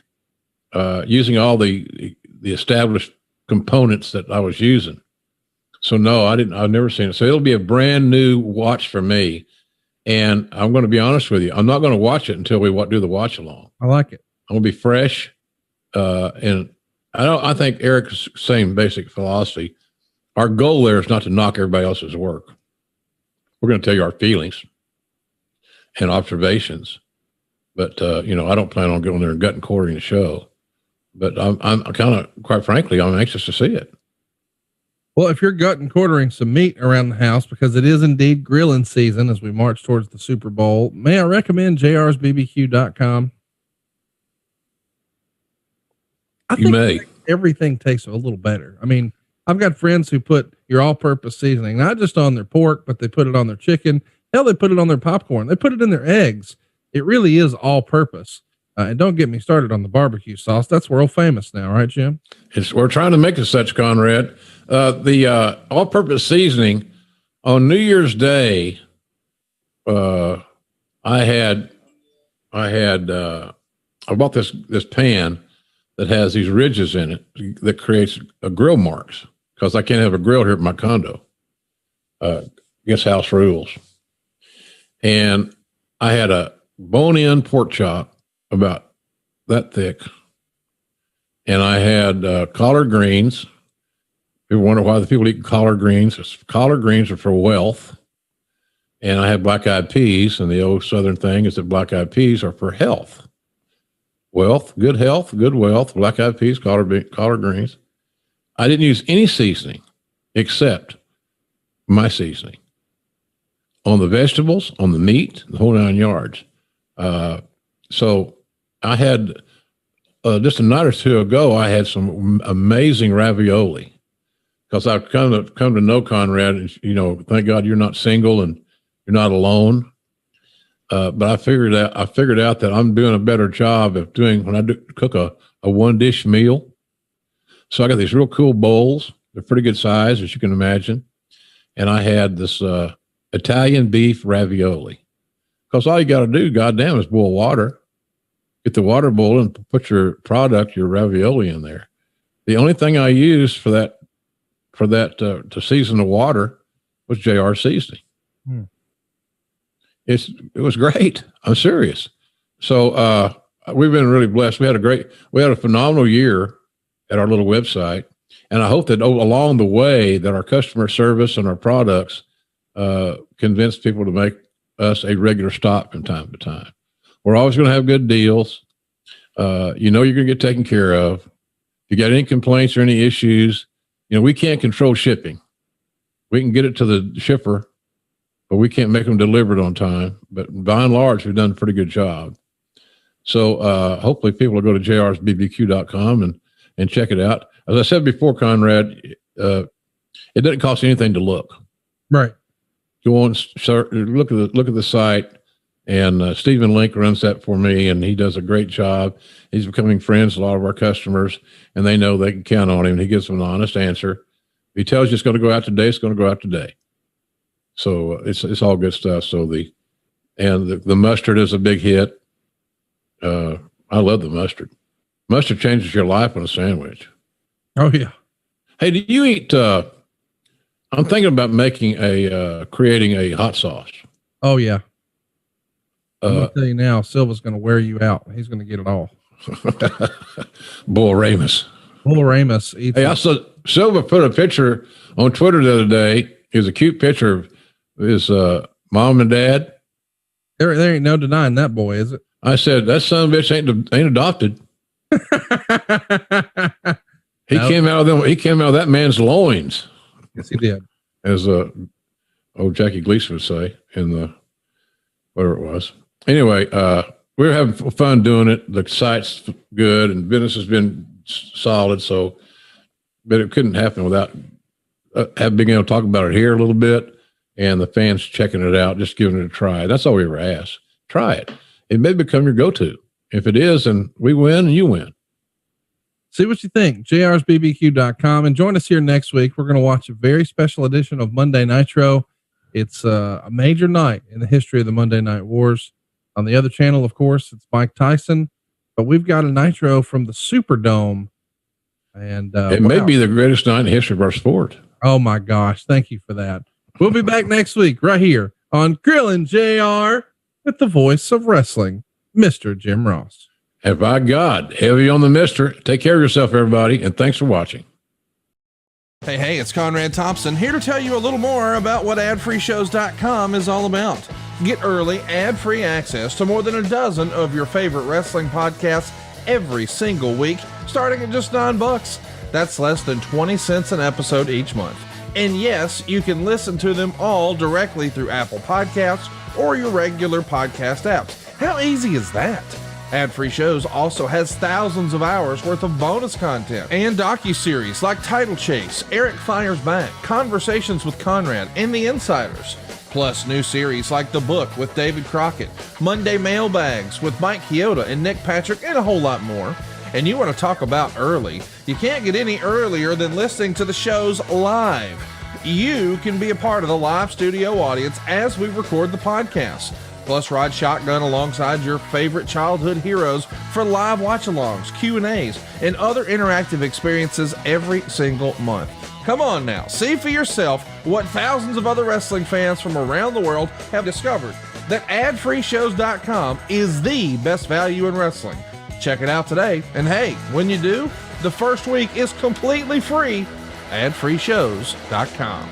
using all the established components that I was using. So no, I've never seen it. So it'll be a brand new watch for me. And I'm going to be honest with you. I'm not going to watch it until we do the watch along. I like it. I'm going to be fresh. And I think Eric's same basic philosophy. Our goal there is not to knock everybody else's work. We're going to tell you our feelings and observations, but I don't plan on going there and gut and quartering the show. But I'm kind of, quite frankly, I'm anxious to see it. Well, if you're gut and quartering some meat around the house, because it is indeed grilling season as we march towards the Super Bowl, may I recommend jrsbbq.com? I think everything tastes a little better. I mean, I've got friends who put your all-purpose seasoning, not just on their pork, but they put it on their chicken. Hell, they put it on their popcorn. They put it in their eggs. It really is all-purpose. And don't get me started on the barbecue sauce. That's world famous now, right, Jim? We're trying to make it such, Conrad. The all-purpose seasoning on New Year's Day. I bought this pan that has these ridges in it that creates grill marks because I can't have a grill here at my condo. Against house rules. And I had a bone-in pork chop about that thick. And I had collard greens. People wonder why the people eat collard greens. Collard greens are for wealth. And I had black-eyed peas, and the old Southern thing is that black-eyed peas are for health. Wealth, good health, good wealth, black-eyed peas, collard greens. I didn't use any seasoning except my seasoning. On the vegetables, on the meat, the whole 9 yards. So I had, just a night or two ago, I had some amazing ravioli because I've come to know Conrad, and, thank God you're not single and you're not alone. But I figured out that I'm doing a better job of when I cook a one dish meal. So I got these real cool bowls. They're pretty good size, as you can imagine. And I had this, Italian beef ravioli, because all you got to do, goddamn, is boil water. get the water bowl and put your product, your ravioli in there. The only thing I used for that to season the water was JR seasoning. It was great. I'm serious. So we've been really blessed. We had a phenomenal year at our little website, and I hope that along the way that our customer service and our products convince people to make us a regular stop from time to time. We're always going to have good deals. You're going to get taken care of. If you got any complaints or any issues, we can't control shipping. We can get it to the shipper, but we can't make them deliver it on time. But by and large, we've done a pretty good job. So hopefully people will go to jrsbbq.com and check it out. As I said before, Conrad, it doesn't cost anything to look. Right. Go on, look at the site, and Stephen Link runs that for me, and he does a great job. He's becoming friends with a lot of our customers, and they know they can count on him. He gives them an honest answer. If he tells you it's going to go out today, it's going to go out today. So it's all good stuff. So the mustard is a big hit. I love the mustard. Mustard changes your life on a sandwich. Oh yeah. Hey, do you eat? I'm thinking about creating a hot sauce. Oh yeah. I'm gonna tell you now, Silva's gonna wear you out. He's gonna get it all. Bull Ramus. Hey, I saw Silva put a picture on Twitter the other day. It was a cute picture of his mom and dad. There ain't no denying that boy, is it? I said, that son of a bitch ain't adopted. He came out of that man's loins. Yes, he did. As old Jackie Gleason would say in the whatever it was. Anyway, we were having fun doing it. The site's good and business has been solid. So, but it couldn't happen without being able to talk about it here a little bit and the fans checking it out, just giving it a try. That's all we ever ask. Try it. It may become your go-to. If it is, then we win and you win. See what you think. jrsbbq.com, and join us here next week. We're going to watch a very special edition of Monday Nitro. It's a major night in the history of the Monday Night Wars. On the other channel, of course, it's Mike Tyson, but we've got a Nitro from the Superdome. And it may be the greatest night in the history of our sport. Oh my gosh. Thank you for that. We'll be back next week right here on Grillin' JR with the voice of wrestling, Mr. Jim Ross. And by God, heavy on the mister. Take care of yourself, everybody, and thanks for watching. Hey, it's Conrad Thompson here to tell you a little more about what adfreeshows.com is all about. Get early, ad-free access to more than a dozen of your favorite wrestling podcasts every single week, starting at just $9. That's less than 20 cents an episode each month. And yes, you can listen to them all directly through Apple Podcasts or your regular podcast apps. How easy is that? Ad-free shows also has thousands of hours worth of bonus content and docuseries like Title Chase, Eric Fires Back, Conversations with Conrad, and The Insiders. Plus new series like The Book with David Crockett, Monday Mailbags with Mike Chioda and Nick Patrick, and a whole lot more. And you want to talk about early? You can't get any earlier than listening to the shows live. You can be a part of the live studio audience as we record the podcast. Plus, ride shotgun alongside your favorite childhood heroes for live watch-alongs, Q&As, and other interactive experiences every single month. Come on now, see for yourself what thousands of other wrestling fans from around the world have discovered, that adfreeshows.com is the best value in wrestling. Check it out today, and hey, when you do, the first week is completely free. adfreeshows.com.